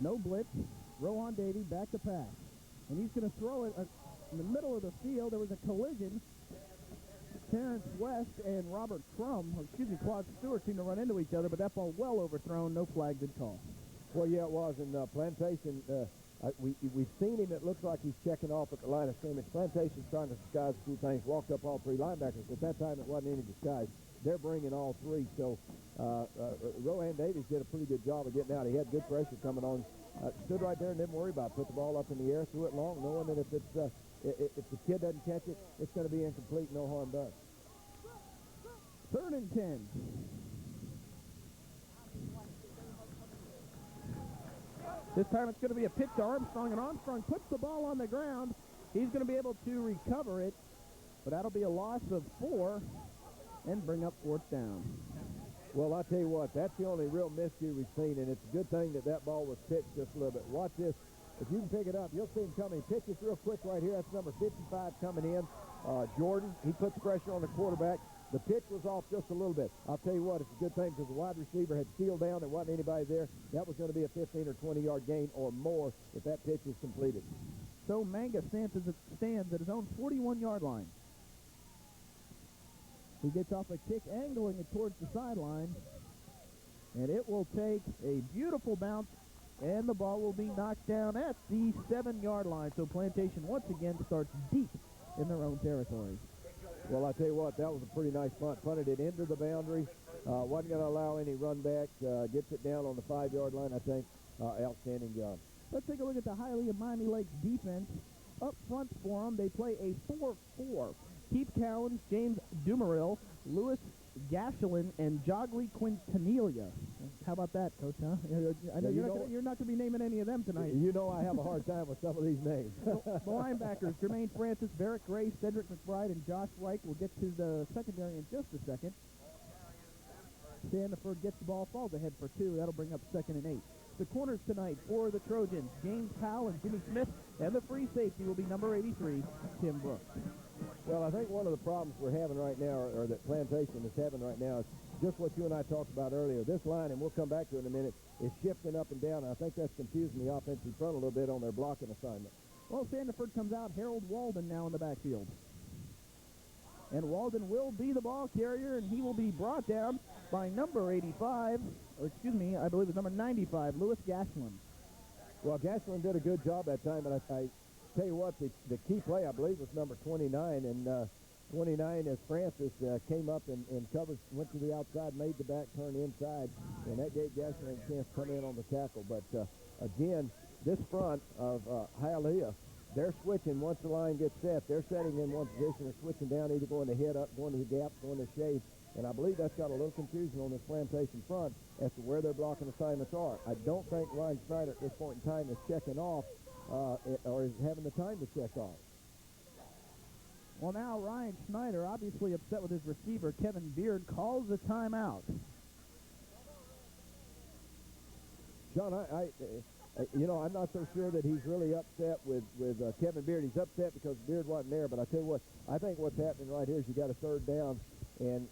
No blitz. Rowan Davey back to pass. And he's going to throw it in the middle of the field. There was a collision. Terrence West and Robert Claude Stewart seemed to run into each other, but that ball well overthrown. No flag, good call. Well, yeah, it was. And Plantation, we've seen him. It looks like he's checking off at the line of scrimmage. Plantation's trying to disguise a few things. Walked up all three linebackers. At that time, it wasn't any disguise. They're bringing all three. So Rohan Davies did a pretty good job of getting out. He had good pressure coming on. Stood right there and didn't worry about it. Put the ball up in the air, threw it long, knowing that if the kid doesn't catch it, it's going to be incomplete, no harm done. 3rd and 10. This time it's going to be a pitch to Armstrong, and Armstrong puts the ball on the ground. He's going to be able to recover it, but that'll be a loss of 4 and bring up 4th down. Well, I'll tell you what, that's the only real miscue we've seen, and it's a good thing that ball was pitched just a little bit. Watch this. If you can pick it up, you'll see him coming. He pitches real quick right here. That's number 55 coming in. Jordan, he puts pressure on the quarterback. The pitch was off just a little bit. I'll tell you what, it's a good thing because the wide receiver had sealed down. There wasn't anybody there. That was going to be a 15 or 20-yard gain or more if that pitch was completed. So Manga stands at his own 41-yard line. He gets off a kick, angling it towards the sideline, and it will take a beautiful bounce, and the ball will be knocked down at the 7-yard line. So Plantation once again starts deep in their own territory. Well, I tell you what, that was a pretty nice punt. Punted it into the boundary. Wasn't going to allow any run back. Gets it down on the 5-yard line, I think. Outstanding job. Let's take a look at the Hialeah Miami Lakes defense. Up front for them, they play a 4-4. Keith Cowens, James Dumeril, Louis Gashelin, and Jogli Quintanilla. How about that, Coach, huh? I know you're not going to be naming any of them tonight. You know I have a hard time with some of these names. The linebackers, Jermaine Francis, Barrett Gray, Cedric McBride, and Josh Reich. We'll get to the secondary in just a second. Sandiford gets the ball, falls ahead for 2. That'll bring up 2nd and 8. The corners tonight for the Trojans, James Powell and Jimmy Smith, and the free safety will be number 83, Tim Brooks. Well, I think one of the problems we're having right now, or that Plantation is having right now, is just what you and I talked about earlier. This line, and we'll come back to it in a minute, is shifting up and down. And I think that's confusing the offensive front a little bit on their blocking assignment. Well, Sandiford comes out. Harold Walden now in the backfield. And Walden will be the ball carrier, and he will be brought down by number 85, or excuse me, I believe it's number 95, Louis Gashlin. Well, Gashlin did a good job that time, and I tell you what, the key play, I believe, was number 29, and 29 as Francis came up and covered, went to the outside, made the back turn inside, and that gave Gashlin a chance to come in on the tackle. But, again, this front of Hialeah, they're switching once the line gets set. They're setting in one position. They're switching down, either going to head up, going to the gap, going to shade. And I believe that's got a little confusion on this Plantation front as to where their blocking assignments are. I don't think Ryan Snyder at this point in time is checking off or is having the time to check off. Well, now Ryan Snyder, obviously upset with his receiver, Kevin Beard, calls the timeout. John, I'm not so sure that he's really upset with Kevin Beard. He's upset because Beard wasn't there, but I tell you what, I think what's happening right here is you got a 3rd down, and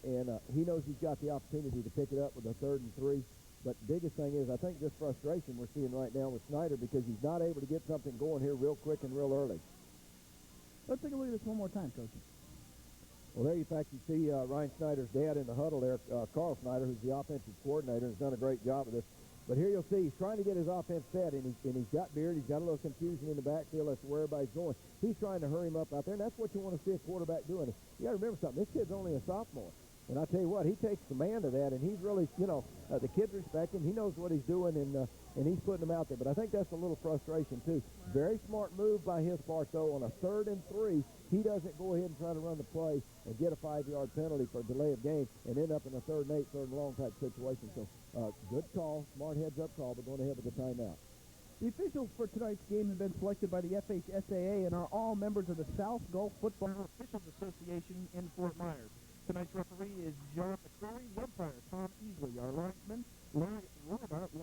he knows he's got the opportunity to pick it up with a 3rd and 3. But the biggest thing is I think this frustration we're seeing right now with Snyder because he's not able to get something going here real quick and real early. Let's take a look at this one more time, Coach. Well, there, in fact, you see Ryan Snyder's dad in the huddle there, Carl Snyder, who's the offensive coordinator, has done a great job of this. But here you'll see he's trying to get his offense set, and he's got Beard. He's got a little confusion in the backfield as to where everybody's going. He's trying to hurry him up out there, and that's what you want to see a quarterback doing. You got to remember something. This kid's only a sophomore. And I tell you what, he takes command of that, and he's really, the kids respect him. He knows what he's doing, and he's putting them out there. But I think that's a little frustration, too. Very smart move by his part, though. On a 3rd and 3, he doesn't go ahead and try to run the play and get a 5-yard penalty for a delay of game and end up in a 3rd and 8, 3rd and long type situation. So, good call, smart heads-up call, but going ahead with the timeout. The officials for tonight's game have been selected by the FHSAA and are all members of the South Gulf Football Officials Association in Fort Myers. Tonight's referee is John McCrory, the umpire Tom Easley, our linesman,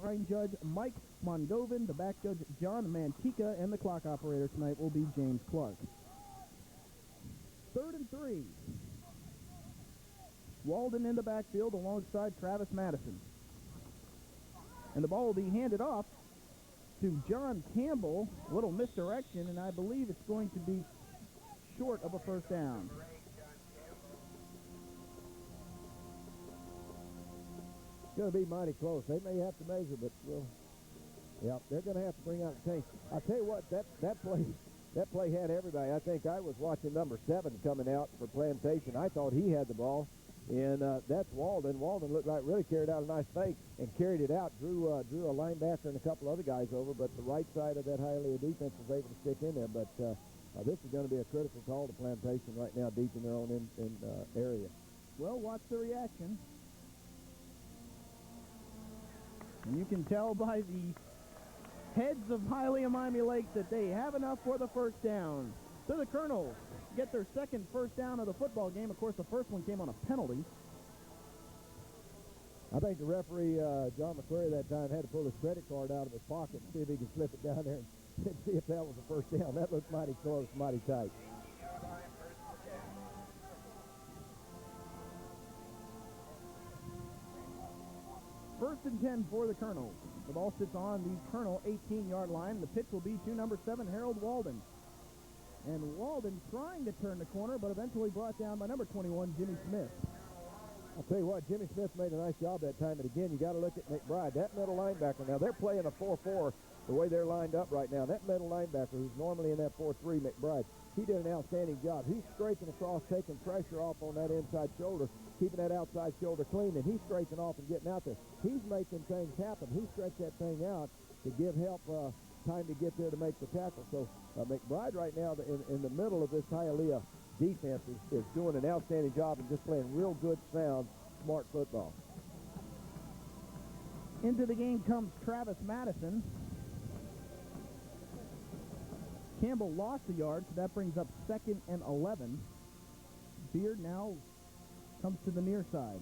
line judge Mike Mongovin, the back judge John Mantica, and the clock operator tonight will be James Clark. 3rd and 3. Walden in the backfield alongside Travis Madison. And the ball will be handed off to John Campbell. A little misdirection, and I believe it's going to be short of a first down. It's going to be mighty close. They may have to measure, but they're going to have to bring out the chain. I'll tell you what, that play had everybody. I think I was watching number 7 coming out for Plantation. I thought he had the ball, and that's Walden. Walden looked like really carried out a nice fake and carried it out, drew a linebacker and a couple other guys over, but the right side of that Hialeah defense was able to stick in there. But this is going to be a critical call to Plantation right now, deep in their own area. Well, watch the reaction. And you can tell by the heads of Hialeah Miami Lakes that they have enough for the first down. So the Colonels get their second first down of the football game. Of course, the first one came on a penalty. I think the referee, John McCreary, that time had to pull his credit card out of his pocket and see if he could slip it down there and see if that was a first down. That looked mighty close, mighty tight. First and 10 for the Colonels. The ball sits on the Colonel 18-yard line. The pitch will be to number 7, Harold Walden. And Walden trying to turn the corner, but eventually brought down by number 21, Jimmy Smith. I'll tell you what, Jimmy Smith made a nice job that time. And again, you got to look at McBride, that middle linebacker. Now, they're playing a 4-4 the way they're lined up right now. That middle linebacker, who's normally in that 4-3, McBride, he did an outstanding job. He's scraping across, taking pressure off on that inside shoulder, keeping that outside shoulder clean, and he's scraping off and getting out there. He's making things happen. He stretched that thing out to give help time to get there to make the tackle. So McBride right now in the middle of this Hialeah defense is doing an outstanding job and just playing real good, sound, smart football. Into the game comes Travis Madison. Campbell lost a yard, so that brings up 2nd and 11. Beard now comes to the near side.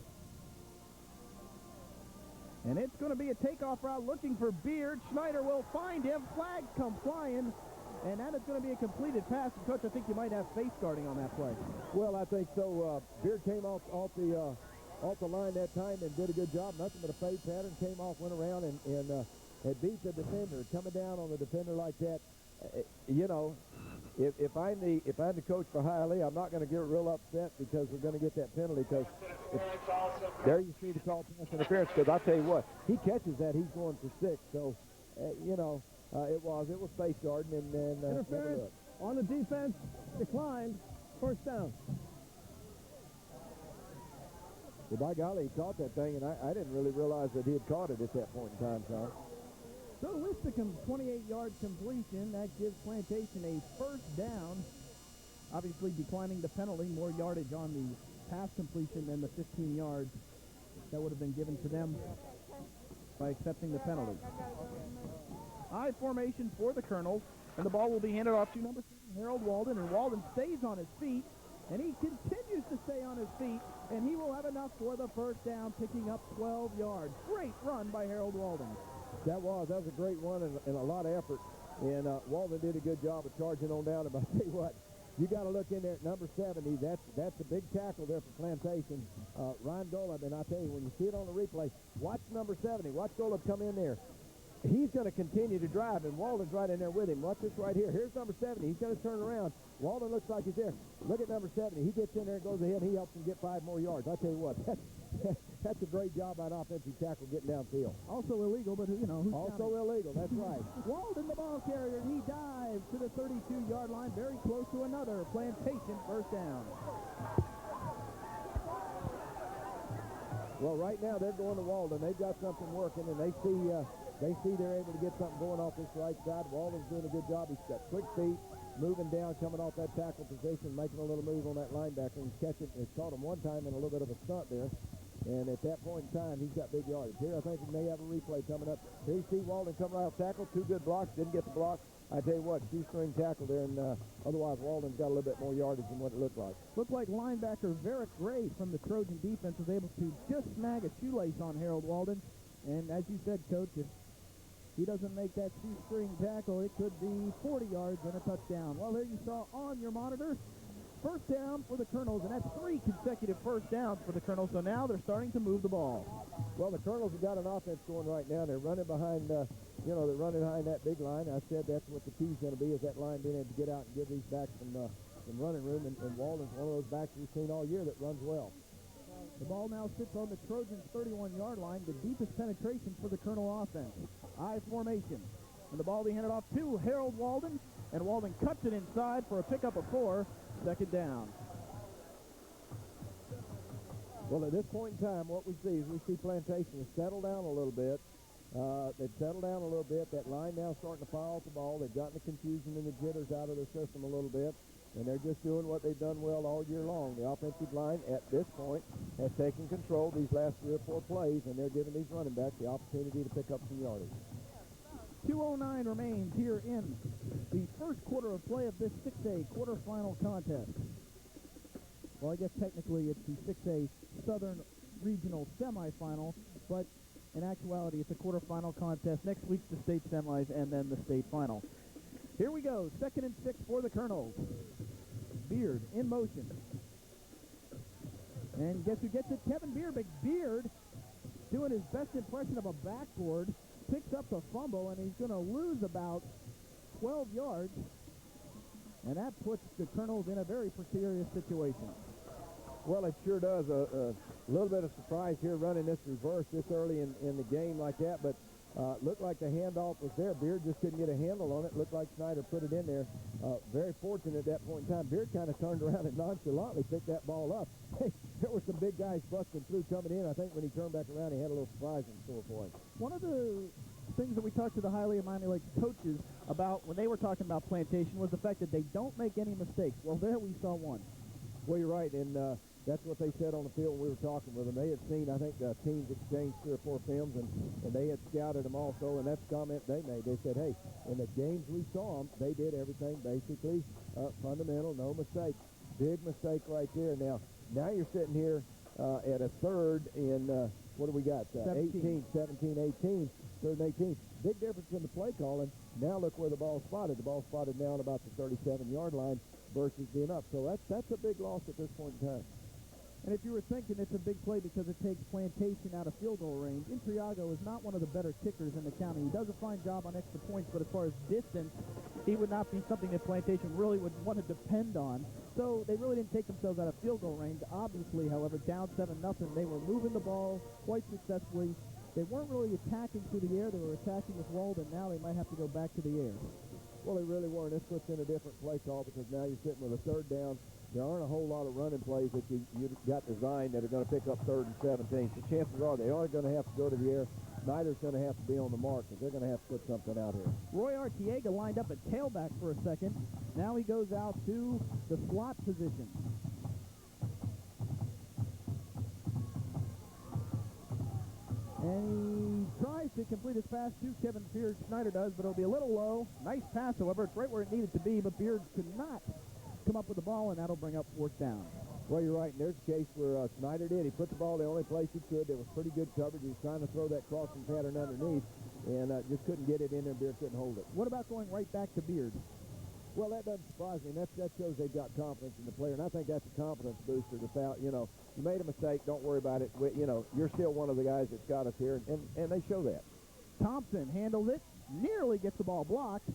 And it's going to be a takeoff route looking for Beard. Schneider will find him. Flags come flying. And that is going to be a completed pass. And Coach, I think you might have face guarding on that play. Well, I think so. Beard came off the line that time and did a good job. Nothing but a fade pattern. Came off, went around, and had beat the defender. Coming down on the defender like that, you know, if I'm the coach for Hialeah, I'm not going to get real upset because we're going to get that penalty. Because there you see the call pass interference. Because I'll tell you what, he catches that, he's going for 6. So, you know, it was face guarding and interference on the defense, declined, first down. Well, by golly, he caught that thing, and I didn't really realize that he had caught it at that point in time, Tom. So with the 28-yard completion, that gives Plantation a first down. Obviously declining the penalty, more yardage on the pass completion than the 15 yards that would have been given to them by accepting the penalty. I formation for the Colonels, and the ball will be handed off to number 7, Harold Walden, and Walden stays on his feet, and he continues to stay on his feet, and he will have enough for the first down, picking up 12 yards. Great run by Harold Walden. That was a great one and a lot of effort. And Walden did a good job of charging on down. But I'll tell you what, you got to look in there at number 70. That's a big tackle there for Plantation. Ryan Golub, and I tell you, when you see it on the replay, watch number 70. Watch Golub come in there. He's going to continue to drive, and Walden's right in there with him. Watch this right here. Here's number 70. He's going to turn around. Walden looks like he's there. Look at number 70. He gets in there and goes ahead, and he helps him get 5 more yards. I tell you what, that's a great job by an offensive tackle getting downfield. Also illegal, but, you know, who's also illegal, that's right. Walden, the ball carrier, and he dives to the 32-yard line, very close to another Plantation first down. Well, right now they're going to Walden. They've got something working, and they see they're able to get something going off this right side. Walden's doing a good job. He's got quick feet, moving down, coming off that tackle position, making a little move on that linebacker. He's caught him one time in a little bit of a stunt there. And at that point in time, he's got big yardage. Here, I think we may have a replay coming up. Here you see Walden come right off tackle. 2 good blocks. Didn't get the block. I tell you what, shoestring tackle there, and otherwise Walden's got a little bit more yardage than what it looked like. Looked like linebacker Varick Gray from the Trojan defense was able to just snag a shoelace on Harold Walden. And as you said, Coach, if he doesn't make that shoestring tackle, it could be 40 yards and a touchdown. Well, there you saw on your monitors First down for the Colonels, and that's 3 consecutive first downs for the Colonels, so now they're starting to move the ball. Well, the Colonels have got an offense going right now. They're running behind, they're running behind that big line. I said that's what the key's going to be, is that line being able to get out and give these backs some running room, and Walden's one of those backs we've seen all year that runs well. The ball now sits on the Trojans' 31-yard line, the deepest penetration for the Colonel offense. I formation. And the ball will be handed off to Harold Walden, and Walden cuts it inside for a pickup of 4, second down. Well, at this point in time, what we see is Plantation has settled down a little bit. They've settled down a little bit. That line now starting to fire off the ball. They've gotten the confusion and the jitters out of their system a little bit, and they're just doing what they've done well all year long. The offensive line, at this point, has taken control these last 3 or 4 plays, and they're giving these running backs the opportunity to pick up some yardage. 2:09 remains here in the first quarter of play of this 6A quarterfinal contest. Well, I guess technically it's the 6A Southern Regional semifinal, but in actuality it's a quarterfinal contest. Next week's the state semis and then the state final. Here we go, 2nd and 6 for the Colonels. Beard in motion. And guess who gets it? Kevin Beard. Big Beard doing his best impression of a backboard. Picks up the fumble, and he's going to lose about 12 yards. And that puts the Colonels in a very precarious situation. Well, it sure does. A little bit of surprise here running this reverse this early in the game like that, but looked like the handoff was there. Beard just couldn't get a handle on it. Looked like Snyder put it in there. Very fortunate at that point in time. Beard kind of turned around and nonchalantly picked that ball up. Hey, there were some big guys busting through coming in. I think when he turned back around, he had a little surprise in store for him. One of the things that we talked to the Hialeah Miami Lakes coaches about when they were talking about Plantation was the fact that they don't make any mistakes. Well, there we saw one. Well, you're right, and that's what they said on the field when we were talking with them. They had seen, I think, teams exchanged 3 or 4 films, and they had scouted them also, and that's the comment they made. They said, hey, in the games we saw them, they did everything basically fundamental, no mistakes. Big mistake right there. Now you're sitting here at a third in, what do we got? 18, 17, 18, third and 18. Big difference in the play calling. Now look where the ball's spotted. The ball's spotted now at about the 37-yard line versus being up. So that's a big loss at this point in time. And if you were thinking it's a big play because it takes Plantation out of field goal range, Intriago is not one of the better kickers in the county. He does a fine job on extra points, but as far as distance, he would not be something that Plantation really would want to depend on. So they really didn't take themselves out of field goal range. Obviously, however, down 7-0, they were moving the ball quite successfully. They weren't really attacking through the air. They were attacking with Walden. Now they might have to go back to the air. Well, they really weren't. This puts in a different play call because now you're sitting with a third down. There aren't a whole lot of running plays that you got designed that are going to pick up 3rd and 17. So chances are they are going to have to go to the air. Snyder's going to have to be on the mark because they're going to have to put something out here. Roy Artiega lined up at tailback for a second. Now he goes out to the slot position. And he tries to complete his pass to Kevin Beard. Snyder does, but it'll be a little low. Nice pass, however. It's right where it needed to be, but Beard could not come up with the ball, and that'll bring up 4th down. Well, you're right, and there's a case where Snyder did. He put the ball the only place he could. There was pretty good coverage. He was trying to throw that crossing pattern underneath, and just couldn't get it in there. Beard couldn't hold it. What about going right back to Beard? Well, that doesn't surprise me, and that shows they've got confidence in the player, and I think that's a confidence booster. You made a mistake, don't worry about it. You're still one of the guys that's got us here, and they show that. Thompson handles it, nearly gets the ball blocked,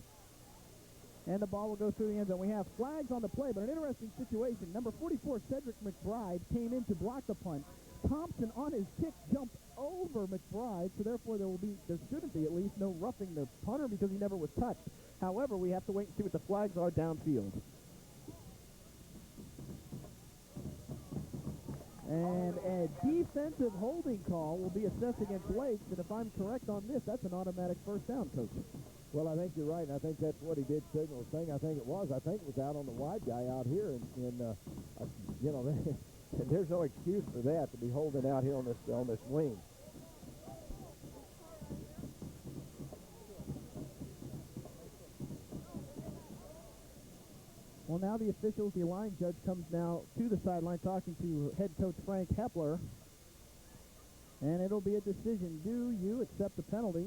and the ball will go through the end zone. We have flags on the play, but an interesting situation. Number 44, Cedric McBride, came in to block the punt. Thompson, on his kick, jumped over McBride, so therefore there shouldn't be at least no roughing the punter because he never was touched. However, we have to wait and see what the flags are downfield. And a defensive holding call will be assessed against Lakes, and if I'm correct on this, that's an automatic first down, Coach. Well, I think you're right, and I think that's what he did signal the thing. I think it was out on the wide guy out here, and there's no excuse for that to be holding out here on this wing. Well, now the officials, the line judge comes now to the sideline talking to head coach Frank Hepler, and it'll be a decision. Do you accept the penalty,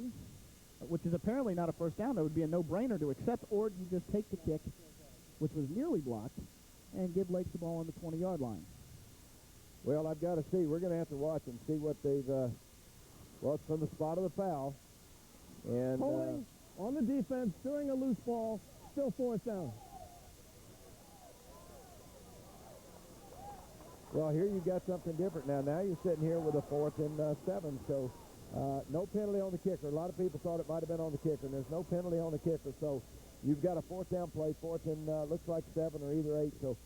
which is apparently not a first down? That would be a no-brainer to accept, or do you just take the kick, which was nearly blocked, and give Lakes the ball on the 20-yard line. Well, I've got to see. We're going to have to watch and see what they've, well, it's from the spot of the foul. And Holding on the defense during a loose ball, still 4th down. Well, here you got something different now. Now you're sitting here with a 4th and 7, so no penalty on the kicker. A lot of people thought it might have been on the kicker, and there's no penalty on the kicker. So you've got a 4th down play, 4th and looks like 7 or either 8. So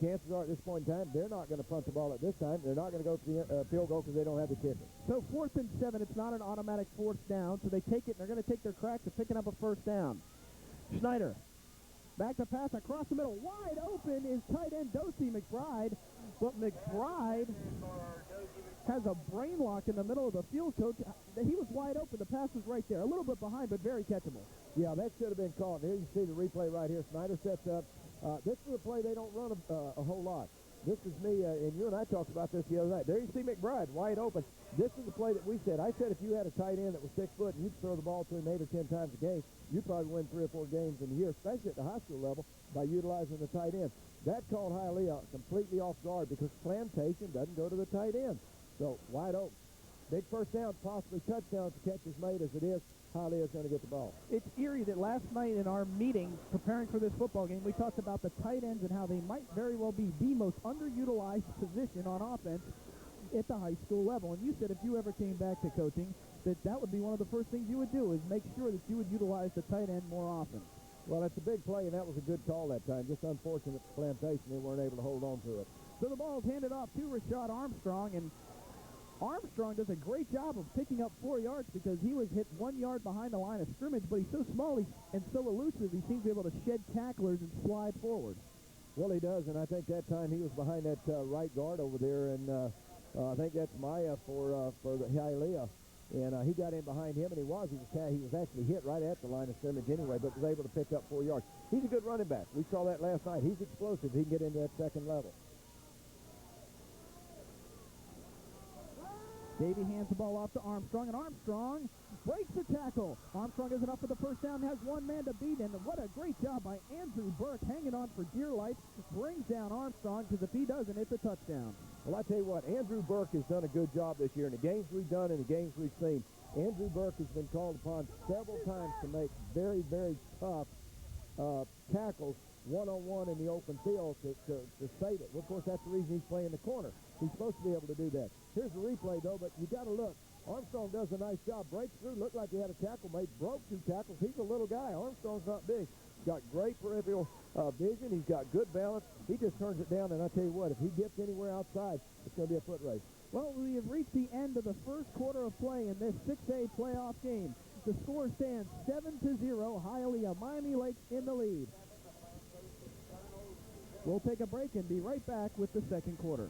chances are at this point in time, they're not going to punt the ball at this time. They're not going to go for the field goal because they don't have the kicker. So 4th and 7, it's not an automatic 4th down, so they take it, and they're going to take their cracks at picking up a 1st down. Schneider, back to pass across the middle. Wide open is tight end Dosey McBride, but McBride has a brain lock in the middle of the field, coach. He was wide open. The pass was right there. A little bit behind, but very catchable. Yeah, that should have been called. Here you see the replay right here. Schneider sets up. This is a play they don't run a whole lot. This is me, and you and I talked about this the other night. There you see McBride wide open. This is the play that we said. I said if you had a tight end that was 6 foot and you'd throw the ball to him 8 or 10 times a game, you'd probably win 3 or 4 games in a year, especially at the high school level, by utilizing the tight end. That called Hialeah completely off guard because Plantation doesn't go to the tight end. So, wide open. Big 1st down, possibly touchdown if the catch is made as it is. Hialeah's going to get the ball. It's eerie that last night in our meeting preparing for this football game, we talked about the tight ends and how they might very well be the most underutilized position on offense at the high school level. And you said if you ever came back to coaching, that would be one of the first things you would do is make sure that you would utilize the tight end more often. Well, that's a big play, and that was a good call that time. Just unfortunate for Plantation they weren't able to hold on to it. So the ball is handed off to Rashad Armstrong, and Armstrong does a great job of picking up 4 yards because he was hit 1 yard behind the line of scrimmage, but he's so small and so elusive, he seems to be able to shed tacklers and slide forward. Well, he does, and I think that time he was behind that right guard over there, and I think that's Maya for the Hialeah. And he got in behind him, and he was actually hit right at the line of scrimmage anyway, but was able to pick up 4 yards. He's a good running back. We saw that last night. He's explosive. He can get into that second level. Davey hands the ball off to Armstrong, and Armstrong breaks the tackle. Armstrong isn't up for the 1st down, has one man to beat, and what a great job by Andrew Burke hanging on for dear life. Brings down Armstrong, because if he doesn't, it's a touchdown. Well, I tell you what, Andrew Burke has done a good job this year. In the games we've done and the games we've seen, Andrew Burke has been called upon several times to make very, very tough tackles one-on-one in the open field to save it. Well, of course, that's the reason he's playing the corner. He's supposed to be able to do that. Here's the replay, though, but you got to look. Armstrong does a nice job. Breaks through. Looked like he had a tackle made. Broke 2 tackles. He's a little guy. Armstrong's not big. He's got great peripheral vision. He's got good balance. He just turns it down, and I tell you what, if he gets anywhere outside, it's going to be a foot race. Well, we have reached the end of the first quarter of play in this 6A playoff game. The score stands 7-0. Hialeah Miami Lakes in the lead. We'll take a break and be right back with the second quarter.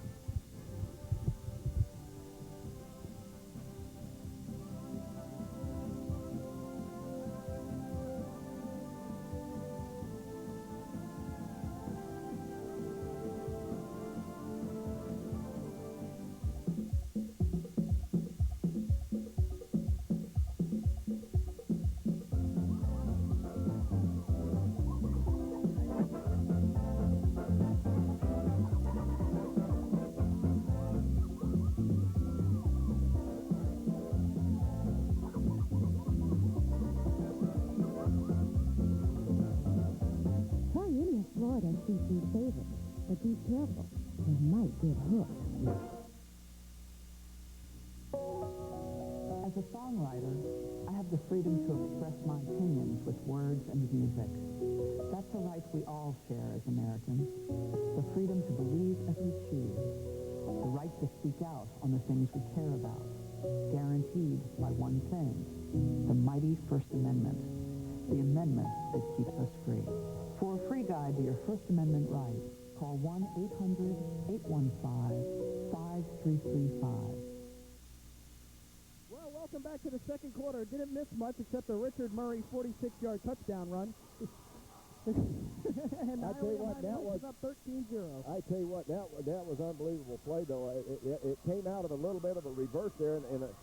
Florida's seafood favorite, but be careful, they might get hooked. As a songwriter, I have the freedom to express my opinions with words and music. That's a right we all share as Americans. The freedom to believe as we choose. The right to speak out on the things we care about. Guaranteed by one thing, the mighty First Amendment. The amendment that keeps us free. For a free guide to your First Amendment right, call 1-800-815-5335. Well, welcome back to the second quarter. Didn't miss much except the Richard Murray 46-yard touchdown run. And I tell you what, that was up 13-0. I tell you what, that was unbelievable play, though. It came out of a little bit of a reverse there, and it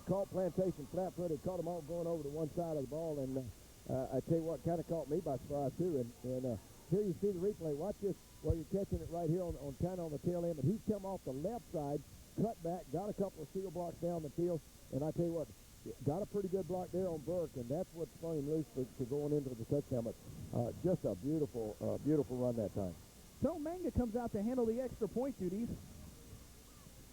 caught Plantation flat-footed. It caught them all going over to one side of the ball, and I tell you what, kind of caught me by surprise, too. And here you see the replay. Watch this where you're catching it right here on kind of on the tail end. But he's come off the left side, cut back, got a couple of seal blocks down the field, and I tell you what, got a pretty good block there on Burke, and that's what spun him loose for going into the touchdown. But just a beautiful run that time. So Manga comes out to handle the extra point duties.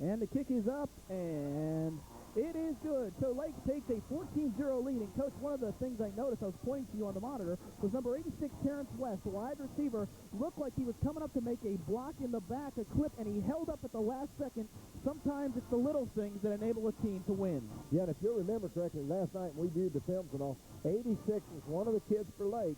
And the kick is up, and it is good. So Lake takes a 14-0 lead. And, Coach, one of the things I noticed, I was pointing to you on the monitor, was number 86, Terrence West, the wide receiver, looked like he was coming up to make a block in the back, a clip, and he held up at the last second. Sometimes it's the little things that enable a team to win. Yeah, and if you remember correctly, last night we viewed the films and all, 86 was one of the kids for Lake,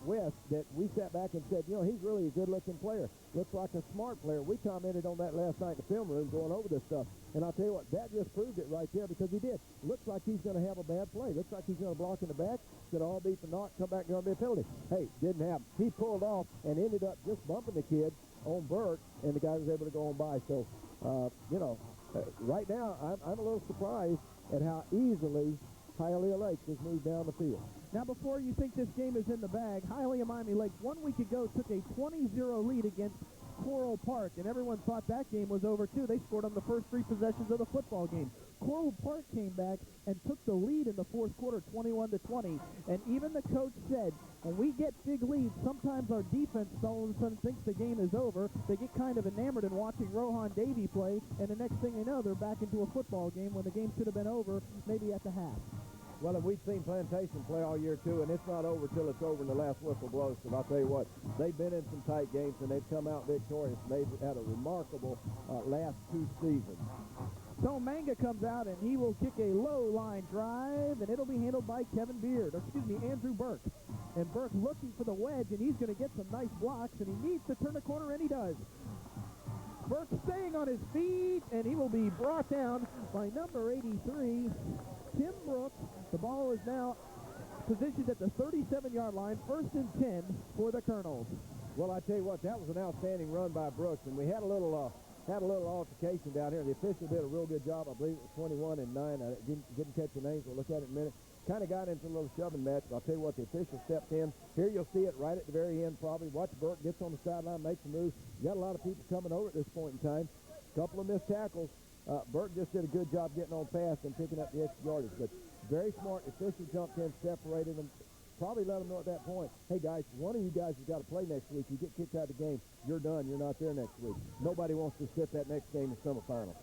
West, that we sat back and said, you know, he's really a good-looking player. Looks like a smart player. We commented on that last night in the film room going over this stuff. And I'll tell you what, that just proved it right there because he did. Looks like he's going to have a bad play. Looks like he's going to block in the back. It's going to all be for naught, come back and going to be a penalty. Hey, didn't happen. He pulled off and ended up just bumping the kid on Burke, and the guy was able to go on by. So, right now, I'm a little surprised at how easily Hialeah Lakes has moved down the field. Now, before you think this game is in the bag, Hialeah Miami Lakes 1 week ago took a 20-0 lead against Coral Park, and everyone thought that game was over, too. They scored on the first 3 possessions of the football game. Coral Park came back and took the lead in the fourth quarter, 21-20, and even the coach said, when we get big leads, sometimes our defense all of a sudden thinks the game is over. They get kind of enamored in watching Rohan Davey play, and the next thing they know, they're back into a football game when the game should have been over, maybe at the half. Well, and we've seen Plantation play all year, too, and it's not over till it's over and the last whistle blows. So I'll tell you what, they've been in some tight games, and they've come out victorious. They've had a remarkable last 2 seasons. So Manga comes out, and he will kick a low line drive, and it'll be handled by Andrew Burke. And Burke looking for the wedge, and he's going to get some nice blocks, and he needs to turn the corner, and he does. Burke staying on his feet, and he will be brought down by number 83, Tim Brooks. The ball is now positioned at the 37-yard line, 1st and 10 for the Colonels. Well, I tell you what, that was an outstanding run by Brooks, and we had a little altercation down here. The official did a real good job. I believe it was 21-9. I didn't catch the names. We'll look at it in a minute. Kind of got into a little shoving match, but I'll tell you what, the official stepped in. Here you'll see it right at the very end probably. Watch Burke gets on the sideline, makes a move. You got a lot of people coming over at this point in time. A couple of missed tackles. Burke just did a good job getting on past and picking up the extra yardage. But very smart. The official jumped in, separated them. Probably let them know at that point, hey, guys, one of you guys has got to play next week. You get kicked out of the game, you're done. You're not there next week. Nobody wants to sit that next game in semifinal.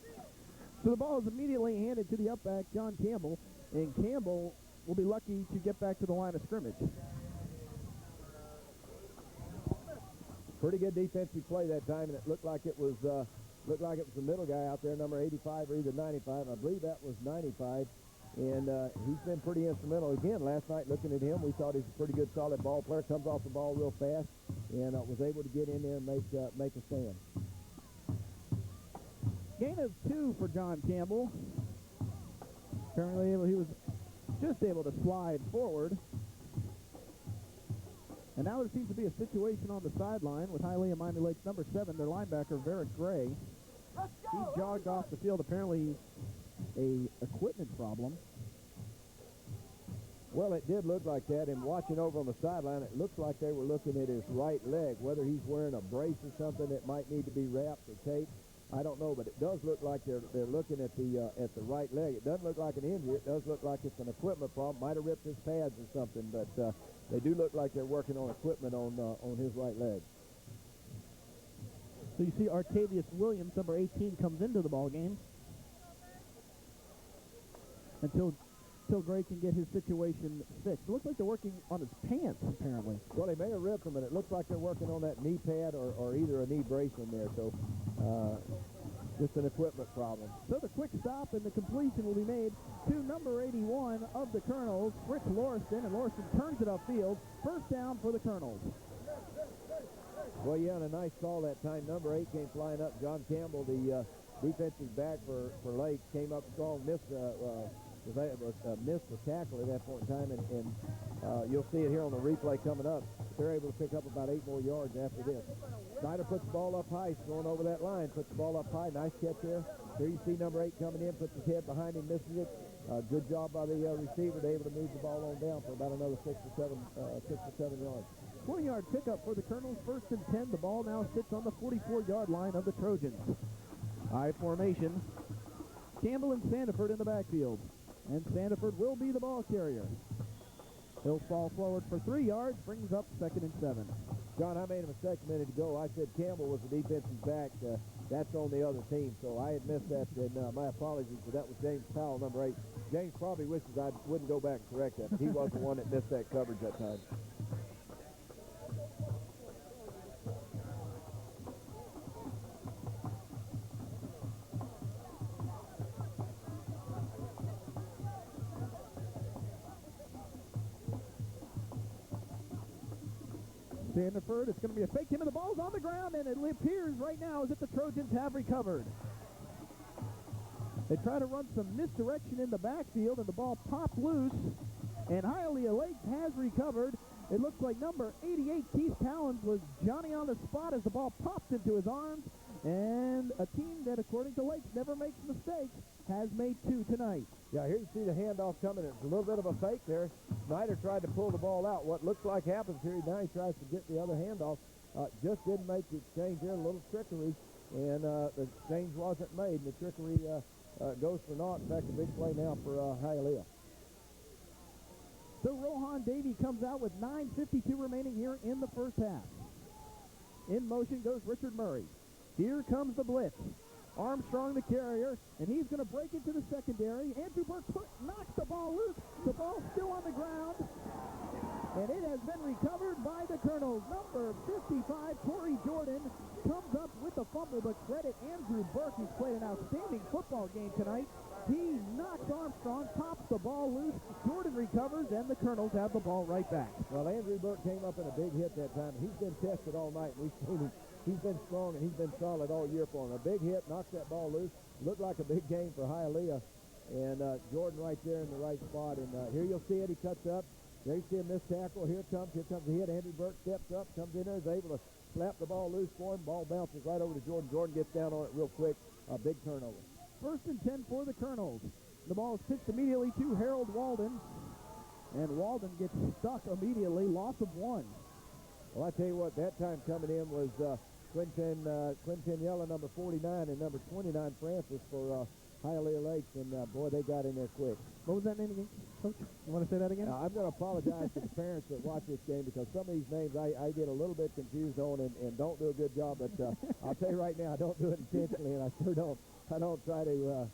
So the ball is immediately handed to the upback, John Campbell, and Campbell will be lucky to get back to the line of scrimmage. Pretty good defensive play that time, and it looked like it was the middle guy out there, number 85 or either 95. I believe that was 95. And he's been pretty instrumental. Again, last night looking at him, we thought he's a pretty good, solid ball player. Comes off the ball real fast and was able to get in there and make a stand. Gain of 2 for John Campbell. Apparently he was just able to slide forward. And now there seems to be a situation on the sideline with Hialeah Miami Lakes number 7, their linebacker, Varick Gray. He jogged off the field, apparently a equipment problem. Well, it did look like that, and watching over on the sideline, it looks like they were looking at his right leg, whether he's wearing a brace or something that might need to be wrapped or taped. I don't know, but it does look like they're looking at the right leg. It doesn't look like an injury. It does look like it's an equipment problem. Might have ripped his pads or something, but they do look like they're working on equipment on his right leg. So you see Artavius Williams, number 18, comes into the ball game until Gray can get his situation fixed. It looks like they're working on his pants, apparently. Well, they may have ripped them, and it looks like they're working on that knee pad or either a knee brace in there. So just an equipment problem. So the quick stop and the completion will be made to number 81 of the Colonels, Rich Lauriston, and Lauriston turns it upfield. First down for the Colonels. Well, yeah, and a nice call that time. Number 8 came flying up. John Campbell, the defensive back for Lake, came up strong, missed the tackle at that point in time, and you'll see it here on the replay coming up. They're able to pick up about 8 more yards after this. Snyder puts the ball up high, going over that line, puts the ball up high. Nice catch there. Here you see number 8 coming in, puts his head behind him, misses it. Good job by the receiver. They're able to move the ball on down for about another 6 or 7 yards. 20-yard pickup for the Colonels. 1st and 10. The ball now sits on the 44-yard line of the Trojans. High formation. Campbell and Sandiford in the backfield. And Sandiford will be the ball carrier. He'll fall forward for 3 yards, brings up 2nd and 7. John, I made a mistake a minute ago. I said Campbell was the defensive back. That's on the other team, so I had missed that, and my apologies, but that was James Powell, number 8. James probably wishes I wouldn't go back and correct that, but he was the one that missed that coverage that time. Sandiford, it's going to be a fake him, and the ball's on the ground, and it appears right now as if the Trojans have recovered. They try to run some misdirection in the backfield, and the ball popped loose, and Hialeah Lakes has recovered. It looks like number 88, Keith Cowens, was Johnny on the spot as the ball popped into his arms, and a team that, according to Lakes, never makes mistakes, has made 2 tonight. Yeah, here you see the handoff coming. It's a little bit of a fake there. Snyder tried to pull the ball out. What looks like happens here, now he tries to get the other handoff. Just didn't make the exchange there. A little trickery, and the exchange wasn't made, and the trickery goes for naught. In fact, a big play now for Hialeah. So Rohan Davey comes out with 9:52 remaining here in the first half. In motion goes Richard Murray. Here comes the blitz. Armstrong the carrier, and he's going to break into the secondary. Andrew Burke knocks the ball loose. The ball's still on the ground, and it has been recovered by the Colonels. Number 55, Corey Jordan, comes up with the fumble, but credit Andrew Burke, who's played an outstanding football game tonight. He knocks Armstrong, pops the ball loose. Jordan recovers, and the Colonels have the ball right back. Well, Andrew Burke came up in a big hit that time. He's been tested all night. We've seen him. He's been strong, and he's been solid all year for him. A big hit, knocks that ball loose. Looked like a big game for Hialeah. And Jordan right there in the right spot. And here you'll see it. He cuts up. There you see him miss tackle. Here comes the hit. Andrew Burke steps up, comes in there, is able to slap the ball loose for him. Ball bounces right over to Jordan. Jordan gets down on it real quick. A big turnover. 1st and 10 for the Colonels. The ball is pitched immediately to Harold Walden. And Walden gets stuck immediately. Loss of 1. Well, I tell you what, that time coming in was Quinton Yella, number 49, and number 29, Francis, for Hialeah Lakes, and boy, they got in there quick. What was that name again, Coach? You want to say that again? I'm going to apologize to the parents that watch this game, because some of these names I get a little bit confused on and don't do a good job, but I'll tell you right now, I don't do it intentionally, and I sure don't. I don't try to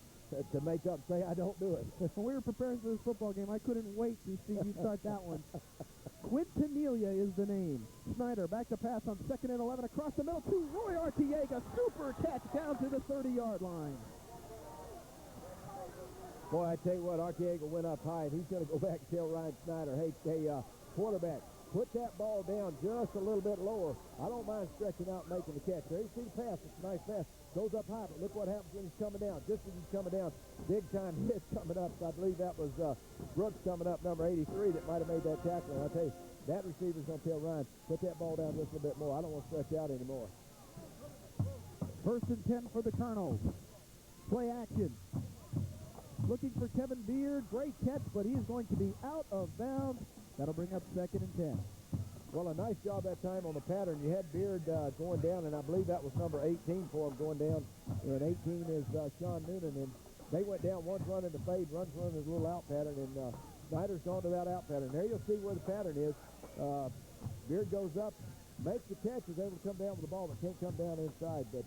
make up, say I don't do it. When we were preparing for this football game, I couldn't wait to see you start that one. Quintanilla is the name. Snyder back to pass on 2nd and 11 across the middle to Roy Artiega. Super catch down to the 30-yard line. Boy, I tell you what, Artiega went up high, and he's going to go back and tell Ryan Snyder, hey, quarterback, put that ball down just a little bit lower. I don't mind stretching out and making the catch. There you see the pass. It's a nice pass. Goes up high, but look what happens when he's coming down. Just as he's coming down, big-time hit coming up. I believe that was Brooks coming up, number 83, that might have made that tackle. And I tell you, that receiver's going to tell Ryan, put that ball down just a little bit more. I don't want to stretch out anymore. 1st and 10 for the Colonels. Play action. Looking for Kevin Beard. Great catch, but he is going to be out of bounds. That'll bring up 2nd and 10. Well, a nice job that time on the pattern. You had Beard going down, and I believe that was number 18 for him going down. And 18 is Sean Noonan. And they went down. One's running the fade, one's running a little out pattern. And Snyder's gone to that out pattern. There you'll see where the pattern is. Beard goes up, makes the catch, is able to come down with the ball, but can't come down inside. But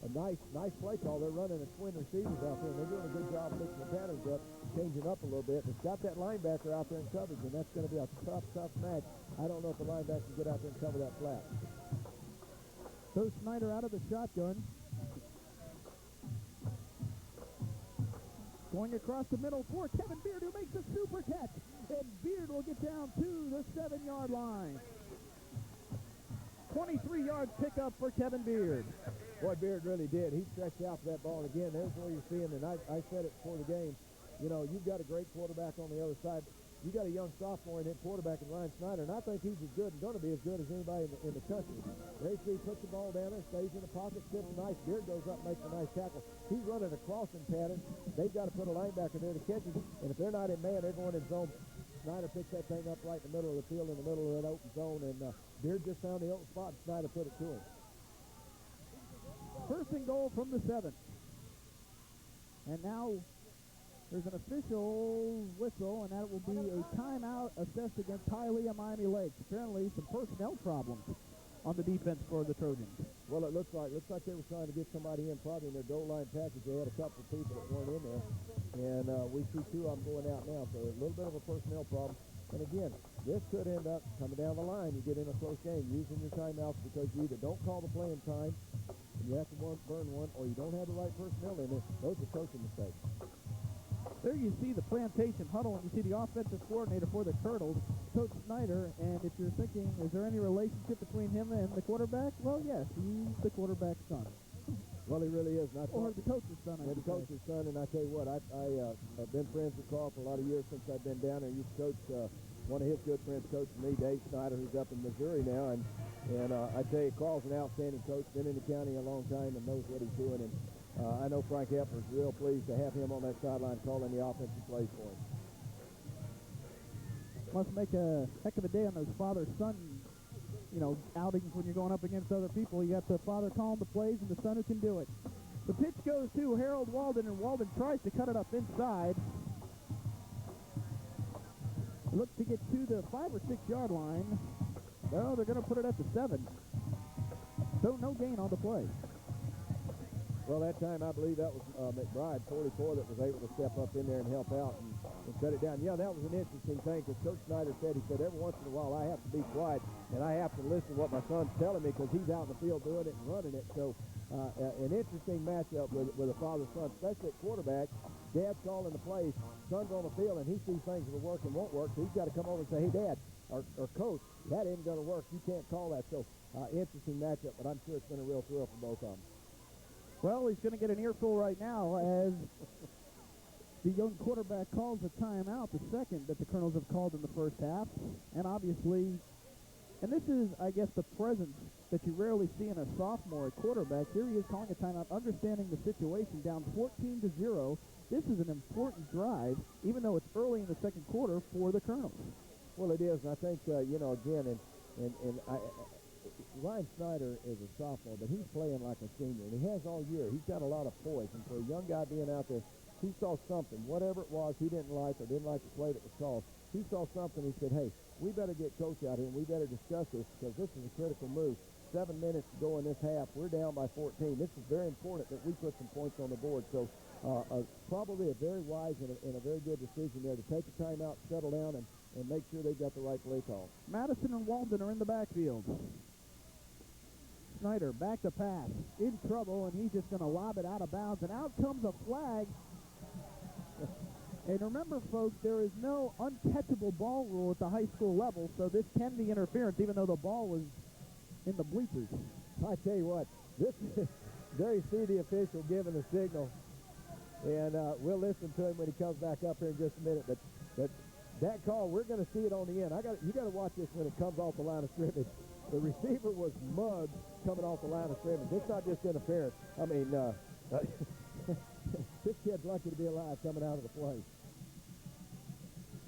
a nice play call. They're running a twin receivers out there, and they're doing a good job of mixing the patterns up, changing up a little bit. It's got that linebacker out there in coverage, and that's going to be a tough match. I don't know if the linebacker can get out there and cover that flat. So Snyder out of the shotgun. Going across the middle for Kevin Beard, who makes a super catch. And Beard will get down to the 7-yard line. 23 yards pickup for Kevin Beard. Boy, Beard really did. He stretched out for that ball. And again, there's where you're seeing, and I said it before the game, you know, you've got a great quarterback on the other side. You got a young sophomore in that quarterback in Ryan Snyder, and I think he's as good and going to be as good as anybody in the country. There you see, puts the ball down there, stays in the pocket, sits nice. Beard goes up, makes a nice tackle. He's running a crossing pattern. They've got to put a linebacker there to catch him, and if they're not in man, they're going in zone Snyder picked that thing up right in the middle of the field, in the middle of that open zone, and Beard just found the open spot, and Snyder put it to him. First and goal from the 7. And now there's an official whistle, and that will be a timeout assessed against Hialeah Miami Lakes. Apparently some personnel problems on the defense for the Trojans. Well, it looks like they were trying to get somebody in, probably in their goal line package. They had a couple of people that weren't in there, and we see 2 of them going out now, so a little bit of a personnel problem. And again, this could end up coming down the line. You get in a close game using your timeouts because you either don't call the playing time, and you have to burn one, or you don't have the right personnel in there. Those are coaching mistakes. There you see the Plantation huddle, and you see the offensive coordinator for the Turtles, Coach Snyder. And if you're thinking, is there any relationship between him and the quarterback? Well, yes, he's the quarterback's son. Well, he really is. Or the coach's son, the coach's son, and I tell you what, I've been friends with Carl for a lot of years since I've been down there. He used to coach, one of his good friends coaching me, Dave Snyder, who's up in Missouri now. And I tell you, Carl's an outstanding coach, been in the county a long time and knows what he's doing. And I know Frank Epler's real pleased to have him on that sideline calling the offensive plays for him. Must make a heck of a day on those father-son, outings when you're going up against other people. You got the father calling the plays and the son who can do it. The pitch goes to Harold Walden, and Walden tries to cut it up inside. Looks to get to the 5 or 6 yard line. No, they're going to put it at the 7. So no gain on the play. Well, that time I believe that was McBride, 44, that was able to step up in there and help out and shut it down. Yeah, that was an interesting thing because Coach Snyder said, every once in a while I have to be quiet and I have to listen to what my son's telling me because he's out in the field doing it and running it. So an interesting matchup with a father-son, especially at quarterback. Dad's calling the plays, son's on the field, and he sees things that will work and won't work, so he's got to come over and say, hey, Dad, or Coach, that isn't going to work. You can't call that. So interesting matchup, but I'm sure it's been a real thrill for both of them. Well, he's going to get an earful right now as the young quarterback calls a timeout, the second that the Colonels have called in the first half. And obviously, and this is, I guess, the presence that you rarely see in a sophomore at quarterback. Here he is calling a timeout, understanding the situation, down 14-0. This is an important drive, even though it's early in the second quarter for the Colonels. Well, it is, and I think, again, Ryan Snyder is a sophomore, but he's playing like a senior, and he has all year. He's got a lot of poise, and for a young guy being out there, he saw something, whatever it was he didn't like or didn't like the play that was called. He saw something. He said, hey, we better get Coach out here, and we better discuss this because this is a critical move. 7 minutes to go in this half. We're down by 14. This is very important that we put some points on the board. So probably a very wise and a very good decision there to take a timeout, settle down, and make sure they got the right play call. Madison and Walden are in the backfield. Snyder back to pass, in trouble, and he's just going to lob it out of bounds, and out comes a flag. And remember, folks, there is no uncatchable ball rule at the high school level, so this can be interference, even though the ball was in the bleachers. I tell you what, there you see the official giving the signal, and we'll listen to him when he comes back up here in just a minute. But that call, we're going to see it on the end. You got to watch this when it comes off the line of scrimmage. The receiver was mugged coming off the line of scrimmage. It's not just interference. I mean, this kid's lucky to be alive coming out of the play.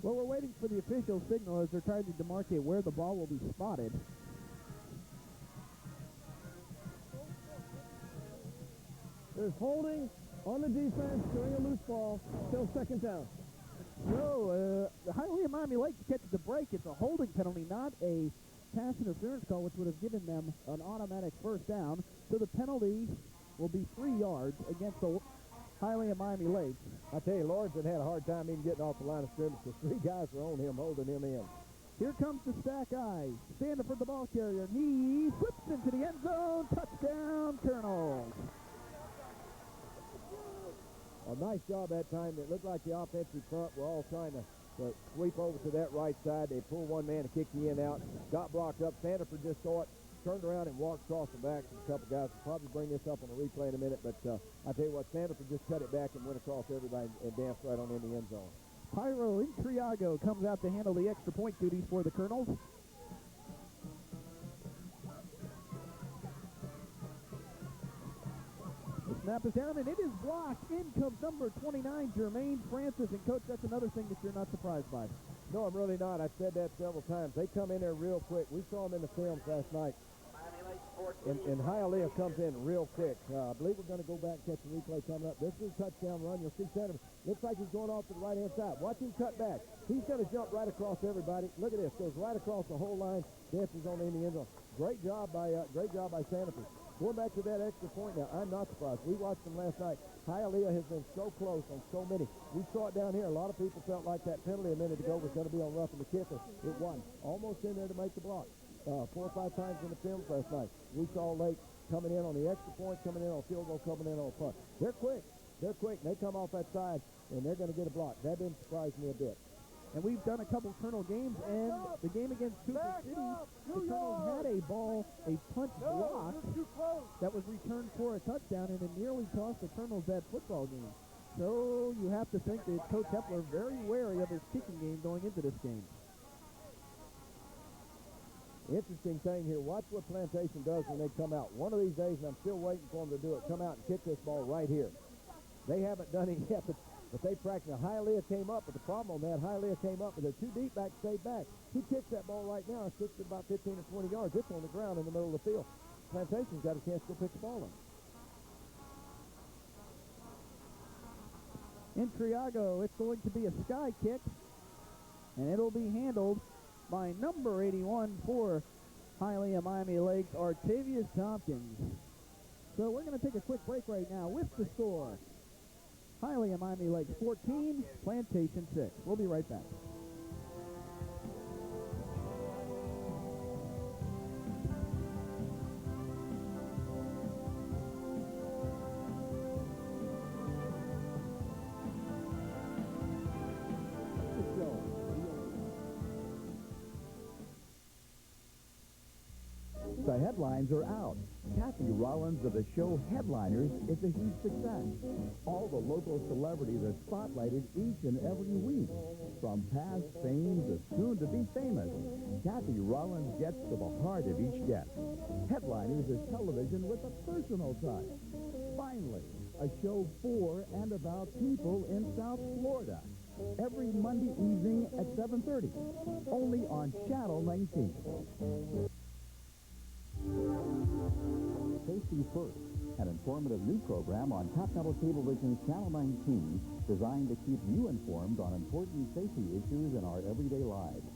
Well, we're waiting for the official signal as they're trying to demarcate where the ball will be spotted. There's holding on the defense during a loose ball. Still second down. No, Hialeah Miami Lakes catches the break. It's a holding penalty, not a pass interference call, which would have given them an automatic first down. So the penalty will be 3 yards against the Hialeah Miami Lakes. I tell you, Lawrence had a hard time even getting off the line of scrimmage because 3 guys were on him, holding him in. Here comes the stack eye. Standiford, the ball carrier, and he flips into the end zone. Touchdown, Colonels. A nice job that time. It looked like the offensive front were all trying to sweep over to that right side. They pulled one man to kick the end out. Got blocked up. Standiford just saw it, turned around and walked across the back. A couple guys will probably bring this up on a replay in a minute, but I tell you what, Standiford just cut it back and went across everybody and danced right on in the end zone. Pyro Intriago comes out to handle the extra point duties for the Colonels. The snap is down, and it is blocked. In comes number 29, Jermaine Francis. And, Coach, that's another thing that you're not surprised by. No, I'm really not. I've said that several times. They come in there real quick. We saw them in the films last night. And Hialeah comes in real quick. I believe we're going to go back and catch the replay coming up. This is a touchdown run. You'll see center. Looks like he's going off to the right-hand side. Watch him cut back. He's going to jump right across everybody. Look at this. Goes right across the whole line. Dances on in the end zone. Great job by Santa Fe. Going back to that extra point now, I'm not surprised. We watched them last night. Hialeah has been so close on so many. We saw it down here. A lot of people felt like that penalty a minute ago was going to be on roughing the kicker. It wasn't. Almost in there to make the block. 4 or 5 times in the films last night. We saw Lake coming in on the extra point, coming in on field goal, coming in on punt. They're quick. They're quick. They come off that side, and they're going to get a block. That didn't surprise me a bit. And we've done a couple Colonel games, and the game against Cooper City, the Colonels had a ball, a punt block that was returned for a touchdown, and it nearly cost the Colonels that football game. So you have to think that Coach Hepler very wary of his kicking game going into this game. Interesting thing here. Watch what Plantation does when they come out. One of these days, and I'm still waiting for them to do it, come out and kick this ball right here. They haven't done it yet, but they practice. Hialeah came up, but the problem on that, Hialeah came up, but they're too deep back, stayed back. He kicks that ball right now and kicks it about 15 or 20 yards. It's on the ground in the middle of the field. Plantation's got a chance to go pick the ball up. In Triago, it's going to be a sky kick, and it'll be handled by number 81 for Hialeah Miami Lakes, Artavius Tompkins. So we're going to take a quick break right now with the score. Hialeah Miami Lakes 14, Plantation 6. We'll be right back. The headlines are out. Kathy Rollins of the show Headliners is a huge success. All the local celebrities are spotlighted each and every week. From past fame to soon-to-be famous, Kathy Rollins gets to the heart of each guest. Headliners is television with a personal touch. Finally, a show for and about people in South Florida. Every Monday evening at 7:30, only on Channel 19. Safety First, an informative new program on Continental Cablevision's Channel 19, designed to keep you informed on important safety issues in our everyday lives.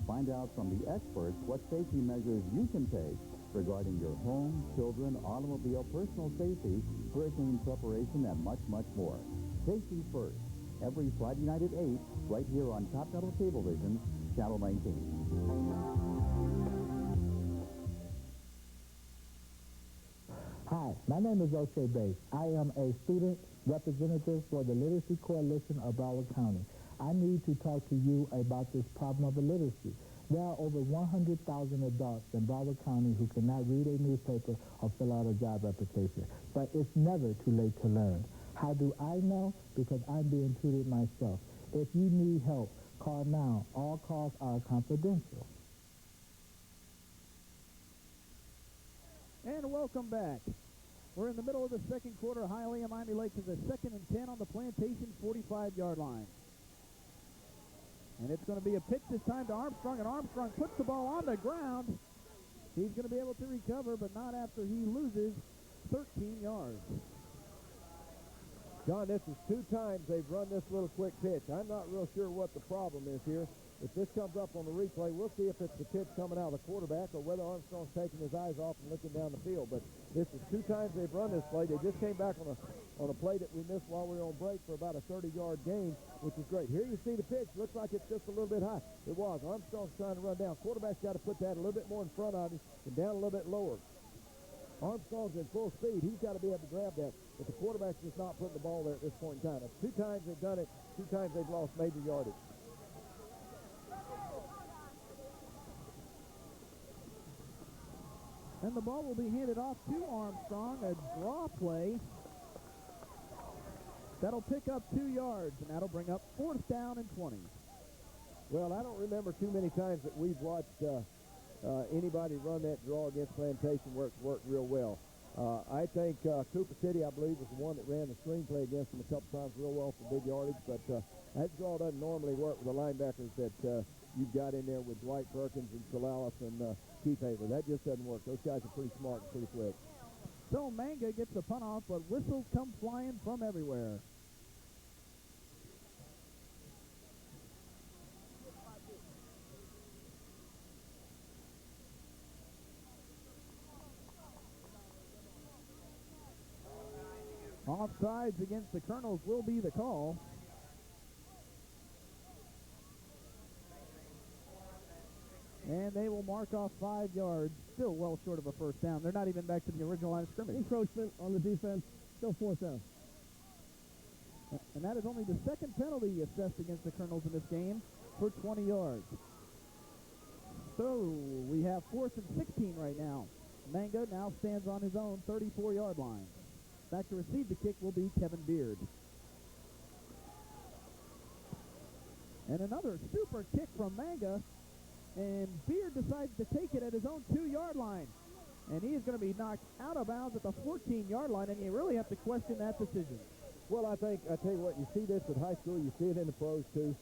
Find out from the experts what safety measures you can take regarding your home, children, automobile, personal safety, hurricane preparation, and much, much more. Safety First, every Friday night at 8, right here on Continental Cablevision's Channel 19. Hi, my name is O'Shea Bates. I am a student representative for the Literacy Coalition of Broward County. I need to talk to you about this problem of illiteracy. There are over 100,000 adults in Broward County who cannot read a newspaper or fill out a job application. But it's never too late to learn. How do I know? Because I'm being tutored myself. If you need help, call now. All calls are confidential. And welcome back. We're in the middle of the second quarter. Hialeah Miami Lakes is a 2nd and 10 on the Plantation 45-yard line. And it's going to be a pitch this time to Armstrong, and Armstrong puts the ball on the ground. He's going to be able to recover, but not after he loses 13 yards. John, this is 2 times they've run this little quick pitch. I'm not real sure what the problem is here. If this comes up on the replay, we'll see if it's the pitch coming out of the quarterback or whether Armstrong's taking his eyes off and looking down the field. But this is 2 times they've run this play. They just came back on a play that we missed while we were on break for about a 30-yard gain, which is great. Here you see the pitch. Looks like it's just a little bit high. It was. Armstrong's trying to run down. Quarterback's got to put that a little bit more in front of him and down a little bit lower. Armstrong's in full speed. He's got to be able to grab that. But the quarterback's just not putting the ball there at this point in time. That's 2 times they've done it. 2 times they've lost major yardage. And the ball will be handed off to Armstrong, a draw play. That'll pick up 2 yards, and that'll bring up 4th down and 20. Well, I don't remember too many times that we've watched anybody run that draw against Plantation where it's worked real well. I think Cooper City, I believe, was the one that ran the screenplay against them a couple times real well for big yardage, but that draw doesn't normally work with the linebackers that you've got in there with Dwight Perkins and Solalis and Keith Haver. That just doesn't work. Those guys are pretty smart and pretty quick. So Manga gets the punt off, but whistles come flying from everywhere. Offsides against the Colonels will be the call. And they will mark off 5 yards, still well short of a first down. They're not even back to the original line of scrimmage. Encroachment on the defense, still 4th down. And that is only the second penalty assessed against the Colonels in this game for 20 yards. So we have 4th and 16 right now. Manga now stands on his own 34-yard line. Back to receive the kick will be Kevin Beard. And another super kick from Manga. And Beard decides to take it at his own 2-yard line. And he is going to be knocked out of bounds at the 14-yard line, and you really have to question that decision. Well, I tell you what, you see this at high school, you see it in the pros too.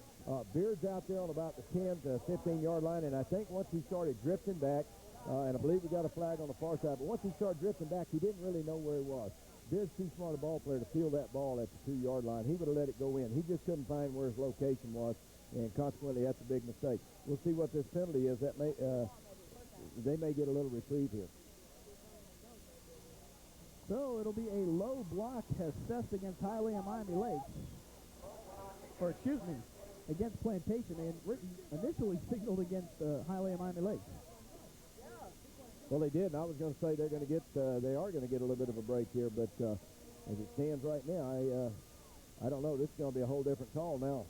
Beard's out there on about the 10 to 15-yard line, and I think once he started drifting back, and I believe we got a flag on the far side, but once he started drifting back, he didn't really know where he was. Beard's too smart a ball player to field that ball at the 2-yard line. He would have let it go in. He just couldn't find where his location was, and consequently that's a big mistake. We'll see what this penalty is. That may they may get a little reprieve here. So it'll be a low block assessed against Hialeah Miami Lakes. Or excuse me, against Plantation, and initially signaled against Hialeah Miami Lakes. Well, they did, and I was going to say they are going to get a little bit of a break here, but as it stands right now, I don't know. This is going to be a whole different call now.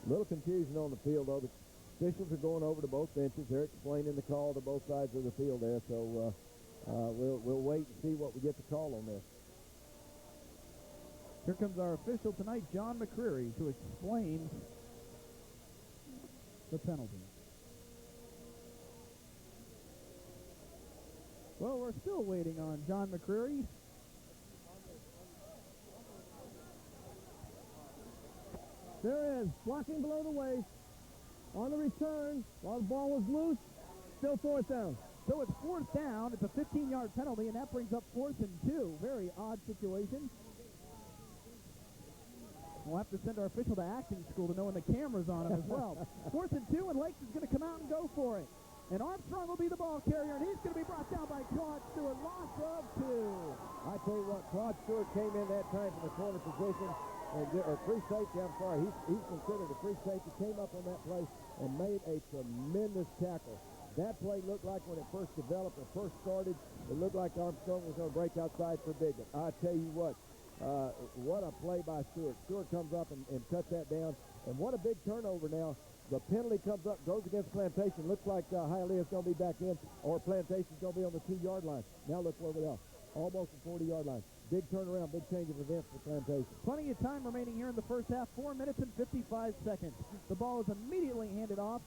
A little confusion on the field, though. The officials are going over to both benches. They're explaining the call to both sides of the field there, so we'll wait and see what we get the call on this. Here comes our official tonight, John McCreary, to explain the penalty. Well, we're still waiting on John McCreary. There is blocking below the waist on the return while the ball was loose. Still 4th down. So it's 4th down. It's a 15-yard penalty, and that brings up 4th and 2. Very odd situation. We'll have to send our official to acting school to know when the camera's on him as well. 4th and 2, and Lakes is going to come out and go for it. And Armstrong will be the ball carrier, and he's going to be brought down by Claude Stewart. Loss of 2. I tell you what, Claude Stewart came in that time from the corner position, or free safety, I'm sorry. He's considered a free safety, came up on that play and made a tremendous tackle. That play looked like when it first developed or first started, it looked like Armstrong was going to break outside for big. But I tell you what a play by Stewart. Stewart comes up and cuts that down. And what a big turnover now. The penalty comes up, goes against Plantation. Looks like Hialeah's going to be back in, or Plantation's going to be on the 2-yard line. Now look where we are. Almost the 40-yard line. Big turnaround, big change of events for Plantation. Plenty of time remaining here in the first half, 4 minutes and 55 seconds. The ball is immediately handed off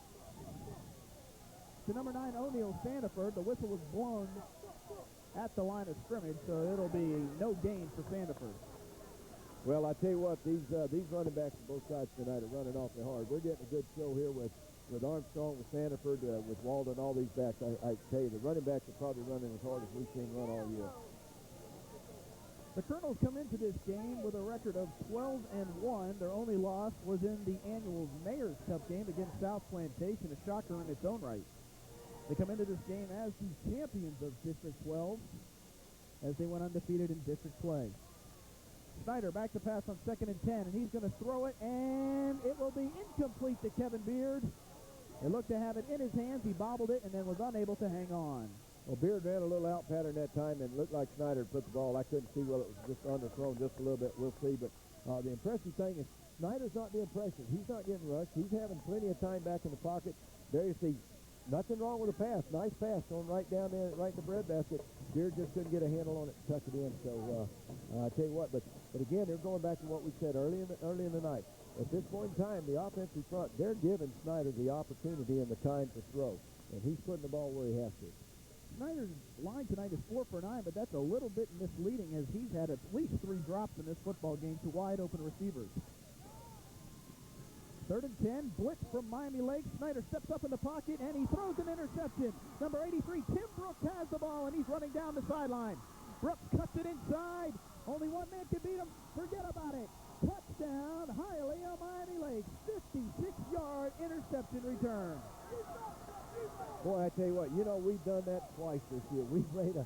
to number 9, O'Neal Sandiford. The whistle was blown at the line of scrimmage, so it'll be no gain for Sandiford. Well, I tell you what, these running backs on both sides tonight are running awfully hard. We're getting a good show here with Armstrong, with Sandiford, with Walden, all these backs. I tell you, the running backs are probably running as hard as we've seen run all year. The Colonels come into this game with a record of 12-1. Their only loss was in the annual Mayor's Cup game against South Plantation, a shocker in its own right. They come into this game as the champions of District 12 as they went undefeated in district play. Snyder back to pass on 2nd and 10, and he's going to throw it, and it will be incomplete to Kevin Beard. They looked to have it in his hands. He bobbled it and then was unable to hang on. Well, Beard ran a little out pattern that time and looked like Snyder put the ball. I couldn't see whether it was just underthrown just a little bit. We'll see. But the impressive thing is Snyder's not being pressured. He's not getting rushed. He's having plenty of time back in the pocket. There you see nothing wrong with the pass. Nice pass going right down there, right in the breadbasket. Beard just couldn't get a handle on it to tuck it in. So I tell you what, but again, they're going back to what we said early in the night. At this point in time, the offensive front, they're giving Snyder the opportunity and the time to throw, and he's putting the ball where he has to. Snyder's line tonight is 4 for 9, but that's a little bit misleading as he's had at least 3 drops in this football game to wide open receivers. 3rd and 10, blitz from Miami Lakes. Snyder steps up in the pocket, and he throws an interception. Number 83, Tim Brooks has the ball, and he's running down the sideline. Brooks cuts it inside. Only one man can beat him. Forget about it. Touchdown, Hialeah, Miami Lakes. 56-yard interception return. Boy, I tell you what, we've done that twice this year. We've made a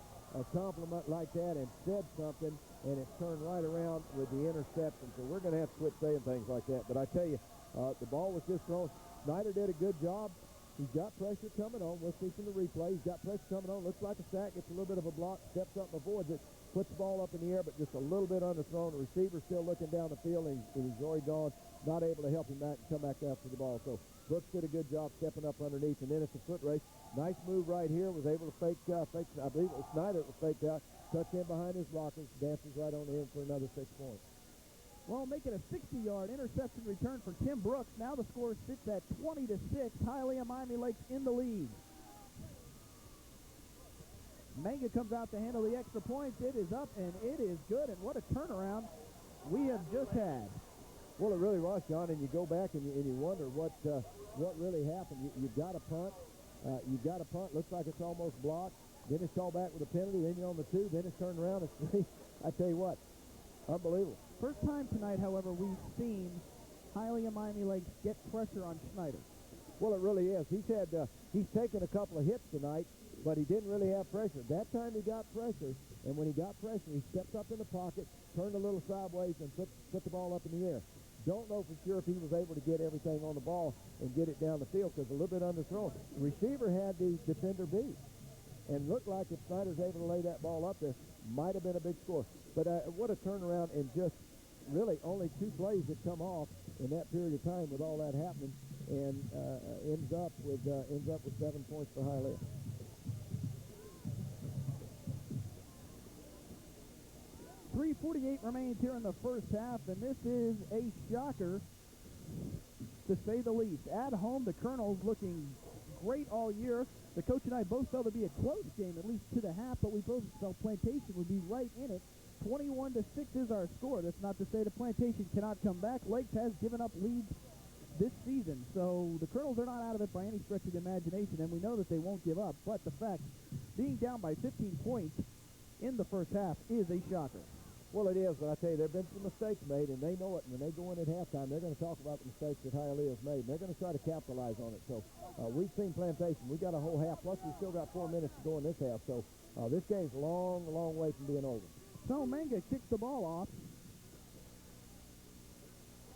compliment like that and said something, and it's turned right around with the interception. So we're going to have to quit saying things like that. But I tell you, the ball was just thrown. Snyder did a good job. He's got pressure coming on. We'll see from the replay. He's got pressure coming on. Looks like a sack. Gets a little bit of a block. Steps up and avoids it. Puts the ball up in the air, but just a little bit underthrown. The receiver's still looking down the field, and he's already gone. Not able to help him back and come back after the ball. So Brooks did a good job stepping up underneath, and then it's a foot race. Nice move right here. Was able to fake. I believe it was Snyder that was faked out. Tucks in behind his blockers. Dances right on in for another 6 points. Well, make it a 60-yard interception return for Tim Brooks. Now the score sits at 20-6. Hialeah, Miami Lakes in the lead. Manga comes out to handle the extra points. It is up, and it is good. And what a turnaround we have just had. Well, it really was, John, and you go back and you wonder what really happened. You've got a punt. Looks like it's almost blocked. Then it's called back with a penalty. Then you're on the 2. Then it's turned around. It's 3. I tell you what, unbelievable. First time tonight, however, we've seen Hialeah, Miami Lakes get pressure on Snyder. Well, it really is. He's taken a couple of hits tonight, but he didn't really have pressure. That time he got pressure, and when he got pressure, he stepped up in the pocket, turned a little sideways, and put the ball up in the air. Don't know for sure if he was able to get everything on the ball and get it down the field because a little bit underthrown. The receiver had the defender beat, and looked like if Snyder's able to lay that ball up there, might have been a big score. But what a turnaround, and just really only 2 plays that come off in that period of time with all that happening, and ends up with 7 points for Hialeah. .348 remains here in the first half, and this is a shocker, to say the least. At home, the Colonels looking great all year. The coach and I both felt it would be a close game, at least to the half, but we both felt Plantation would be right in it. 21-6 is our score. That's not to say the Plantation cannot come back. Lakes has given up leads this season, so the Colonels are not out of it by any stretch of the imagination, and we know that they won't give up. But the fact, being down by 15 points in the first half is a shocker. Well, it is, but I tell you, there have been some mistakes made, and they know it. And when they go in at halftime, they're going to talk about the mistakes that Hialeah has made, and they're going to try to capitalize on it. So we've seen Plantation. We got a whole half, plus we've still got 4 minutes to go in this half. So this game's a long, long way from being over. So Manga kicks the ball off,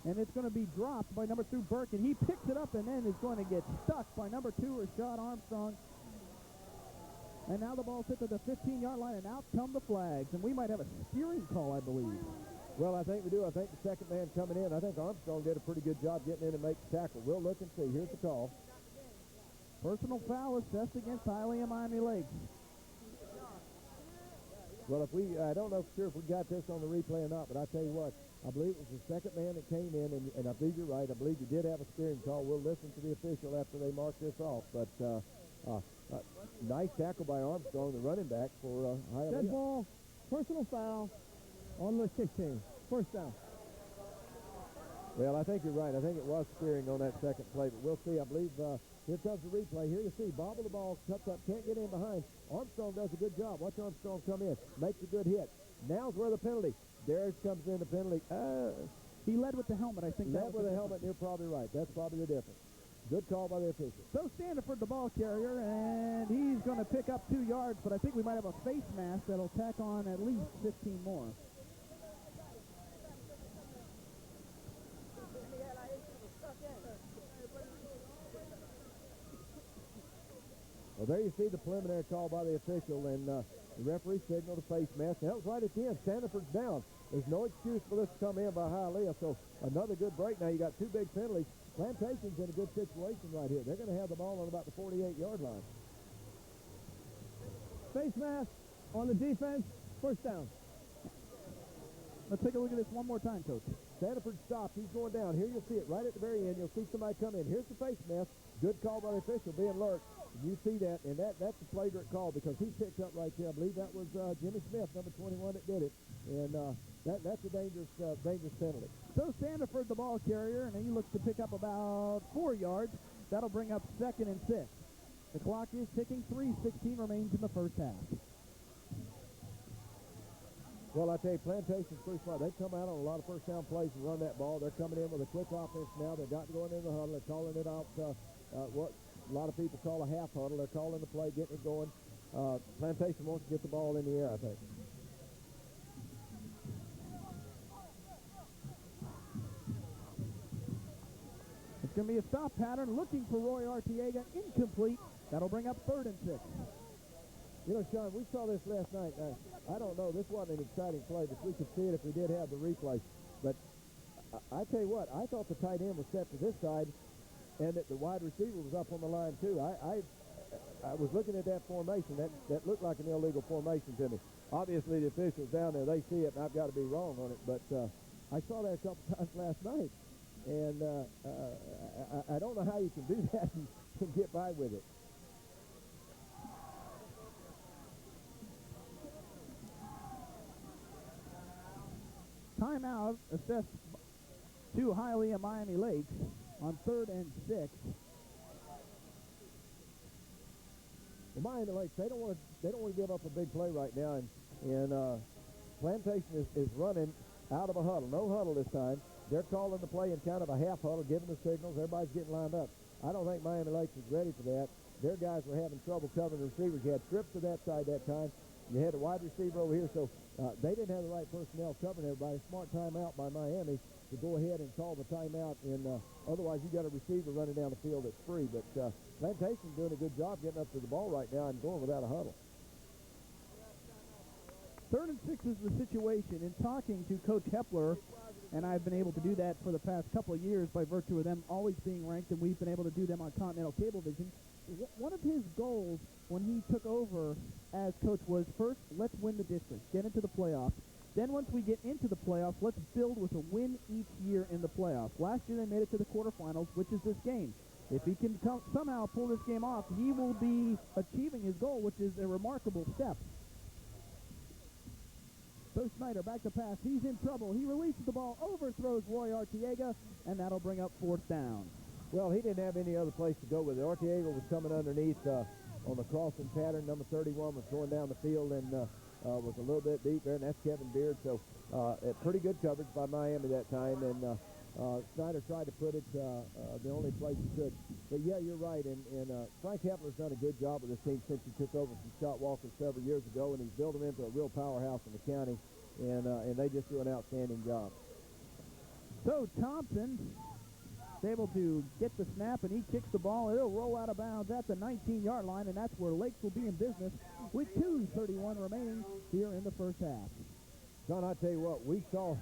and it's going to be dropped by number 2, Burke, and he picks it up and then is going to get stuck by number 2, Rashad Armstrong. And now the ball sits at the 15-yard line, and out come the flags. And we might have a steering call, I believe. Well, I think we do. I think the second man coming in, I think Armstrong did a pretty good job getting in and making the tackle. We'll look and see. Here's the call. Personal foul assessed against Hialeah, Miami Lakes. Well, I don't know for sure if we got this on the replay or not, but I tell you what, I believe it was the second man that came in, and I believe you're right. I believe you did have a steering call. We'll listen to the official after they mark this off. But nice tackle by Armstrong, the running back for Hialeah. Dead ball, personal foul on the 16. First down. Well, I think you're right. I think it was steering on that second play, but we'll see. I believe here comes the replay. Here you see, bobble the ball, cuts up, can't get in behind. Armstrong does a good job. Watch Armstrong come in, makes a good hit. Now's where the penalty. Darius comes in the penalty. He led with the helmet, I think. Led with the helmet, and you're probably right. That's probably the difference. Good call by the official. So Standiford, the ball carrier, and he's going to pick up 2 yards, but I think we might have a face mask that'll tack on at least 15 more. Well, there you see the preliminary call by the official, and the referee signaled a face mask. That was right at the end. Standiford's down. There's no excuse for this to come in by Hialeah, so another good break. Now you got 2 big penalties. Plantation's in a good situation right here. They're going to have the ball on about the 48-yard line. Face mask on the defense. First down. Let's take a look at this one more time, Coach. Sanford stopped. He's going down. Here you'll see it right at the very end. You'll see somebody come in. Here's the face mask. Good call by the official, being alert. You see that, and that's a flagrant call because he picked up right there. I believe that was Jimmy Smith, number 21, that did it. And that's a dangerous penalty. So Sandiford, the ball carrier, and he looks to pick up about 4 yards. That'll bring up 2nd and 6. The clock is ticking. 3:16 remains in the first half. Well, I tell you, Plantation's pretty smart. They come out on a lot of first down plays and run that ball. They're coming in with a quick offense now. They've got to go into the huddle. They're calling it out what a lot of people call a half huddle. They're calling the play, getting it going. Plantation wants to get the ball in the air, I think. It's going to be a stop pattern looking for Roy Artiega. Incomplete. That'll bring up 3rd and 6. You know, Sean, we saw this last night. I don't know. This wasn't an exciting play, but we could see it if we did have the replay. But I tell you what, I thought the tight end was set to this side and that the wide receiver was up on the line, too. I was looking at that formation. That looked like an illegal formation to me. Obviously, the officials down there, they see it, and I've got to be wrong on it. But I saw that a couple times last night. And I don't know how you can do that and get by with it. Timeout assessed to Hialeah Miami Lakes on 3rd and 6. Well, Miami Lakes, they don't want to give up a big play right now, and Plantation is running out of a huddle. No huddle this time. They're calling the play in kind of a half huddle, giving the signals. Everybody's getting lined up. I don't think Miami Lakes is ready for that. Their guys were having trouble covering receivers. You had trips to that side that time. You had a wide receiver over here, so they didn't have the right personnel covering everybody. Smart timeout by Miami to go ahead and call the timeout, and otherwise you got a receiver running down the field that's free. But Plantation's doing a good job getting up to the ball right now and going without a huddle. 3rd and 6 is the situation. In talking to Coach Hepler, and I've been able to do that for the past couple of years by virtue of them always being ranked, and we've been able to do them on Continental Cablevision. One of his goals when he took over as coach was, first, let's win the district, get into the playoffs. Then once we get into the playoffs, let's build with a win each year in the playoffs. Last year they made it to the quarterfinals, which is this game. If he can somehow pull this game off, he will be achieving his goal, which is a remarkable step. So Snyder back to pass. He's in trouble. He releases the ball, overthrows Roy Artiega, and that'll bring up 4th down. Well, he didn't have any other place to go with it. Artiega was coming underneath on the crossing pattern. Number 31 was going down the field and was a little bit deep there, and that's Kevin Beard. So pretty good coverage by Miami that time, and Snyder tried to put it the only place he could. But, yeah, you're right, and Frank Hepler's done a good job with this team since he took over from Scott Walker several years ago, and he's built them into a real powerhouse in the county, and they just do an outstanding job. So Thompson is able to get the snap, and he kicks the ball. It'll roll out of bounds at the 19-yard line, and that's where Lakes will be in business with 2:31 remaining here in the first half. John, I tell you what, we saw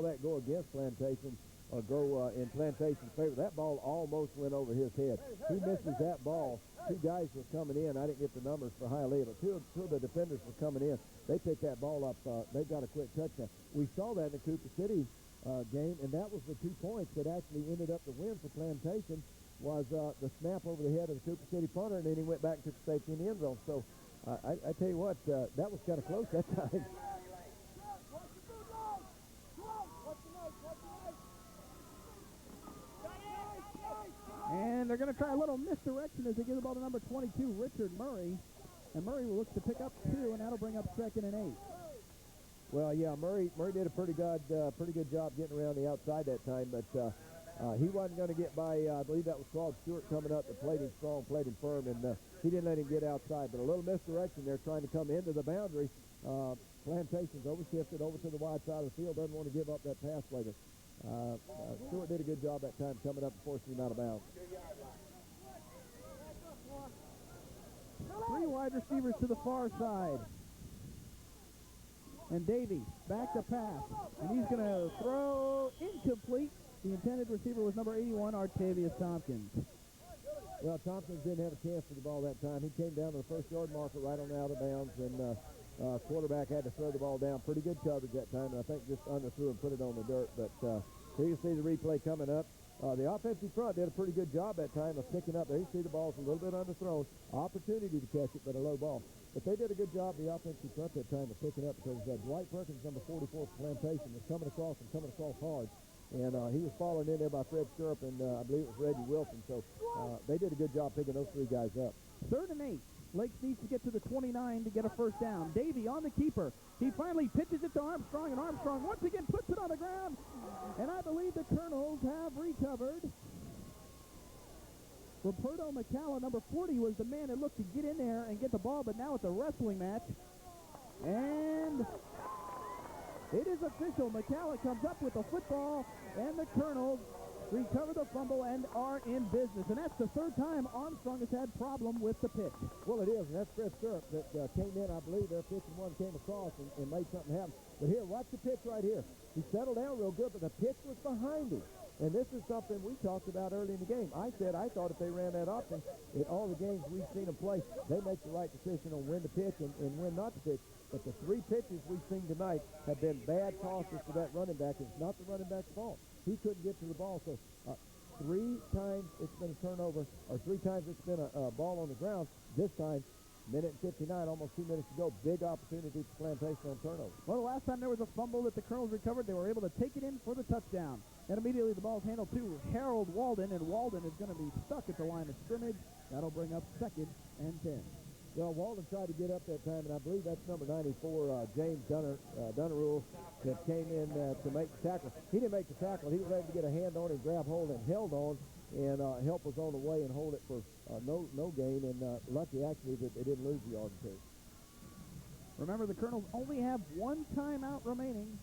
that go against Plantation, or go in Plantation's favor. That ball almost went over his head. He misses that ball. 2 guys were coming in. I didn't get the numbers for Hialeah, but two of the defenders were coming in. They picked that ball up. They got a quick touchdown. We saw that in the Cooper City game, and that was the 2 points that actually ended up the win for Plantation, was the snap over the head of the Cooper City punter, and then he went back and took the safety in the end zone. So I tell you what, that was kind of close that time. And they're going to try a little misdirection as they give the ball to number 22, Richard Murray. And Murray will look to pick up 2, and that'll bring up 2nd and 8. Well, yeah, Murray did a pretty good job getting around the outside that time, but he wasn't going to get by. I believe that was Claude Stewart coming up that played him strong, played him firm, and he didn't let him get outside. But a little misdirection there, trying to come into the boundary. Plantation's overshifted over to the wide side of the field, doesn't want to give up that pass play. Stewart did a good job that time coming up and forcing him out of bounds. 3 wide receivers to the far side. And Davey back to pass. And he's going to throw incomplete. The intended receiver was number 81, Artavius Tompkins. Well, Tompkins didn't have a chance for the ball that time. He came down to the first-yard marker right on out of bounds, and quarterback had to throw the ball down. Pretty good coverage that time, and I think just underthrew and put it on the dirt. But here you see the replay coming up. The offensive front did a pretty good job that time of picking up. There you see the ball's a little bit underthrown. Opportunity to catch it, but a low ball. But they did a good job, the offensive front that time, of picking up because Dwight Perkins, number 44 for Plantation, was coming across hard. And he was followed in there by Fred Stirrup and I believe it was Reggie Wilson. So they did a good job picking those three guys up. 3rd and 8. Lakes needs to get to the 29 to get a first down. Davey on the keeper. He finally pitches it to Armstrong, and Armstrong once again puts it on the ground. And I believe the Colonels have recovered. Roberto McCalla, number 40, was the man that looked to get in there and get the ball, but now it's a wrestling match. And it is official. McCalla comes up with the football, and the Colonels recover the fumble and are in business. And that's the 3rd time Armstrong has had problem with the pitch. Well, it is, and that's Fred Stirrup that came in, I believe, their pitching one came across and made something happen. But here, watch the pitch right here. He settled down real good, but the pitch was behind him. And this is something we talked about early in the game. I said I thought if they ran that option, in all the games we've seen them play, they make the right decision on when to pitch and when not to pitch. But the 3 pitches we've seen tonight have been bad tosses to that running back. It's not the running back's fault. He couldn't get to the ball. So 3 times it's been a turnover, or 3 times it's been a ball on the ground. This time, minute and 59, almost 2 minutes to go. Big opportunity for Plantation on turnover. Well, the last time there was a fumble that the Colonels recovered, they were able to take it in for the touchdown. And immediately the ball's handled to Harold Walden, and Walden is going to be stuck at the line of scrimmage. That'll bring up 2nd and 10. Well, Walden tried to get up that time, and I believe that's number 94, James Dunnerule, that came in to make the tackle. He didn't make the tackle. He was able to get a hand on him, grab hold, and held on, and help was on the way and hold it for no gain, and lucky, actually, that they didn't lose the yard or 2. Remember, the Colonels only have 1 timeout remaining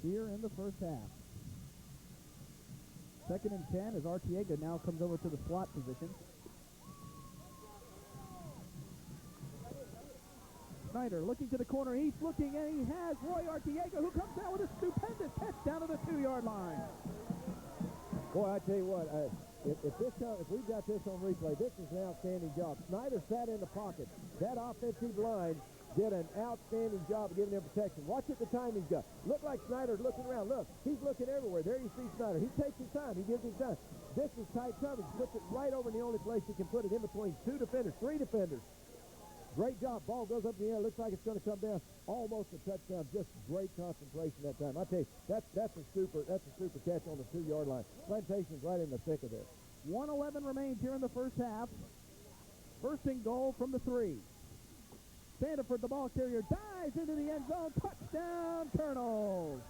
here in the first half. 2nd and 10 as Artiega now comes over to the slot position. Snyder looking to the corner. He's looking, and he has Roy Artiega, who comes down with a stupendous catch down to the 2-yard line. Boy, I tell you what, if we've got this on replay, this is an outstanding job. Snyder sat in the pocket. That offensive line did an outstanding job of giving him protection. Watch at the time he's got. Look like Snyder's looking around. Look, he's looking everywhere. There you see Snyder. He takes his time. He gives his time. This is tight coverage. Puts it right over in the only place he can put it, in between 2 defenders, 3 defenders. Great job. Ball goes up in the air. Looks like it's going to come down. Almost a touchdown. Just great concentration that time. I tell you, that's a super catch on the 2-yard line. Plantation's right in the thick of this. 1:11 remains here in the first half. 1st and goal from the 3. Sandiford, the ball carrier, dives into the end zone. Touchdown, Colonels.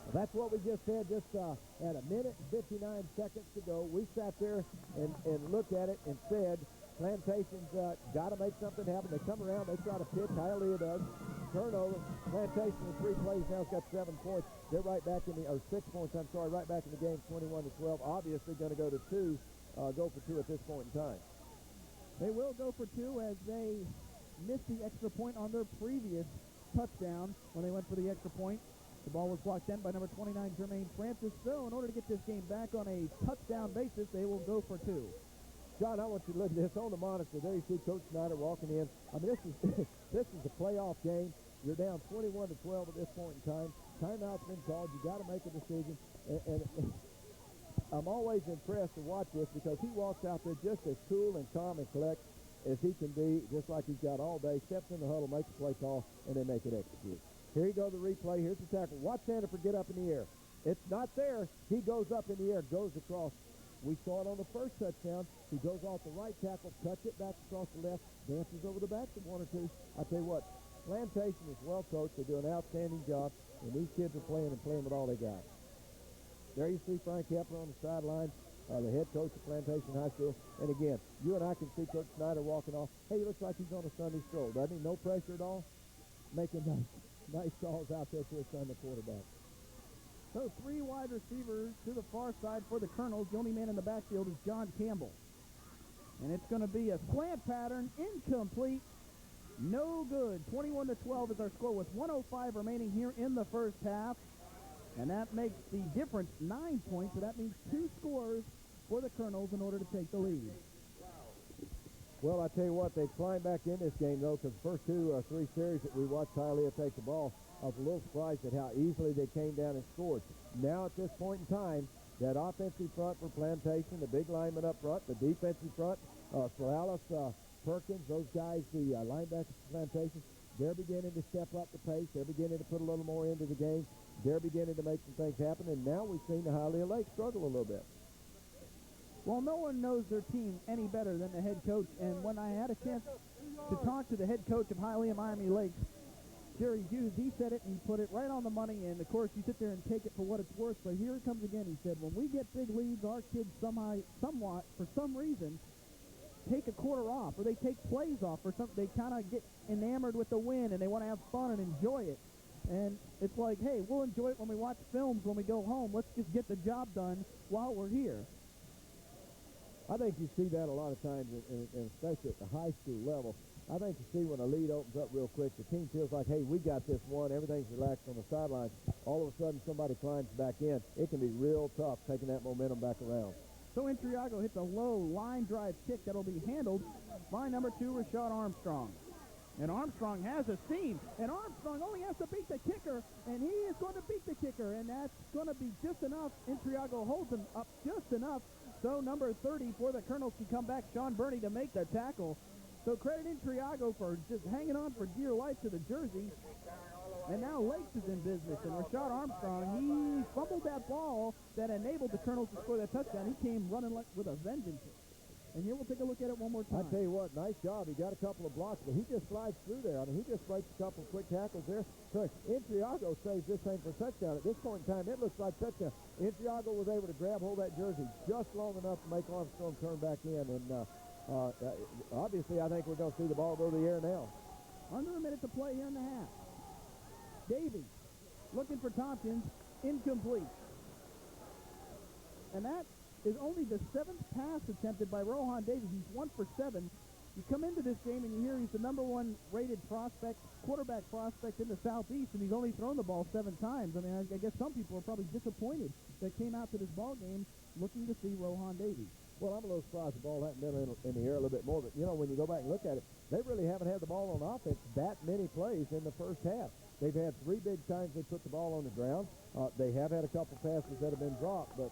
Well, that's what we just said just at 1 minute and 59 seconds to go. We sat there and looked at it and said, Plantation's got to make something happen. They come around, they try to pitch. Hialeah does. Turnover. Plantation with 3 plays now has got 7 points. They're right back in or 6 points, right back in the game, 21-12. Obviously going to go to 2, go for 2 at this point in time. They will go for 2 as they missed the extra point on their previous touchdown when they went for the extra point. The ball was blocked in by number 29, Jermaine Francis. So in order to get this game back on a touchdown basis, they will go for 2. John, I want you to look at this on the monitor. There you see Coach Snyder walking in. I mean, this is a playoff game. You're down 21-12 at this point in time. Timeout's been called. You got to make a decision. And I'm always impressed to watch this because he walks out there just as cool and calm and collect as he can be, just like he's got all day. Steps in the huddle, makes a play call, and then make it execute. Here you go, the replay. Here's the tackle. Watch Sandiford get up in the air. It's not there. He goes up in the air, goes across. We saw it on the first touchdown. He goes off the right tackle, cuts it back across the left, dances over the backs of 1 or 2. I tell you what, Plantation is well coached. They do an outstanding job, and these kids are playing with all they got. There you see Frank Kepler on the sideline, the head coach of Plantation High School. And again, you and I can see Coach Snyder walking off. Hey, he looks like he's on a Sunday stroll, doesn't he? No pressure at all. Making nice calls out there to his son, the quarterback. So 3 wide receivers to the far side for the Colonels. The only man in the backfield is John Campbell. And it's going to be a slant pattern, incomplete, no good. 21-12 is our score with 1:05 remaining here in the first half. And that makes the difference 9 points, so that means 2 scores for the Colonels in order to take the lead. Well, I tell you what, they've climbed back in this game, though, because the first 2 or 3 series that we watched Hialeah take the ball, I was a little surprised at how easily they came down and scored. Now, at this point in time, that offensive front for Plantation, the big lineman up front, the defensive front, Morales, Perkins, those guys, the linebackers for Plantation, they're beginning to step up the pace. They're beginning to put a little more into the game. They're beginning to make some things happen, and now we've seen the Hialeah Lake struggle a little bit. Well, no one knows their team any better than the head coach, and when I had a chance to talk to the head coach of Hialeah Miami Lakes, Jerry Hughes, he said it and he put it right on the money, and of course you sit there and take it for what it's worth, but here it comes again. He said, when we get big leads, our kids somewhat, for some reason, take a quarter off, or they take plays off, or something. They kind of get enamored with the win, and they want to have fun and enjoy it. And it's like, hey, we'll enjoy it when we watch films, when we go home. Let's just get the job done while we're here. I think you see that a lot of times, and especially at the high school level. I think you see when a lead opens up real quick, the team feels like, hey, we got this one, everything's relaxed on the sidelines. All of a sudden, somebody climbs back in. It can be real tough taking that momentum back around. So Intriago hits a low line drive kick that'll be handled by number 2, Rashad Armstrong. And Armstrong has a seam, and Armstrong only has to beat the kicker, and he is going to beat the kicker, and that's going to be just enough. Intriago holds him up just enough, so number 30 for the Colonels can come back, Sean Burney, to make the tackle. So credit Intriago for just hanging on for dear life to the jersey. And now Lakes is in business, and Rashad Armstrong, he fumbled that ball that enabled the Colonels to score that touchdown. He came running with a vengeance. And here we'll take a look at it one more time. I tell you what, nice job. He got a couple of blocks, but he just slides through there. I mean, he just breaks a couple of quick tackles there. So Intriago saves this thing for a touchdown. At this point in time, it looks like touchdown. Intriago was able to grab hold of that jersey just long enough to make Armstrong turn back in. And obviously, I think we're going to see the ball go to the air now. Under a minute to play here in the half. Davey looking for Tompkins, incomplete. And that is only the 7th pass attempted by Rohan Davies. He's 1 for 7. You come into this game and you hear he's the number 1 rated quarterback prospect in the Southeast, and he's only thrown the ball 7 times. I mean, I guess some people are probably disappointed that came out to this ball game looking to see Rohan Davies. Well, I'm a little surprised the ball hadn't been in the air a little bit more, but, you know, when you go back and look at it, they really haven't had the ball on offense that many plays in the first half. They've had 3 big times they put the ball on the ground. They have had a couple passes that have been dropped, but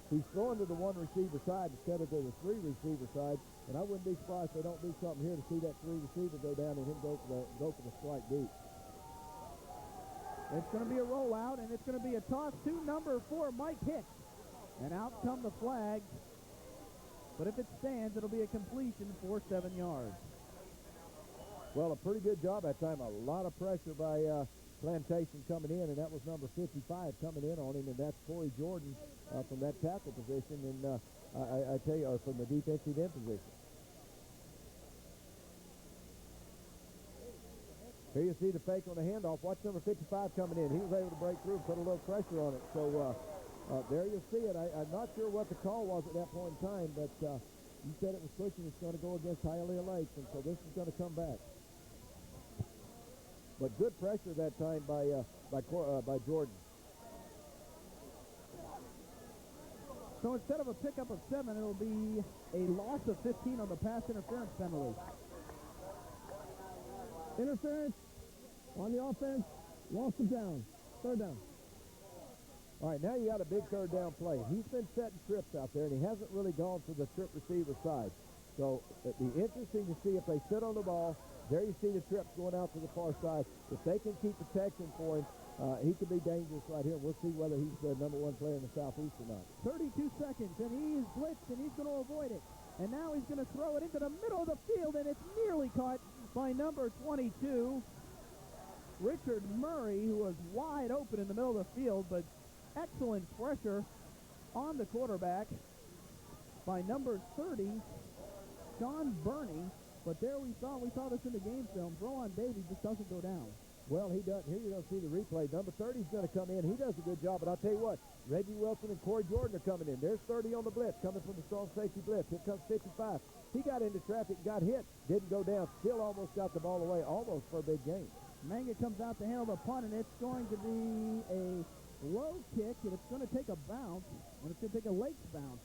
he's throwing to the 1 receiver side instead of to the 3 receiver side, and I wouldn't be surprised if they don't do something here to see that 3 receiver go down and him go for the strike deep. It's going to be a rollout, and it's going to be a toss to number 4, Mike Hicks. And out come the flags. But if it stands, it'll be a completion for 7 yards. Well, a pretty good job that time. A lot of pressure by Plantation coming in, and that was number 55 coming in on him, and that's Corey Jordan from that tackle position, and I tell you, from the defensive end position. Here you see the fake on the handoff. Watch number 55 coming in. He was able to break through and put a little pressure on it. So there you see it. I'm not sure what the call was at that point in time, but you said it was pushing. It's going to go against Hialeah Lakes, and so this is going to come back. But good pressure that time by Jordan. So instead of a pickup of 7, it'll be a loss of 15 on the pass interference penalty. Interference on the offense. Lost of down. 3rd down. All right, now you got a big 3rd down play. He's been setting trips out there, and he hasn't really gone for the trip receiver side. So it'd be interesting to see if they sit on the ball. There you see the trips going out to the far side. If they can keep protection for him, he could be dangerous right here. We'll see whether he's the number 1 player in the Southeast or not. 32 seconds, and he's blitzed, and he's going to avoid it. And now he's going to throw it into the middle of the field, and it's nearly caught by number 22, Richard Murray, who was wide open in the middle of the field, but excellent pressure on the quarterback by number 30, Sean Burney. But there we saw this in the game film. Rowan Davies just doesn't go down. Well, he does. Here you're going to see the replay. Number 30 is going to come in. He does a good job, but I'll tell you what, Reggie Wilson and Corey Jordan are coming in. There's 30 on the blitz, coming from the strong safety blitz. Here comes 55. He got into traffic, got hit, didn't go down, still almost got the ball away, almost for a big gain. Manga comes out to handle the punt, and it's going to be a low kick, and it's going to take a bounce, and it's going to take a Lakes bounce.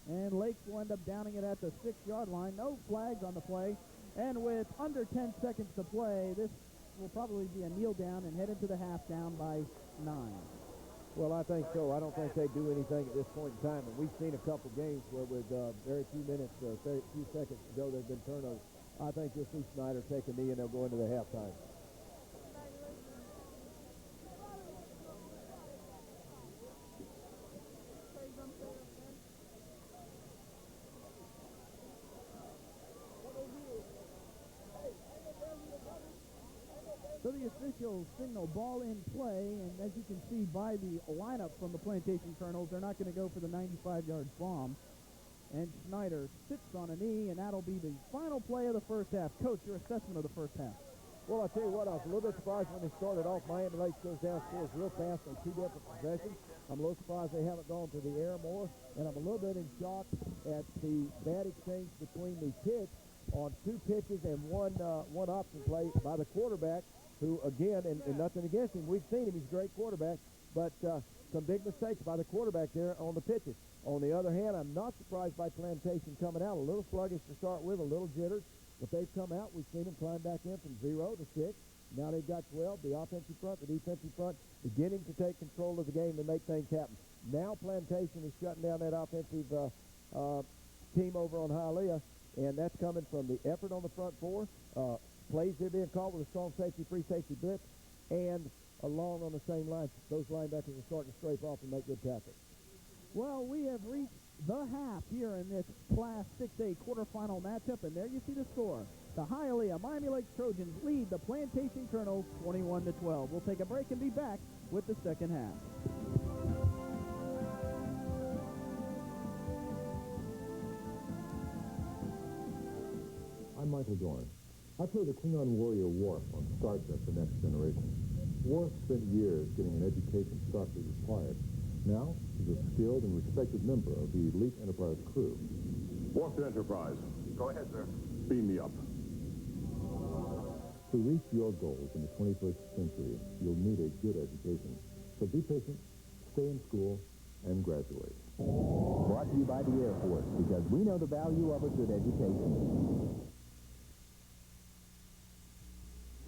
And Lakes will end up downing it at the 6-yard line. No flags on the play. And with under 10 seconds to play, this will probably be a kneel down and head into the half down by 9. Well, I think so. I don't think they do anything at this point in time. And we've seen a couple games where with very few minutes, very few seconds to go, there have been turnovers. I think you'll see Snyder take a knee and they'll go into the halftime. So the officials signal ball in play, and as you can see by the lineup from the Plantation Colonels, they're not going to go for the 95-yard bomb. And Snyder sits on a knee, and that'll be the final play of the first half. Coach, your assessment of the first half. Well, I'll tell you what, I was a little bit surprised when they started off. Miami Lakes goes down, scores real fast on 2 different possessions. I'm a little surprised they haven't gone to the air more, and I'm a little bit in shock at the bad exchange between the pitch on 2 pitches and one option play by the quarterback, who, again, and nothing against him, we've seen him, he's a great quarterback, but some big mistakes by the quarterback there on the pitches. On the other hand, I'm not surprised by Plantation coming out. A little sluggish to start with, a little jittered, but they've come out. We've seen them climb back in from 0 to 6. Now they've got 12, the offensive front, the defensive front, beginning to take control of the game and make things happen. Now Plantation is shutting down that offensive team over on Hialeah, and that's coming from the effort on the front 4, plays they're being called with a strong safety, free safety blitz, and along on the same line, those linebackers are starting to scrape off and make good tackles. Well, we have reached the half here in this Class 6A quarterfinal matchup, and there you see the score. The Hialeah Miami Lakes Trojans lead the Plantation Colonels 21-12. We'll take a break and be back with the second half. I'm Michael Dorn. I play the Klingon warrior Worf on Star Trek The Next Generation. Worf spent years getting an education Starfleet required. Now, he's a skilled and respected member of the elite Enterprise crew. Worf to Enterprise. Go ahead, sir. Beam me up. To reach your goals in the 21st century, you'll need a good education. So be patient, stay in school, and graduate. Brought to you by the Air Force, because we know the value of a good education.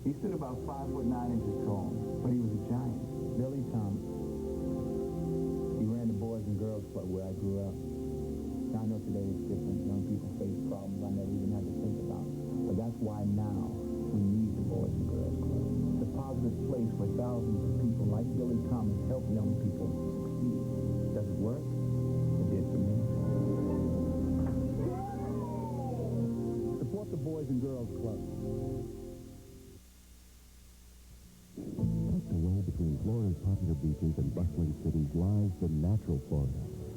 He stood about 5'9" tall, but he was a giant. Billy Thomas. He ran the Boys and Girls Club where I grew up. Now, I know today it's different. Young people face problems I never even had to think about. But that's why now we need the Boys and Girls Club. It's a positive place where thousands of people like Billy Thomas help young people succeed. Does it work? It did for me. Support the Boys and Girls Club. Tucked away between Florida's popular beaches and bustling cities lies the natural Florida.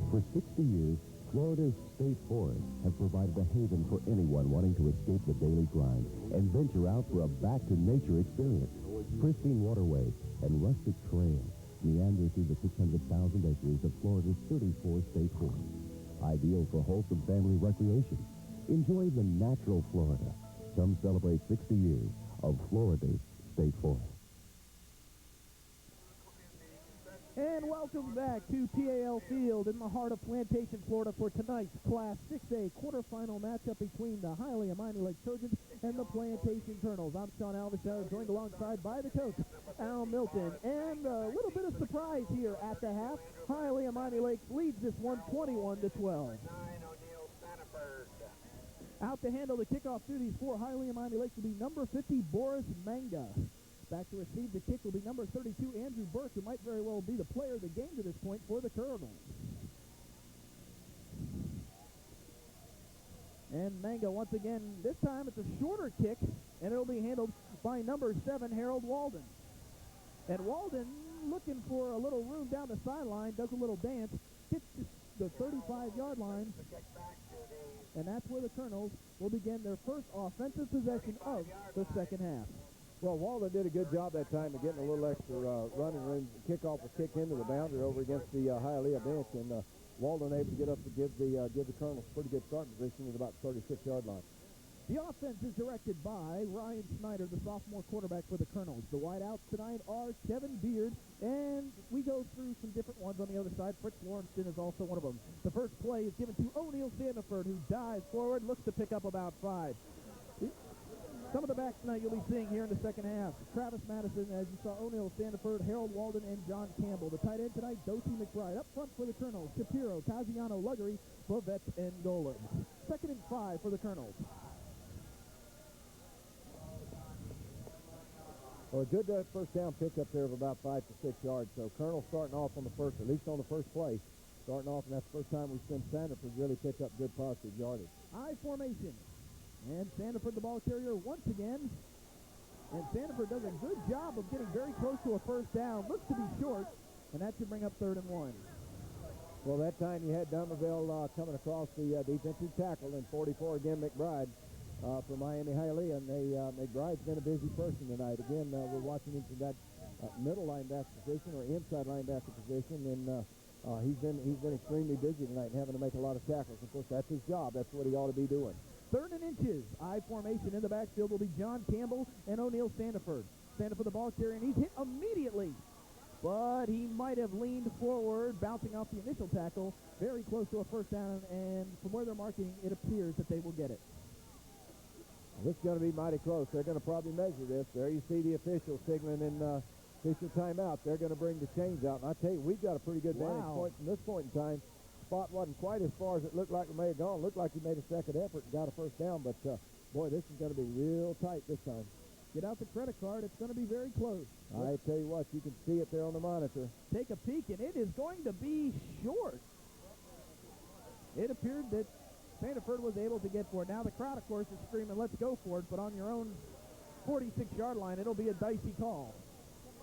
For 60 years, Florida's state forests have provided a haven for anyone wanting to escape the daily grind and venture out for a back-to-nature experience. Pristine waterways and rustic trails meander through the 600,000 acres of Florida's 34 state forests. Ideal for wholesome family recreation. Enjoy the natural Florida. Come celebrate 60 years of Florida's state forest. And welcome back to PAL Field in the heart of Plantation, Florida for tonight's Class 6A quarterfinal matchup between the Hialeah Miami Lakes Trojans and the Plantation Colonels. I'm Sean Alvishire, joined alongside by the coach, Al Milton. And a little bit of surprise here at the half. Hialeah Miami Lakes leads this one 21-12. Out to handle the kickoff through these 4 Hialeah Miami Lakes will be number 50, Boris Manga. Back to receive the kick will be number 32, Andrew Burke, who might very well be the player of the game to this point for the Colonels. And Manga, once again, this time it's a shorter kick, and it'll be handled by number 7, Harold Walden. And Walden, looking for a little room down the sideline, does a little dance, gets to the 35-yard line, and that's where the Colonels will begin their first offensive possession of the second half. Well, Walden did a good job that time of getting a little extra running room. Kickoff was kicked into the boundary over against the Hialeah bench, and Walden able to get up to give the Colonels a pretty good start position at about the 36-yard line. The offense is directed by Ryan Snyder, the sophomore quarterback for the Colonels. The wideouts tonight are Kevin Beard, and we go through some different ones on the other side. Fritz Lawrenston is also one of them. The first play is given to O'Neal Sandiford, who dives forward, looks to pick up about 5. Some of the backs tonight you'll be seeing here in the second half. Travis Madison, as you saw, O'Neal Sandiford, Harold Walden, and John Campbell. The tight end tonight, Doty McBride. Up front for the Colonels, Shapiro, Casiano, Luggery, Bovette, and Golan. 2nd and 5 for the Colonels. Well, a good first down pickup there of about 5 to 6 yards. So Colonel starting off on the first, at least on the first play, starting off, and that's the first time we've seen Sandiford really pick up good positive yardage. I formation. And Sandiford, the ball carrier, once again. And Sandiford does a good job of getting very close to a first down. Looks to be short, and that should bring up 3rd and 1. Well, that time you had Dumerville coming across the defensive tackle, and 44 again, McBride. For Miami Hialeah, and McBride's been a busy person tonight. Again, we're watching him from that middle linebacker position or inside linebacker position, and he's been extremely busy tonight and having to make a lot of tackles. Of course, that's his job. That's what he ought to be doing. 3rd and inches. I formation in the backfield will be John Campbell and O'Neal Sandiford. Sandiford, the ball carrier, and he's hit immediately. But he might have leaned forward, bouncing off the initial tackle, very close to a first down, and from where they're marking, it appears that they will get it. This is going to be mighty close. They're going to probably measure this. There you see the official signaling in official timeout. They're going to bring the chains out. And I tell you, we've got a pretty good vantage point from this point in time. Spot wasn't quite as far as it looked like it may have gone. Looked like he made a second effort and got a first down. But, boy, this is going to be real tight this time. Get out the credit card. It's going to be very close. I tell you what, you can see it there on the monitor. Take a peek, and it is going to be short. It appeared that Sandiford was able to get for it. Now the crowd, of course, is screaming, let's go for it, but on your own 46-yard line, it'll be a dicey call.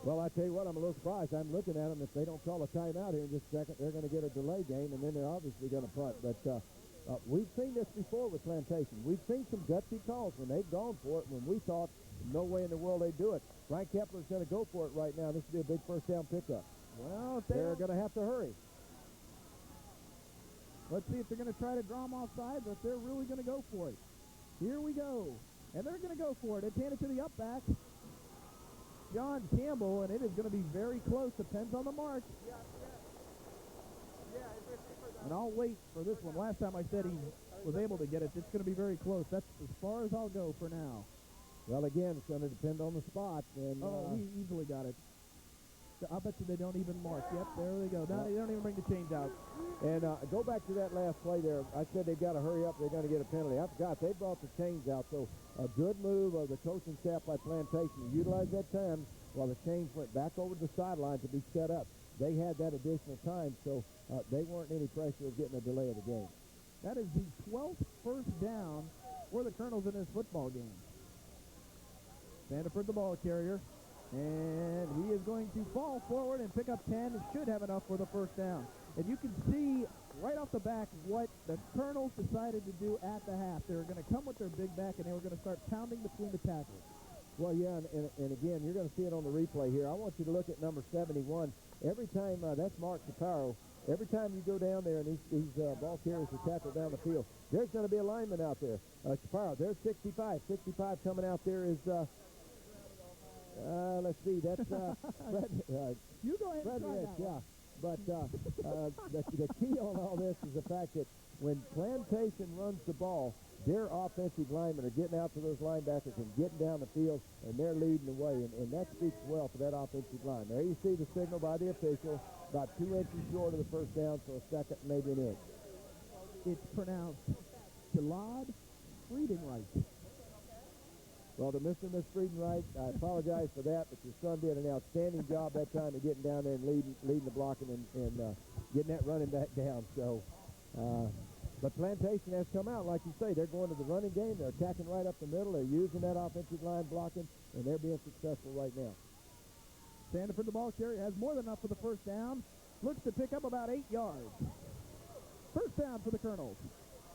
Well, I tell you what, I'm a little surprised. I'm looking at them. If they don't call a timeout here in just a second, they're going to get a delay game, and then they're obviously going to punt. But we've seen this before with Plantation. We've seen some gutsy calls when they've gone for it, when we thought no way in the world they'd do it. Frank Kepler's going to go for it right now. This will be a big first down pickup. Well, they're going to have to hurry. Let's see if they're going to try to draw them offside, or if they're really going to go for it. Here we go. And they're going to go for it. It's handed to the up back, John Campbell, and it is going to be very close. Depends on the mark. And I'll wait for this one. Last time I said he was able to get it. It's going to be very close. That's as far as I'll go for now. Well, again, it's going to depend on the spot. And, he easily got it. I'll bet you they don't even mark. Yep, there they go. Now they don't even bring the chains out. And go back to that last play there. I said they've got to hurry up. They're going to get a penalty. I forgot. They brought the chains out. So a good move of the coaching staff by Plantation to utilize that time while the chains went back over to the sideline to be set up. They had that additional time, so they weren't any pressure of getting a delay of the game. That is the 12th first down for the Colonels in this football game. Sandiford, the ball carrier. And he is going to fall forward and pick up 10. It should have enough for the first down. And you can see right off the back what the Colonels decided to do at the half. They were going to come with their big back, and they were going to start pounding between the tackles. Well, yeah, and again, you're going to see it on the replay here. I want you to look at number 71. Every time, that's Mark Shapiro. Every time you go down there and these ball carriers are tackled down the field, there's going to be a lineman out there. Shapiro, there's 65. 65 coming out there is... let's see, that's Fred. You go ahead and try that yeah. But the key on all this is the fact that when Plantation runs the ball, their offensive linemen are getting out to those linebackers and getting down the field, and they're leading the way, and that speaks well for that offensive line. There you see the signal by the official, about 2 inches short of the first down for a second, maybe an inch. It's pronounced Gilad Friedenreich. Well, to Mr. and Miss Friedenreich, I apologize for that, but your son did an outstanding job that time of getting down there and leading the blocking and getting that running back down. So, but Plantation has come out, like you say, they're going to the running game. They're attacking right up the middle. They're using that offensive line blocking, and they're being successful right now. Sandiford, the ball carrier, has more than enough for the first down. Looks to pick up about 8 yards. First down for the Colonels.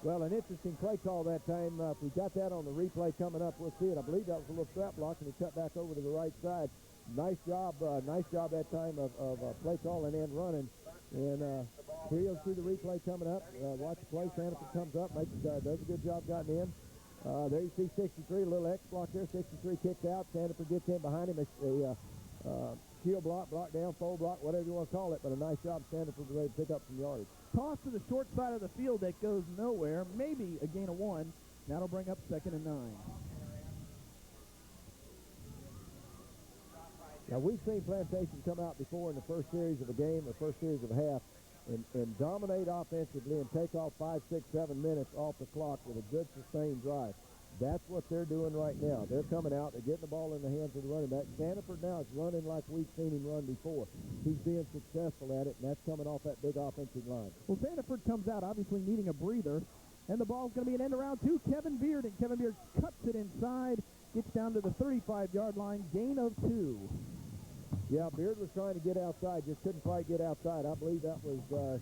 Well, an interesting play call that time. If we got that on the replay coming up, we'll see it. I believe that was a little strap block, and he cut back over to the right side. Nice job that time of play calling and running. And here you'll see the replay coming up. Watch the play. Sandiford comes up, does a good job getting in. There you see 63, a little X block there. 63 kicks out. Sanford gets in behind him. A shield block, block down, fold block, whatever you want to call it, but a nice job. Sanford was able to pick up some yardage. Toss to the short side of the field that goes nowhere. Maybe a gain of 1. That'll bring up 2nd and 9. Now, we've seen Plantation come out before in the first series of a game, the first series of a half, and dominate offensively and take off 5, 6, 7 minutes off the clock with a good sustained drive. That's what they're doing right now. They're coming out, they're getting the ball in the hands of the running back. Sanford now is running like we've seen him run before. He's being successful at it, and that's coming off that big offensive line. Well, Sanford comes out obviously needing a breather, and the ball's going to be an end around to Kevin Beard, and Kevin Beard cuts it inside, gets down to the 35-yard line, gain of 2. Yeah, Beard was trying to get outside, just couldn't quite get outside. I believe that was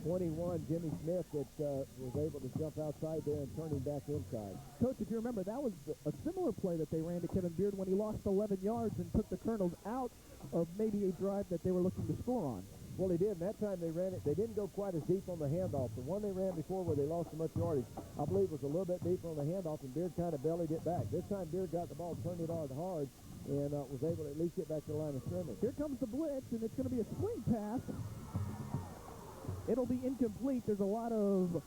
21, Jimmy Smith, that was able to jump outside there and turn him back inside. Coach, if you remember, that was a similar play that they ran to Kevin Beard when he lost 11 yards and took the Colonels out of maybe a drive that they were looking to score on. Well, he did, and that time they ran it. They didn't go quite as deep on the handoff. The one they ran before where they lost so much yardage, I believe, was a little bit deeper on the handoff, and Beard kind of bellied it back. This time Beard got the ball, turned it on hard, and was able to at least get back to the line of scrimmage. Here comes the blitz, and it's going to be a swing pass. It'll be incomplete. There's a lot of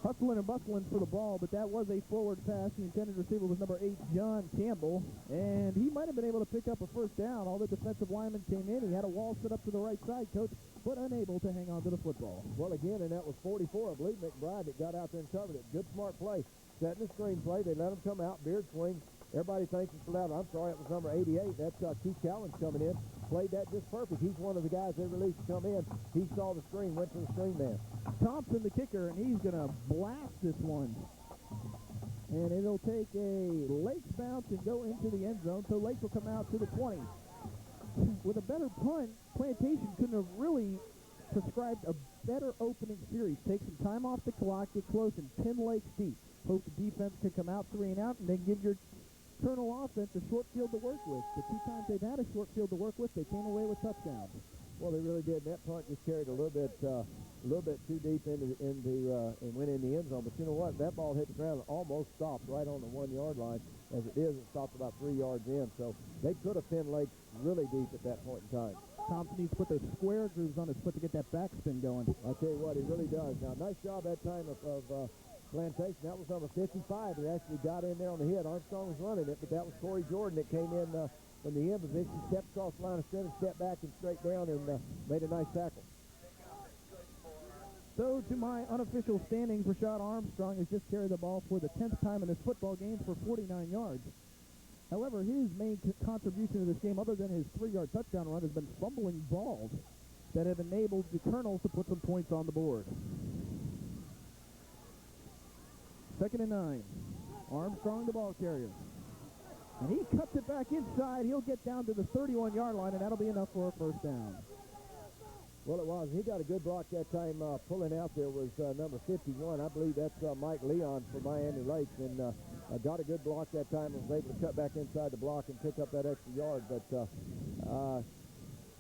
hustling and bustling for the ball, but that was a forward pass. The intended receiver was number 8, John Campbell, and he might have been able to pick up a first down. All the defensive linemen came in. He had a wall set up to the right side, Coach, but unable to hang on to the football. Well, again, and that was 44, I believe, McBride that got out there and covered it. Good, smart play. Setting the screen play. They let him come out. Beard swing. Everybody thinks it's loud. I'm sorry, it was number 88. That's Keith Callens coming in. Played that just perfect. He's one of the guys they released to come in. He saw the screen, went to the screen man. Thompson, the kicker, and he's going to blast this one. And it'll take a Lakes bounce and go into the end zone. So Lakes will come out to the 20. With a better punt, Plantation couldn't have really prescribed a better opening series. Take some time off the clock, get close, and pin Lakes deep. Hope the defense can come out 3 and out, and then give your Colonel offense a short field to work with. The 2 times they've had a short field to work with, they came away with touchdowns. Well, they really did. That punt just carried a little bit too deep and went in the end zone. But you know what? That ball hit the ground and almost stopped right on the 1-yard line. As it is, it stopped about 3 yards in. So they could have pinned Lakes really deep at that point in time. Thompson needs to put those square grooves on his foot to get that backspin going. I'll tell you what, he really does. Now, nice job that time of Plantation. That was number 55 that actually got in there on the hit. Armstrong was running it, but that was Corey Jordan that came in from the end position, stepped across the line of scrimmage, stepped back and straight down and made a nice tackle. So, to my unofficial standings, Rashad Armstrong has just carried the ball for the 10th time in this football game for 49 yards. However, his main contribution to this game, other than his 3-yard touchdown run, has been fumbling balls that have enabled the Colonels to put some points on the board. 2nd and 9. Armstrong, the ball carrier. And he cuts it back inside. He'll get down to the 31-yard line, and that'll be enough for a first down. Well, it was. He got a good block that time. Pulling out there was number 51. I believe that's Mike Leon for Miami Lakes, and got a good block that time and was able to cut back inside the block and pick up that extra yard. But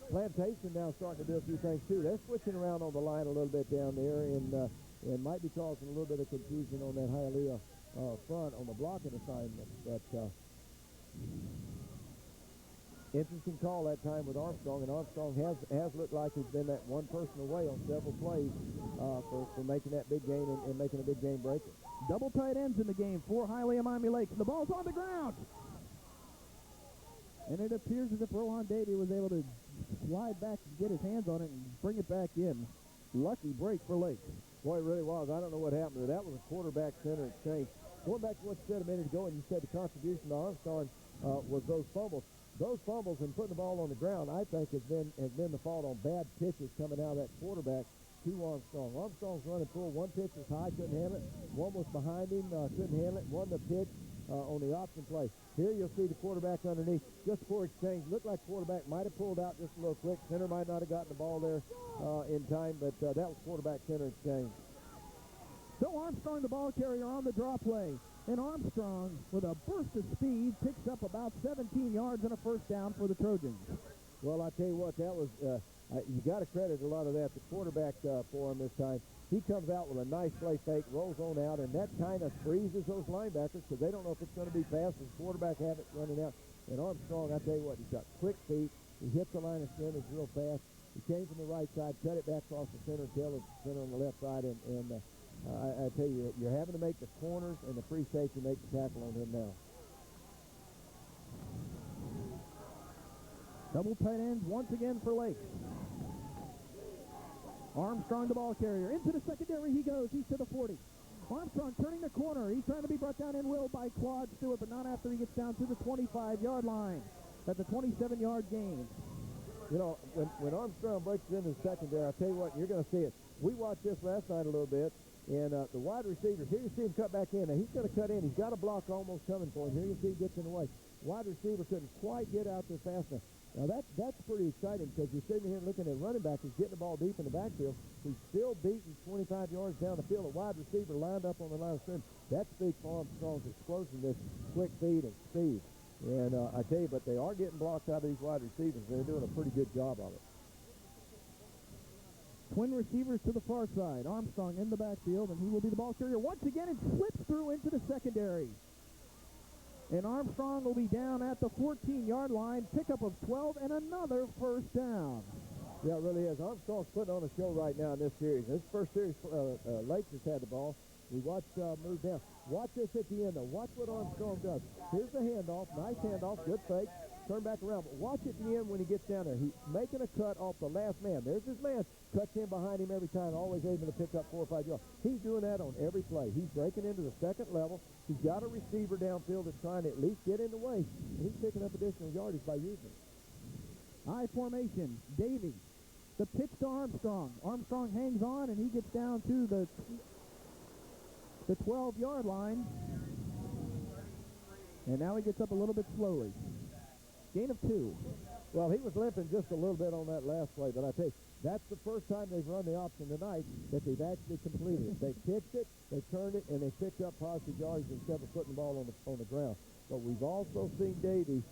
Plantation now starting to do a few things, too. They're switching around on the line a little bit down there, and might be causing a little bit of confusion on that Hialeah front on the blocking assignment. But interesting call that time with Armstrong, and Armstrong has looked like he's been that one person away on several plays for making that big gain and making a big game breaker. Double tight ends in the game for Hialeah Miami Lakes. The ball's on the ground. And it appears as if Rohan Davey was able to slide back and get his hands on it and bring it back in. Lucky break for Lakes. Boy, it really was. I don't know what happened there. That was a quarterback-center exchange. Going back to what you said a minute ago, and you said the contribution to Armstrong was those fumbles. Those fumbles and putting the ball on the ground, I think, has been the fault on bad pitches coming out of that quarterback to Armstrong. Armstrong's running full. One pitch was high, couldn't handle it. One was behind him, couldn't handle it. One the pitch on the option play. Here you'll see the quarterback underneath. Just before exchange, looked like quarterback might have pulled out just a little quick. Center might not have gotten the ball there in time, but that was quarterback-center exchange. So Armstrong, the ball carrier, on the draw play. And Armstrong, with a burst of speed, picks up about 17 yards and a first down for the Trojans. Well, I tell you what, that was You got to credit a lot of that. The quarterback for him this time, he comes out with a nice play fake, rolls on out, and that kind of freezes those linebackers because they don't know if it's going to be fast. The quarterback have it running out. And Armstrong, I tell you what, he's got quick feet. He hits the line of scrimmage real fast. He came from the right side, cut it back across the center, tail of the center on the left side, and I tell you, you're having to make the corners and the free safety make the tackle on him now. Double tight ends once again for Lakes. Armstrong, the ball carrier. Into the secondary he goes. He's to the 40. Armstrong turning the corner. He's trying to be brought down in will by Claude Stewart, but not after he gets down to the 25-yard line. That's a 27-yard gain. You know, when Armstrong breaks into the secondary, I'll tell you what, you're going to see it. We watched this last night a little bit, and the wide receivers, here you see him cut back in. Now, he's going to cut in. He's got a block almost coming for him. Here you see he gets in the way. Wide receiver couldn't quite get out there fast enough. Now, that's pretty exciting because you're sitting here looking at running back who's getting the ball deep in the backfield. He's still beating 25 yards down the field. A wide receiver lined up on the line of scrimmage. That speaks for Armstrong's explosiveness, quick feet, and speed. And I tell you, but they are getting blocks out of these wide receivers. They're doing a pretty good job of it. Twin receivers to the far side. Armstrong in the backfield, and he will be the ball carrier once again and slips through into the secondary. And Armstrong will be down at the 14-yard line. Pickup of 12 and another first down. Yeah, it really is. Armstrong's putting on a show right now in this series. This first series, Lakes has had the ball. We watched move down. Watch this at the end, though. Watch what Armstrong does. Here's the handoff. Nice handoff. Good fake. Turn back around. But watch at the end when he gets down there. He's making a cut off the last man. There's his man. Cuts in behind him every time, always able to pick up 4 or 5 yards. He's doing that on every play. He's breaking into the second level. He's got a receiver downfield that's trying to at least get in the way, and he's picking up additional yardage by using it. I formation. Davey. The pitch to Armstrong. Armstrong hangs on, and he gets down to the 12-yard line. And now he gets up a little bit slowly. Gain of 2. Well, he was limping just a little bit on that last play, but I tell you, that's the first time they've run the option tonight that they've actually completed it. They pitched it, they turned it, and they picked up positive yardage instead of putting the ball on the ground. But we've also seen Davey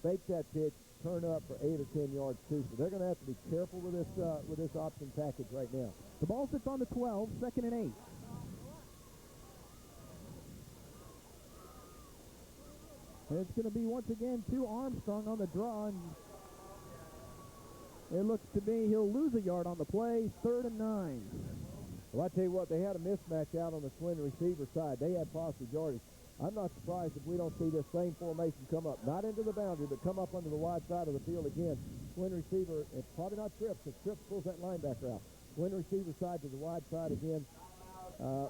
fake that pitch, turn up for 8 or 10 yards too. So they're going to have to be careful with this option package right now. The ball sits on the 12, 2nd and 8. And it's going to be once again to Armstrong on the draw, and it looks to me he'll lose a yard on the play. 3rd and 9. Well, I tell you what, they had a mismatch out on the twin receiver side. They had positive yardage. I'm not surprised if we don't see this same formation come up, not into the boundary, but come up under the wide side of the field again. Twin receiver, it's probably not Trips, because Trips pulls that linebacker out. Twin receiver side to the wide side again.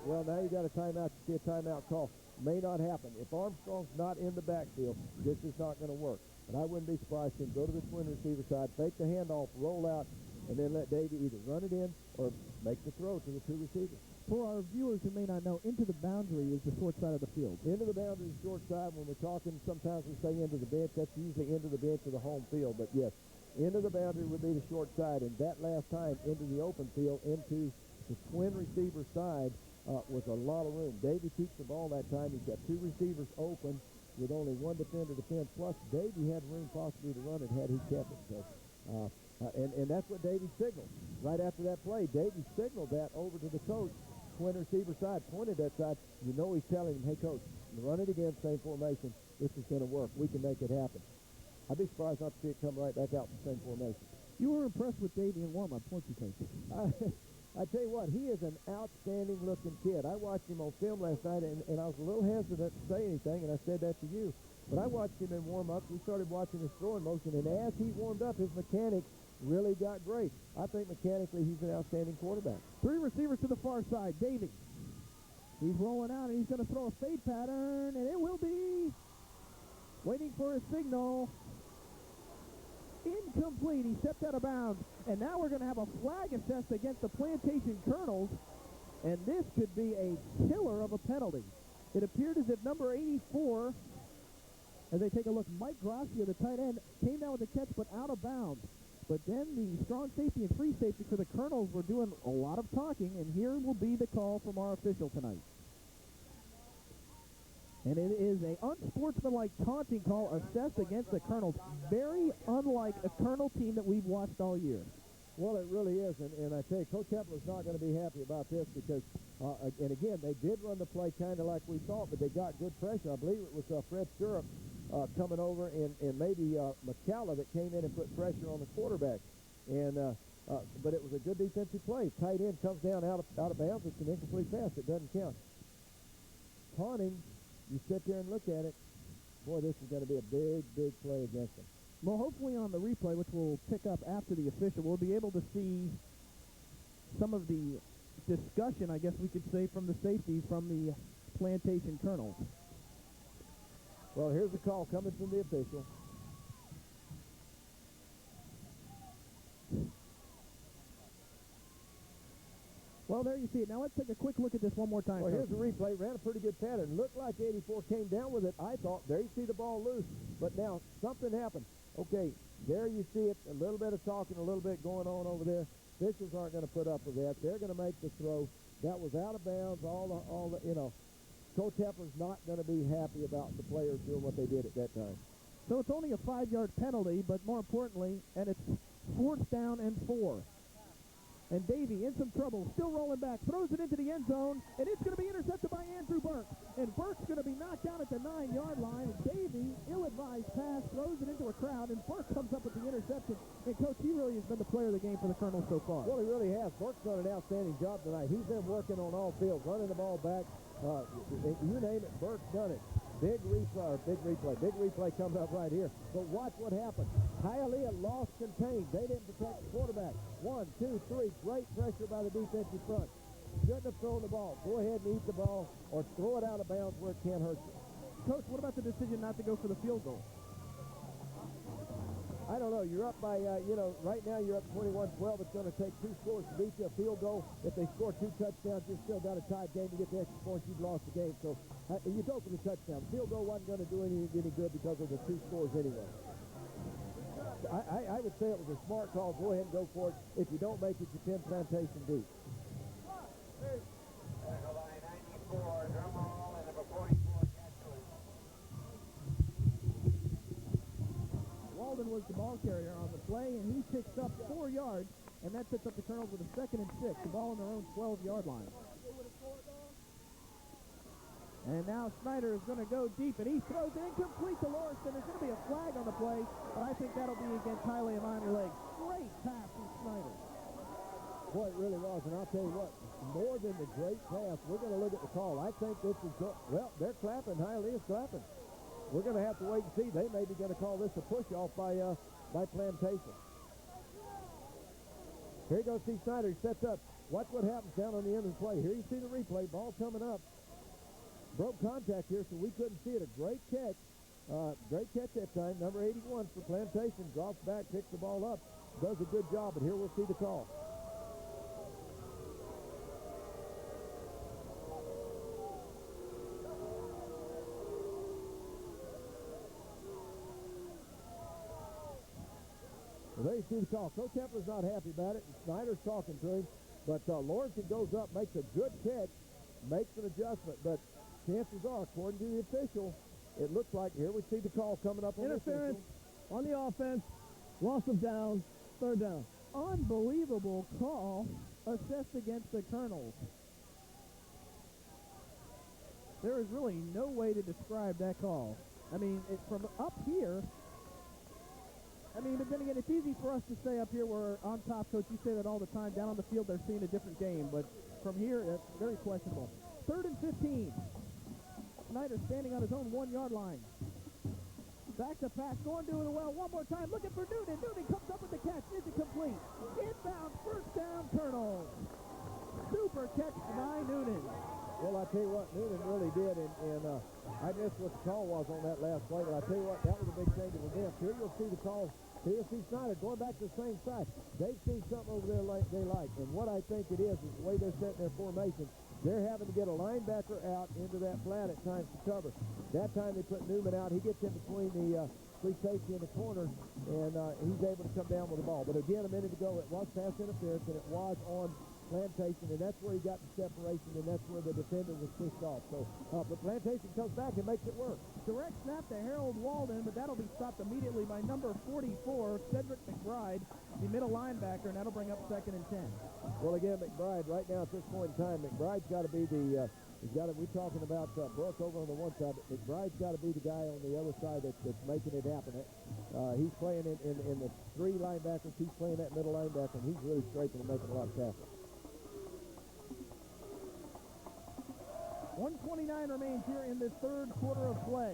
Well, now you got a timeout. You see a timeout call. May not happen. If Armstrong's not in the backfield, this is not going to work. But I wouldn't be surprised to go to the twin receiver side, fake the handoff, roll out, and then let Davey either run it in or make the throw to the 2 receivers. For our viewers who may not know, into the boundary is the short side of the field. Into the boundary is short side. When we're talking, sometimes we say into the bench. That's usually into the bench of the home field. But, yes, into the boundary would be the short side. And that last time into the open field, into the twin receiver side, with a lot of room. Davey keeps the ball that time. He's got 2 receivers open with only 1 defender defense. Plus, Davey had room possibly to run it had he kept it. So, and that's what Davey signaled. Right after that play, Davey signaled that over to the coach. Twin receiver side, pointed that side. You know he's telling him, hey, coach, run it again, same formation. This is going to work. We can make it happen. I'd be surprised not to see it come right back out in the same formation. You were impressed with Davey in warm-up, weren't you, Coach? I tell you what, he is an outstanding-looking kid. I watched him on film last night, and I was a little hesitant to say anything, and I said that to you. But I watched him in warm-up. We started watching his throwing motion, and as he warmed up, his mechanics really got great. I think mechanically he's an outstanding quarterback. 3 receivers to the far side. Davey. He's rolling out, and he's going to throw a fade pattern, and it will be waiting for a signal. Incomplete. He stepped out of bounds. And now we're going to have a flag assessed against the Plantation Colonels, and this could be a killer of a penalty. It appeared as if number 84, as they take a look, Mike Gracia, the tight end, came down with the catch but out of bounds. But then the strong safety and free safety for the Colonels were doing a lot of talking, and here will be the call from our official tonight. And it is an unsportsmanlike taunting call assessed against the Colonels. Very unlike a Colonel team that we've watched all year. Well, it really is, and I tell you, Coach Hepler's not going to be happy about this because, and again, they did run the play kind of like we thought, but they got good pressure. I believe it was Fred Stirrup coming over, and maybe McCalla that came in and put pressure on the quarterback. But it was a good defensive play. Tight end comes down out of bounds. It's an incomplete pass. It doesn't count. Taunting, you sit there and look at it. Boy, this is going to be a big, big play against them. Well, hopefully on the replay, which we'll pick up after the official, we'll be able to see some of the discussion, I guess we could say, from the safety from the Plantation Colonels. Well, here's the call coming from the official. Well, there you see it. Now let's take a quick look at this one more time. Well, here's the replay. Ran a pretty good pattern. Looked like 84 came down with it. I thought, there you see the ball loose. But now something happened. Okay, there you see it. A little bit of talking, a little bit going on over there. Officials aren't going to put up with that. They're going to make the throw. That was out of bounds. All the, you know, Coach Hepler's not going to be happy about the players doing what they did at that time. So it's only a 5-yard penalty, but more importantly, and it's 4th down and 4. And Davey in some trouble, still rolling back, throws it into the end zone, and it's going to be intercepted by Andrew Burke. And Burke's going to be knocked down at the 9-yard line. Davey, ill-advised pass, throws it into a crowd, and Burke comes up with the interception. And, Coach, he really has been the player of the game for the Colonels so far. Well, he really has. Burke's done an outstanding job tonight. He's been working on all fields, running the ball back. You name it, Burke's done it. Big replay coming up right here. But watch what happened. Hialeah lost contained. They didn't protect the quarterback. 1, 2, 3. Great pressure by the defensive front. Shouldn't have thrown the ball. Go ahead and eat the ball or throw it out of bounds where it can't hurt you. Coach, what about the decision not to go for the field goal? I don't know. You're up by, right now you're up 21-12. It's going to take 2 scores to beat you. A field goal, if they score 2 touchdowns, you've still got a tied game. You get the extra points, you've lost the game. So you go for the touchdown. Field goal wasn't going to do any good because of the 2 scores anyway. I would say it was a smart call. Go ahead and go for it. If you don't make it, you pin Plantation deep. Walden was the ball carrier on the play, and he picks up 4 yards, and that sets up the Colonels with a 2nd and 6, the ball on their own 12-yard line. And now Snyder is going to go deep, and he throws it incomplete to Lorison. There's going to be a flag on the play, but I think that'll be against Hialeah minor league. Great pass from Snyder. Boy, it really was, and I'll tell you what, more than the great pass, we're going to look at the call. I think this is, well, they're clapping. Hialeah's clapping. We're going to have to wait and see. They may be going to call this a push-off by Plantation. Here you go, Steve Snyder. He sets up. Watch what happens down on the end of the play. Here you see the replay. Ball coming up. Broke contact here, so we couldn't see it. A great catch. Great catch that time. Number 81 for Plantation. Drops back, picks the ball up. Does a good job, but here we'll see the call. Well, there you see the call. Coach Hepler's not happy about it, and Snyder's talking to him. But Lawrence goes up, makes a good catch, makes an adjustment. But chances are, according to the official, it looks like, here we see the call coming up on interference on the offense, loss of down, 3rd down. Unbelievable call assessed against the Colonels. There is really no way to describe that call. I mean, from up here, but then again, it's easy for us to say up here we're on top, Coach. You say that all the time. Down on the field, they're seeing a different game. But from here, it's very questionable. 3rd and 15. Snyder standing on his own 1-yard line. Back to pass, going to the well one more time, looking for Noonan. Noonan comes up with the catch. Is it complete? Inbound, 1st down, Colonels. Super catch by Noonan. Well, I tell you what, Noonan really did, and I missed what the call was on that last play, but I tell you what, that was a big thing to the depth. Here you'll see the call. Here you'll see Snyder going back to the same side. They've seen something over there they like, and what I think it is the way they're setting their formation. They're having to get a linebacker out into that flat at times to cover. That time they put Newman out. He gets in between the free safety in the corner, and he's able to come down with the ball. But again, a minute ago, it was pass interference, and it was on Plantation, and that's where he got the separation, and that's where the defender was pushed off. So, but Plantation comes back and makes it work. Direct snap to Harold Walden, but that'll be stopped immediately by number 44, Cedric McBride, the middle linebacker, and that'll bring up 2nd and 10. Well, again, McBride, right now at this point in time, McBride's got to be the, we're talking about Brooke over on the one side, but McBride's got to be the guy on the other side that's making it happen. He's playing in the 3 linebackers. He's playing that middle linebacker, and he's really scraping and making a lot of tackles. 1:29 remains here in this third quarter of play.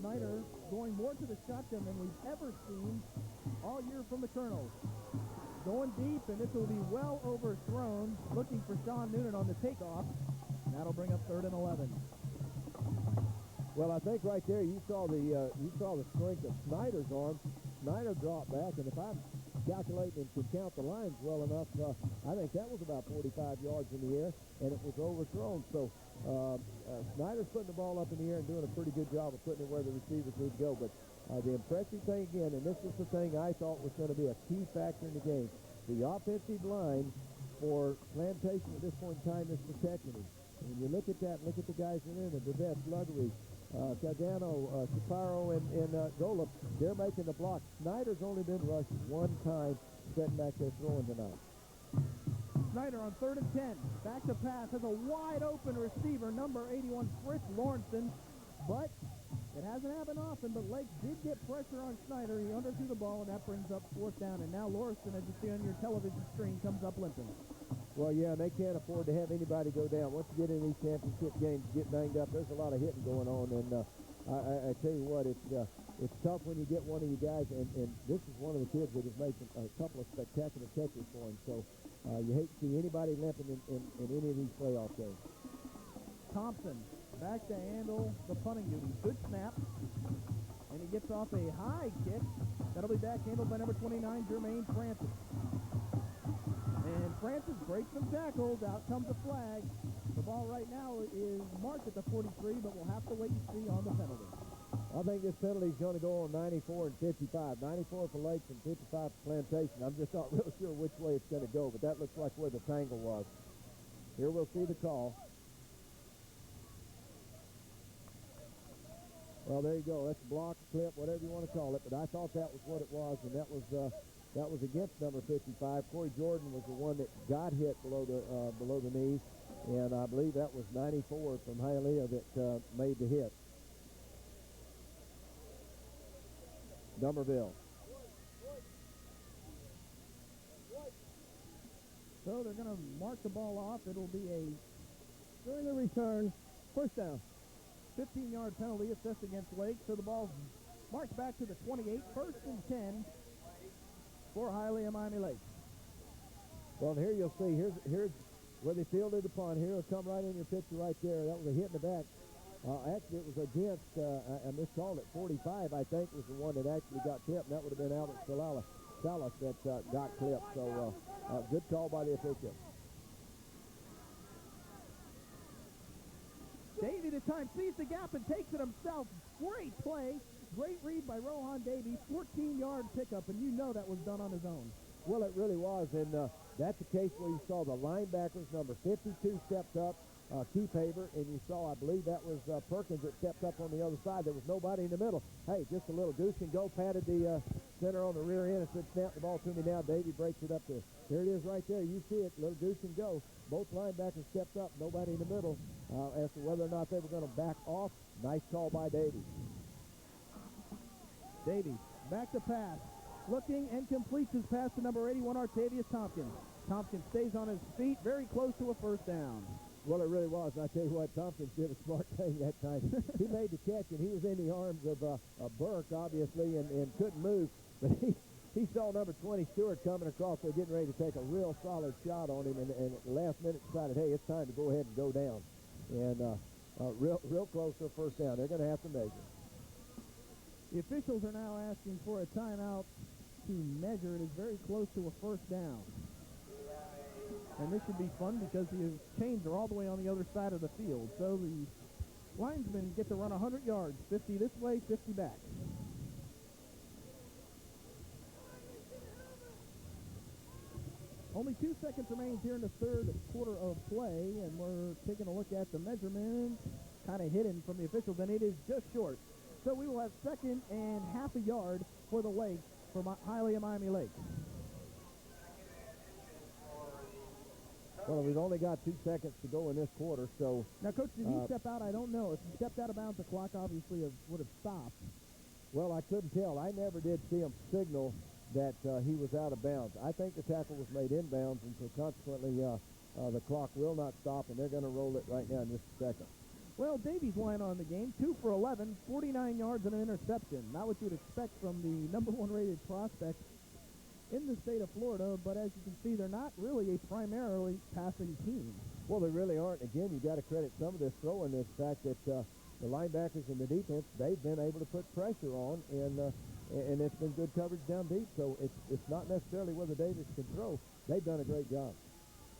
Snyder going more to the shotgun than we've ever seen all year from the Colonels. Going deep, and this will be well overthrown. Looking for Sean Noonan on the takeoff. And that'll bring up 3rd and 11. Well, I think right there you saw the strength of Snyder's arm. Snyder dropped back, and if I'm calculating and can count the lines well enough, I think that was about 45 yards in the air, and it was overthrown. So Snyder's putting the ball up in the air and doing a pretty good job of putting it where the receivers need to go. But the impressive thing again, and this is the thing I thought was going to be a key factor in the game, the offensive line for Plantation at this point in time is protecting him. And when you look at that, look at the guys that are in it, Bevette, Luggery, Cagano, Shapiro, and Golub, they're making the block. Snyder's only been rushed one time, sitting back there throwing tonight. Snyder on 3rd and 10. Back to pass. Has a wide open receiver, number 81, Fritz Lawrenson. But it hasn't happened often, but Lake did get pressure on Snyder. He underthrew the ball, and that brings up 4th down. And now Lawrenson, as you see on your television screen, comes up limping. Well, yeah, and they can't afford to have anybody go down. Once you get in these championship games, get banged up, there's a lot of hitting going on. And I tell you what, it's tough when you get one of you guys, and this is one of the kids that has made a couple of spectacular catches for him. So you hate to see anybody limping in any of these playoff games. Thompson back to handle the punting duty. Good snap. And he gets off a high kick. That'll be back handled by number 29, Jermaine Francis. And Francis breaks some tackles. Out comes a flag. The ball right now is marked at the 43, but we'll have to wait and see on the penalty. I think this penalty is going to go on 94 and 55. 94 for Lakes and 55 for Plantation. I'm just not real sure which way it's going to go, but that looks like where the tangle was. Here we'll see the call. Well, there you go. That's a block, clip, whatever you want to call it. But I thought that was what it was, and that was against number 55. Corey Jordan was the one that got hit below the knee, and I believe that was 94 from Hialeah that made the hit. Dummerville. So they're going to mark the ball off. It'll be during the return, 1st down. 15-yard penalty assessed against Lake, so the ball's marked back to the 28, 1st and 10 for Hialeah Miami Lakes. Well, here you'll see, here's where they fielded the punt. Here it'll come right in your picture right there. That was a hit in the back. Actually, it was against, I miscalled it, 45, I think, was the one that actually got clipped, and that would have been Albert Salas that got clipped. So, good call by the official. Davey this time sees the gap and takes it himself. Great play. Great read by Rohan Davey. 14-yard pickup, and you know that was done on his own. Well, it really was, and that's the case where you saw the linebackers, number 52 stepped up, Keith Haber, and you saw, I believe that was Perkins that stepped up on the other side. There was nobody in the middle. Hey, just a little goose and go, patted the center on the rear end and said, snap the ball to me now. Davey breaks it up there. Here it is right there. You see it, little goose and go. Both linebackers stepped up, nobody in the middle. As to whether or not they were going to back off, nice call by Davey. Davey back to pass. Looking and completes his pass to number 81, Artavius Tompkins. Tompkins stays on his feet, very close to a 1st down. Well, it really was. I tell you what, Tompkins did a smart thing that time. He made the catch, and he was in the arms of Burke, obviously, and couldn't move. But he saw number 20, Stewart, coming across there, getting ready to take a real solid shot on him, and at the last minute decided, hey, it's time to go ahead and go down. And real close to a 1st down. They're going to have to measure. The officials are now asking for a timeout to measure. It is very close to a 1st down. And this should be fun because the chains are all the way on the other side of the field. So the linesmen get to run 100 yards, 50 this way, 50 back. Only 2 seconds remains here in the third quarter of play, and we're taking a look at the measurements, kind of hidden from the officials, and it is just short. So we will have second and half a yard for the Lake, for Hialeah Miami Lakes. Well, we've only got 2 seconds to go in this quarter, so... Now, Coach, did he step out? I don't know. If he stepped out of bounds, the clock obviously would have stopped. Well, I couldn't tell. I never did see him signal that he was out of bounds. I think the tackle was made inbounds, and so consequently the clock will not stop, and they're going to roll it right now in just a second. Well, Davies went on the game, 2 for 11, 49 yards and an interception. Not what you would expect from the #1 rated prospect in the state of Florida, but as you can see, they're not really a primarily passing team. Well, they really aren't. Again, you got to credit some of this throwing the fact that the linebackers and the defense, they've been able to put pressure on, and it's been good coverage down deep, so it's not necessarily whether Davis can throw. They've done a great job.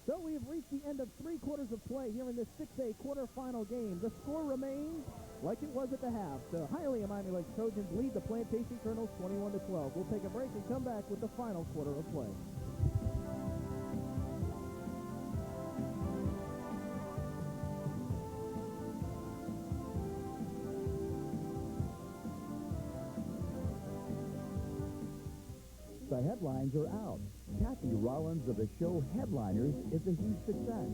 So we have reached the end of 3 quarters of play here in this 6A quarterfinal game. The score remains like it was at the half. The Hialeah Miami Lakes Trojans lead the Plantation Colonels 21-12. We'll take a break and come back with the final quarter of play. The headlines are out. Kathy Rollins of the show Headliners is a huge success.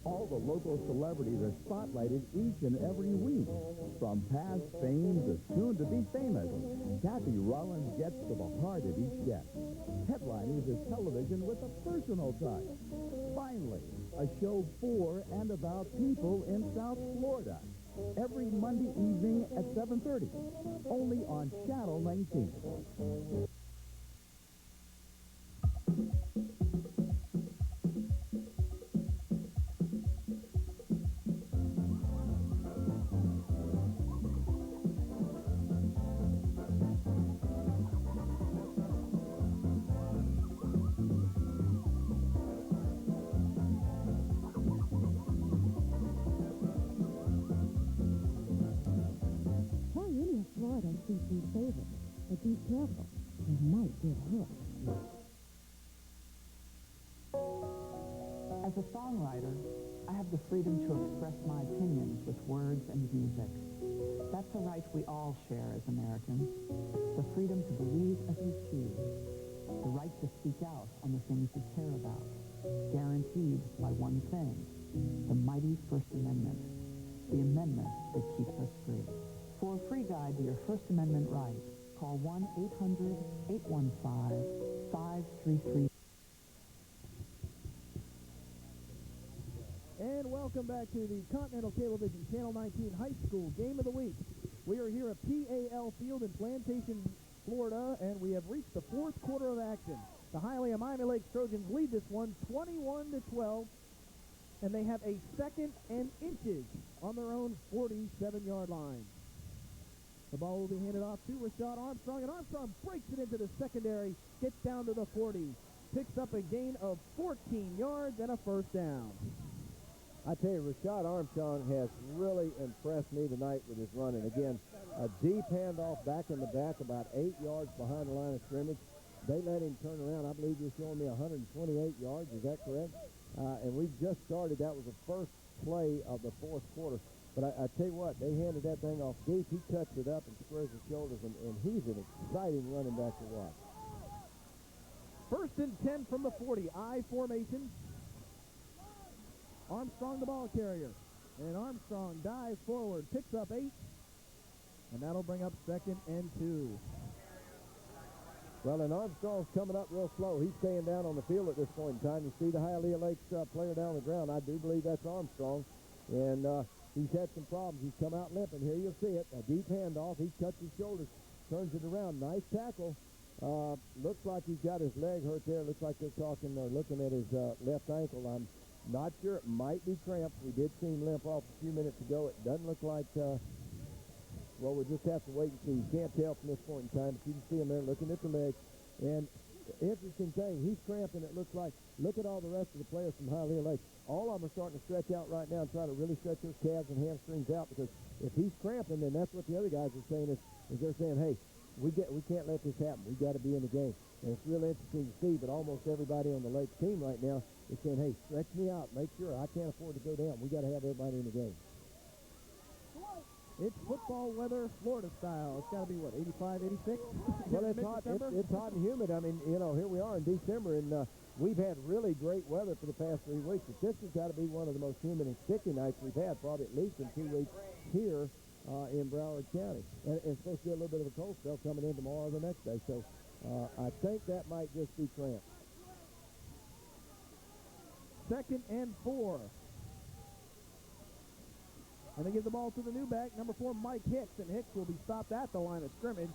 All the local celebrities are spotlighted each and every week. From past fame to soon-to-be famous, Kathy Rollins gets to the heart of each guest. Headliners is television with a personal touch. Finally, a show for and about people in South Florida. Every Monday evening at 7:30, only on Channel 19. Florida's seafood favorite, but be careful, they might get hooked. As a songwriter, I have the freedom to express my opinions with words and music. That's a right we all share as Americans. The freedom to believe as we choose. The right to speak out on the things we care about. Guaranteed by one thing, the mighty First Amendment. The amendment that keeps us free. For a free guide to your First Amendment rights, call 1-800-815-533. And welcome back to the Continental Cablevision Channel 19 High School Game of the Week. We are here at PAL Field in Plantation, Florida, and we have reached the 4th quarter of action. The Hialeah Miami Lakes Trojans lead this one 21-12, and they have a 2nd and inches on their own 47-yard line. The ball will be handed off to Rashad Armstrong, and Armstrong breaks it into the secondary, gets down to the 40, picks up a gain of 14 yards and a first down. I tell you, Rashad Armstrong has really impressed me tonight with his running. Again, a deep handoff back in the back, about 8 yards behind the line of scrimmage. They let him turn around. I believe you're showing me 128 yards. Is that correct? And we've just started. That was the first play of the 4th quarter. But I tell you what, they handed that thing off deep. He cuts it up and squares his shoulders, and he's an exciting running back to watch. 1st and 10 from the 40. I formation. Armstrong the ball carrier. And Armstrong dives forward, picks up 8. And that'll bring up 2nd and 2. Well, and Armstrong's coming up real slow. He's staying down on the field at this point in time. You see the Hialeah Lakes player down on the ground. I do believe that's Armstrong. And he's had some problems. He's come out limping. Here you'll see it. A deep handoff. He cuts his shoulders, turns it around. Nice tackle. Looks like he's got his leg hurt there. Looks like they're talking or looking at his left ankle. I'm not sure. It might be cramps. We did see him limp off a few minutes ago. It doesn't look like, well, we'll just have to wait and see. You can't tell from this point in time, but you can see him there looking at the leg. And interesting thing, he's cramping, it looks like. Look at all the rest of the players from Hialeah Lakes. All of them are starting to stretch out right now and try to really stretch those calves and hamstrings out, because if he's cramping, then that's what the other guys are saying is they're saying, hey, we can't let this happen. We got to be in the game. And it's real interesting to see, but almost everybody on the Lake team right now is saying, hey, stretch me out. Make sure I can't afford to go down. We got to have everybody in the game. It's football weather, Florida style. It's got to be, what, 85, 86? Well, it's hot. It's hot and humid. I mean, you know, here we are in December, and we've had really great weather for the past 3 weeks. But this has got to be one of the most humid and sticky nights we've had, probably at least in 2 weeks here in Broward County. And it's supposed to be a little bit of a cold spell coming in tomorrow or the next day. So I think that might just be cramped. 2nd and 4. And they give the ball to the new back, number 4, Mike Hicks, and Hicks will be stopped at the line of scrimmage.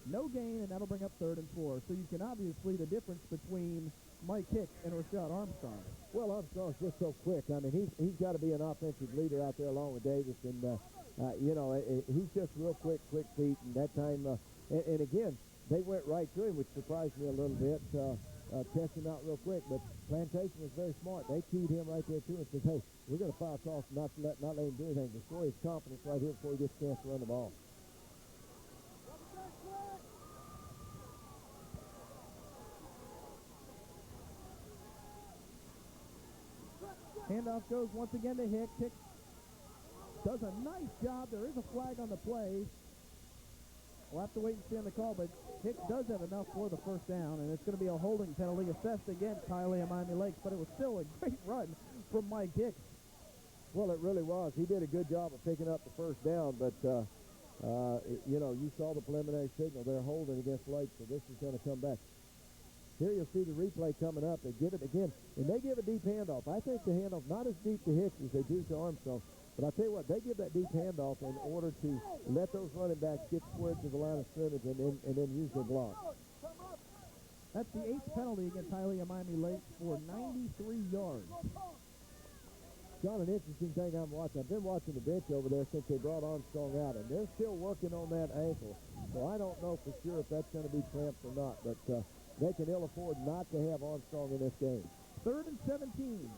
No gain, and that'll bring up 3rd and 4. So you can obviously the difference between Mike Hicks and Rashad Armstrong. Well, Armstrong's just so quick. I mean, he's got to be an offensive leader out there along with Davis, and you know, he's just real quick feet. And that time, and again, they went right to him, which surprised me a little bit. Test him out real quick, but Plantation was very smart. They keyed him right there too and said, hey, we're going to fire toss and not let him do anything. Destroy his confidence right here before he gets a chance to run the ball. Handoff goes once again to Hicks. Hicks does a nice job. There is a flag on the play. We'll have to wait and see on the call, but Hicks does have enough for the first down, and it's going to be a holding penalty assessed against Hialeah Miami Lakes, but it was still a great run from Mike Hicks. Well, it really was. He did a good job of picking up the first down, but, you know, you saw the preliminary signal. They're holding against Lakes, so this is going to come back. Here you'll see the replay coming up. They give it again, and they give a deep handoff. I think the handoff not as deep to Hicks as they do to Armstrong, but I'll tell you what, they give that deep handoff in order to let those running backs get squared to the line of scrimmage and then use their block. That's the 8th penalty against Hialeah Miami Lakes for 93 yards. John, an interesting thing I'm watching. I've been watching the bench over there since they brought Armstrong out, and they're still working on that ankle. So I don't know for sure if that's going to be cramped or not, but they can ill afford not to have Armstrong in this game. 3rd and 17.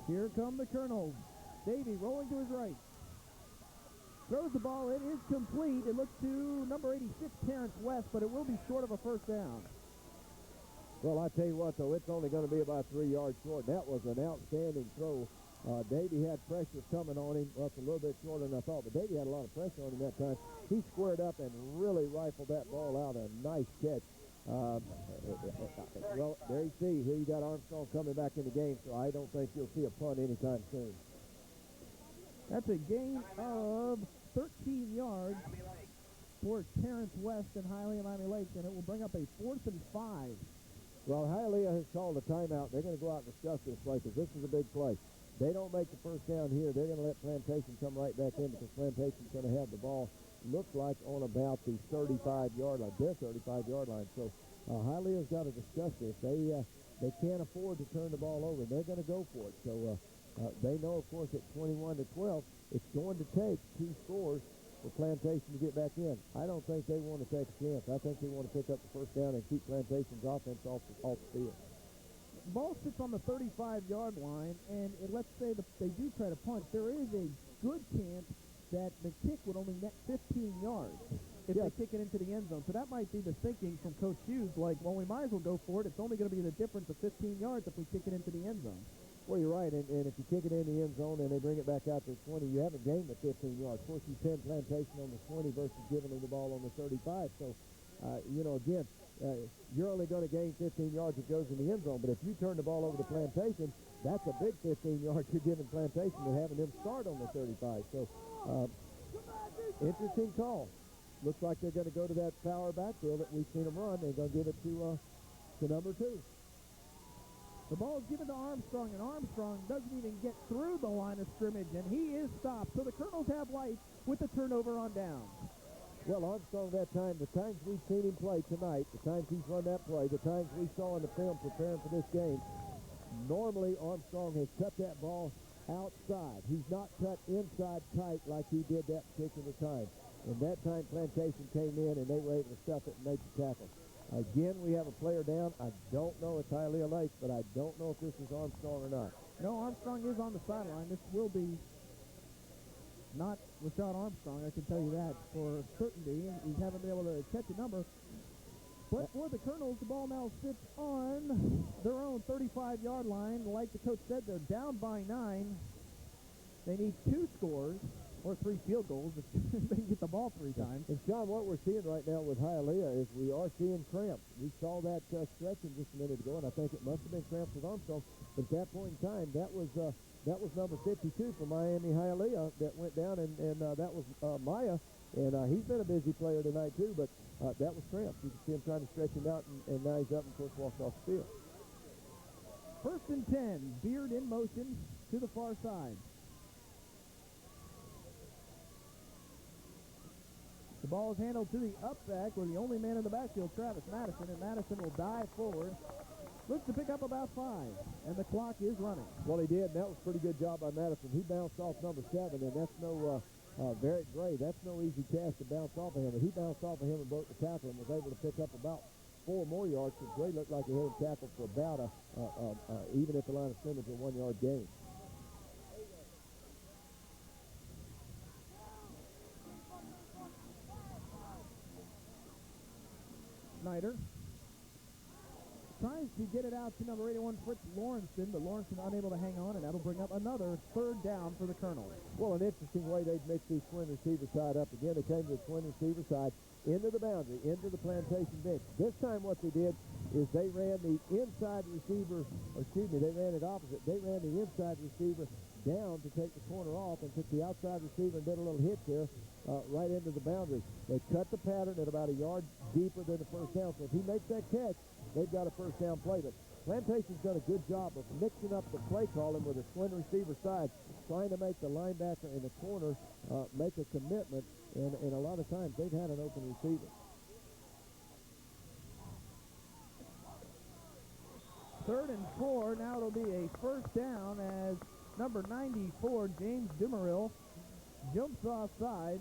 Here come the Colonels. Davey rolling to his right. Throws the ball. It is complete. It looks to number 86, Terrence West, but it will be short of a first down. Well, I tell you what, though, it's only going to be about 3 yards short. That was an outstanding throw. Davey had pressure coming on him. Well, it's a little bit shorter than I thought, but Davey had a lot of pressure on him that time. He squared up and really rifled that ball out. A nice catch. Well, there you see. Here you got Armstrong coming back in the game, so I don't think you'll see a punt anytime soon. That's a gain of 13 yards for Terrence West and Hialeah Miami Lakes, and it will bring up a 4th and 5. Well, Hialeah has called a timeout. They're going to go out and discuss this play because this is a big play. They don't make the first down here. They're going to let Plantation come right back in because Plantation's going to have the ball, looks like, on about the 35-yard line, their 35-yard line. So Hialeah's got to discuss this. They can't afford to turn the ball over. They're going to go for it. So they know, of course, at 21-12, it's going to take 2 scores for Plantation to get back in. I don't think they want to take a chance. I think they want to pick up the first down and keep Plantation's offense off the field. Ball sits on the 35-yard line, and let's say that they do try to punt. There is a good chance that the kick would only net 15 yards if they kick it into the end zone. So that might be the thinking from Coach Hughes, like, well, we might as well go for it. It's only going to be the difference of 15 yards if we kick it into the end zone. Well, you're right, and if you kick it in the end zone and they bring it back out to the 20, you haven't gained the 15 yards. Of course, you pin Plantation on the 20 versus giving them the ball on the 35. So, you know, again, you're only going to gain 15 yards if it goes in the end zone. But if you turn the ball over to Plantation, that's a big 15 yards you're giving Plantation and having them start on the 35. So, interesting call. Looks like they're going to go to that power backfield that we've seen them run. They're going to give it to number 2. The ball is given to Armstrong, and Armstrong doesn't even get through the line of scrimmage, and he is stopped. So the Colonels have life with the turnover on down. Well, Armstrong that time, the times we've seen him play tonight, the times he's run that play, the times we saw in the film preparing for this game, normally Armstrong has cut that ball outside. He's not cut inside tight like he did that particular time. And that time Plantation came in and they were able to stuff it and make the tackle. Again, we have a player down. I don't know it's Hialeah Lakes, but I don't know if this is Armstrong or not. No, Armstrong is on the sideline. This will be not Rashad Armstrong, I can tell you that for certainty. He hasn't been able to catch a number. But for the Colonels, the ball now sits on their own 35-yard line. Like the coach said, they're down by 9. They need 2 scores or 3 field goals if they can get the ball 3 times. And, Sean, what we're seeing right now with Hialeah is we are seeing cramps. We saw that stretching just a minute ago, and I think it must have been cramps with Armstrong. But at that point in time, that was number 52 for Miami Hialeah that went down, and that was Maya. And he's been a busy player tonight, too, but that was cramps. You can see him trying to stretch him out, and now he's up and, of course, walks off the field. 1st and 10, Beard in motion to the far side. The ball is handled to the upback, where the only man in the backfield, Travis Madison, and Madison will dive forward. Looks to pick up about 5, and the clock is running. Well, he did, and that was a pretty good job by Madison. He bounced off number 7, and that's no Barrett Gray. That's no easy task to bounce off of him. But he bounced off of him and broke the tackle and was able to pick up about 4 more yards, because Gray looked like he had him tackled for about even at the line of scrimmage, a 1-yard gain. Snyder tries to get it out to number 81, Fritz Lawrenson, but Lawrenson unable to hang on, and that'll bring up another 3rd down for the Colonels. Well, an interesting way they'd mix these twin receiver side up again. They came to the twin receiver side into the boundary, into the Plantation bench. This time what they did is they ran the inside receiver, they ran it opposite. They ran the inside receiver down to take the corner off and took the outside receiver and did a little hitch there right into the boundary. They cut the pattern at about a yard deeper than the first down. So if he makes that catch, they've got a first down play. But Plantation's done a good job of mixing up the play calling with a twin receiver side, trying to make the linebacker in the corner make a commitment, and a lot of times they've had an open receiver. Third and 4. Now it'll be a first down as number 94, James Dumeril, jumps offside,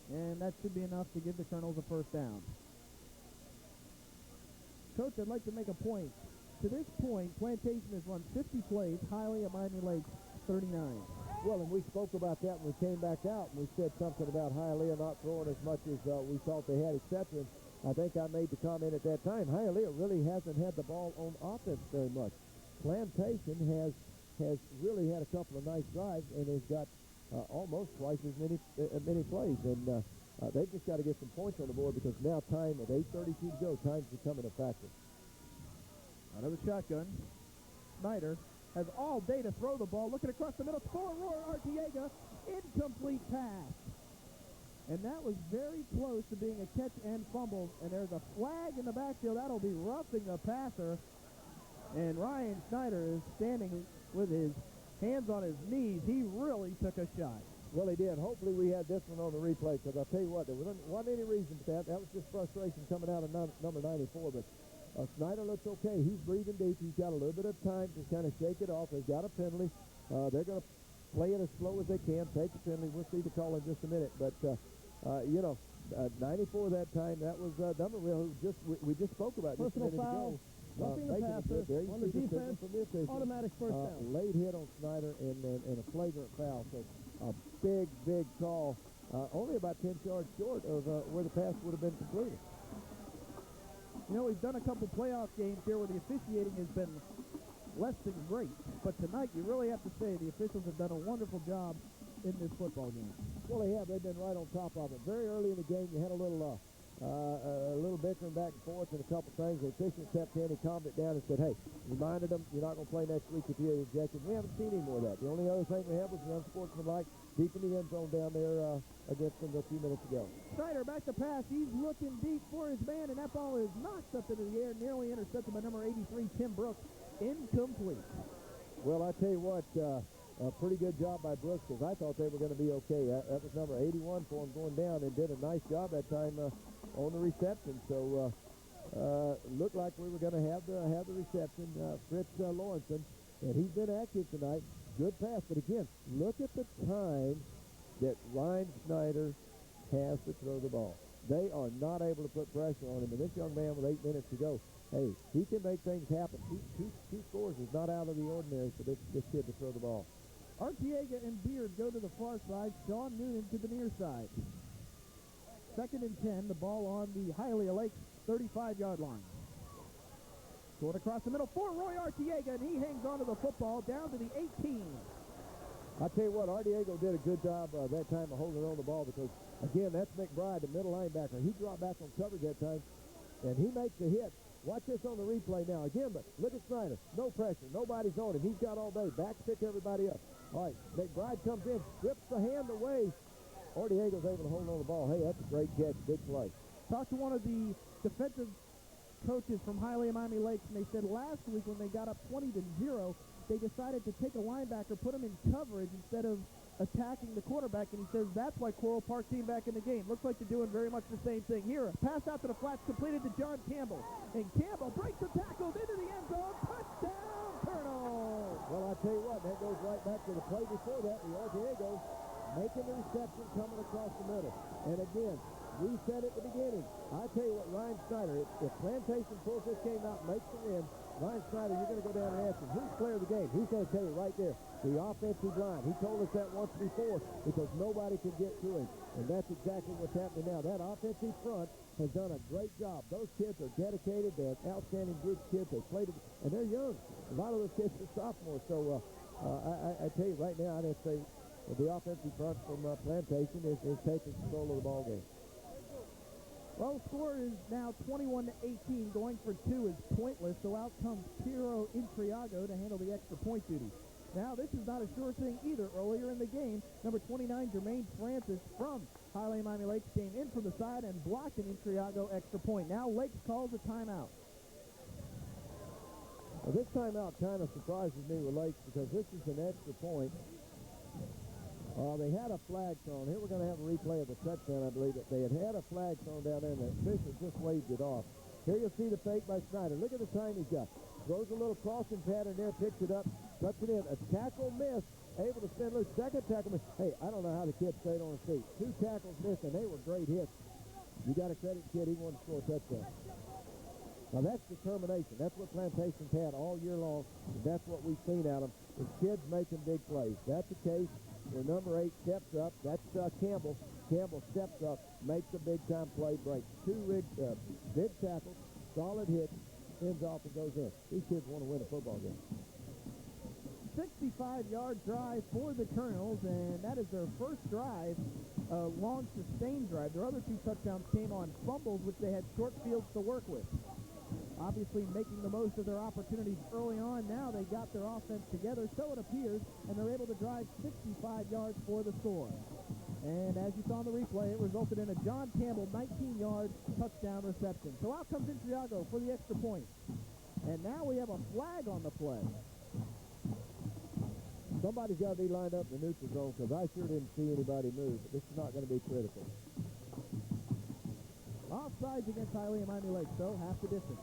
and that should be enough to give the Colonels a first down. Coach, I'd like to make a point. To this point, Plantation has run 50 plays, Hialeah Miami Lakes 39. Well, and we spoke about that when we came back out, and we said something about Hialeah not throwing as much as we thought they had, etc. I think I made the comment at that time, Hialeah really hasn't had the ball on offense very much. Plantation has really had a couple of nice drives, and has got almost twice as many plays. And they've just got to get some points on the board, because now time, with 8:32 to go, time's becoming a factor. Out of the shotgun, Snyder has all day to throw the ball. Looking across the middle for Aurora Artiega. Incomplete pass. And that was very close to being a catch and fumble. And there's a flag in the backfield. That'll be roughing the passer. And Ryan Snyder is standing with his hands on his knees. He really took a shot. Well, he did. Hopefully we had this one on the replay, because I'll tell you what, there wasn't any reason for that. That was just frustration coming out of number 94. But Snyder looks okay. He's breathing deep. He's got a little bit of time to kind of shake it off. They've got a penalty. They're going to play it as slow as they can, take the penalty. We'll see the call in just a minute. But, 94 that time, that was Dumeril, who we just spoke about just a minute ago. Roughing the passer on the defense, automatic first down. Late hit on Snyder and a flagrant foul. So a big call, only about 10 yards short of where the pass would have been completed. You know, we've done a couple playoff games here where the officiating has been less than great. But tonight, you really have to say the officials have done a wonderful job in this football game. Well, they have. They've been right on top of it. Very early in the game, you had a little bickering back and forth and a couple things. The official stepped in, he calmed it down and said, hey, reminded them, you're not going to play next week if you're ejected. We haven't seen any more of that. The only other thing we had was the unsportsmanlike deep in the end zone down there against them a few minutes ago. Snyder back to pass. He's looking deep for his man, and that ball is knocked up into the air, nearly intercepted by number 83, Tim Brooks. Incomplete. Well, I tell you what, a pretty good job by Brooks, because I thought they were going to be okay. That was number 81 for him going down, and did a nice job that time on the reception. So looked like we were going to have the reception. Fritz Lawrenson, and he's been active tonight. Good pass, but again, look at the time that Ryan Snyder has to throw the ball. They are not able to put pressure on him. And this young man with 8 minutes to go, hey, he can make things happen. Two scores is not out of the ordinary for this kid to throw the ball. Artiega and Beard go to the far side. Sean Noonan to the near side. 2nd and 10. The ball on the Hialeah Lakes 35-yard line. Going across the middle for Roy Artiega, and he hangs onto the football down to the 18. I tell you what, Artiego did a good job that time of holding on the ball because, again, that's McBride, the middle linebacker. He dropped back on coverage that time, and he makes the hit. Watch this on the replay now. Again, but look at Snyder. No pressure. Nobody's on him. He's got all day. Back pick everybody up. All right, McBride comes in, strips the hand away. Artiego's able to hold on the ball. Hey, that's a great catch. Big play. Talked to one of the defensive coaches from Hialeah Miami Lakes, and they said last week when they got up 20-0, they decided to take a linebacker, put him in coverage instead of attacking the quarterback, and he says that's why Coral Park came back in the game. Looks like they're doing very much the same thing. Here, a pass out to the flats completed to John Campbell, and Campbell breaks the tackles into the end zone. Touchdown, Colonel! Well, I tell you what, that goes right back to the play before that. The Artiego making the reception coming across the middle. And again, we said at the beginning, I tell you what, Ryan Snyder, if Plantation pulls this game out and makes the win, Ryan Snyder, you're going to go down and ask him, who's player of the game? He's going to tell you right there, the offensive line. He told us that once before because nobody could get through him. And that's exactly what's happening now. That offensive front has done a great job. Those kids are dedicated. They're outstanding group of kids. They played, and they're young. A lot of those kids are sophomores. So I tell you right now, I'd say the offensive front from Plantation is taking control of the ball game. Well, the score is now 21-18. Going for 2 is pointless, so out comes Piero Intriago to handle the extra point duty. Now, this is not a sure thing either. Earlier in the game, number 29, Jermaine Francis from Hialeah Miami Lakes came in from the side and blocked an Intriago extra point. Now, Lakes calls a timeout. Well, this timeout kind of surprises me with Lakes because this is an extra point. They had a flag thrown. Here we're going to have a replay of the touchdown, I believe. They had a flag thrown down there, and the official just waved it off. Here you'll see the fake by Snyder. Look at the time he's got. Throws a little crossing pattern there, picks it up, cuts it in. A tackle miss, able to spin loose. Second tackle miss. Hey, I don't know how the kid stayed on his feet. 2 tackles missed, and they were great hits. You got to credit the kid. He wanted to score a touchdown. Now, that's determination. That's what Plantation's had all year long. And that's what we've seen out of them, is kids making big plays. That's the case where number 8 steps up. That's Campbell. Campbell steps up, makes a big-time play, breaks 2 big tackles, solid hits, spins off and goes in. These kids want to win a football game. 65-yard drive for the Colonels, and that is their first drive, long sustained drive. Their other 2 touchdowns came on fumbles, which they had short fields to work with. Obviously making the most of their opportunities early on. Now they got their offense together, so it appears, and they're able to drive 65 yards for the score. And as you saw in the replay, it resulted in a John Campbell 19-yard touchdown reception. So out comes Intriago for the extra point. And now we have a flag on the play. Somebody's got to be lined up in the neutral zone because I sure didn't see anybody move. But this is not going to be critical. Offsides against Hialeah Miami Lakes, so half the distance.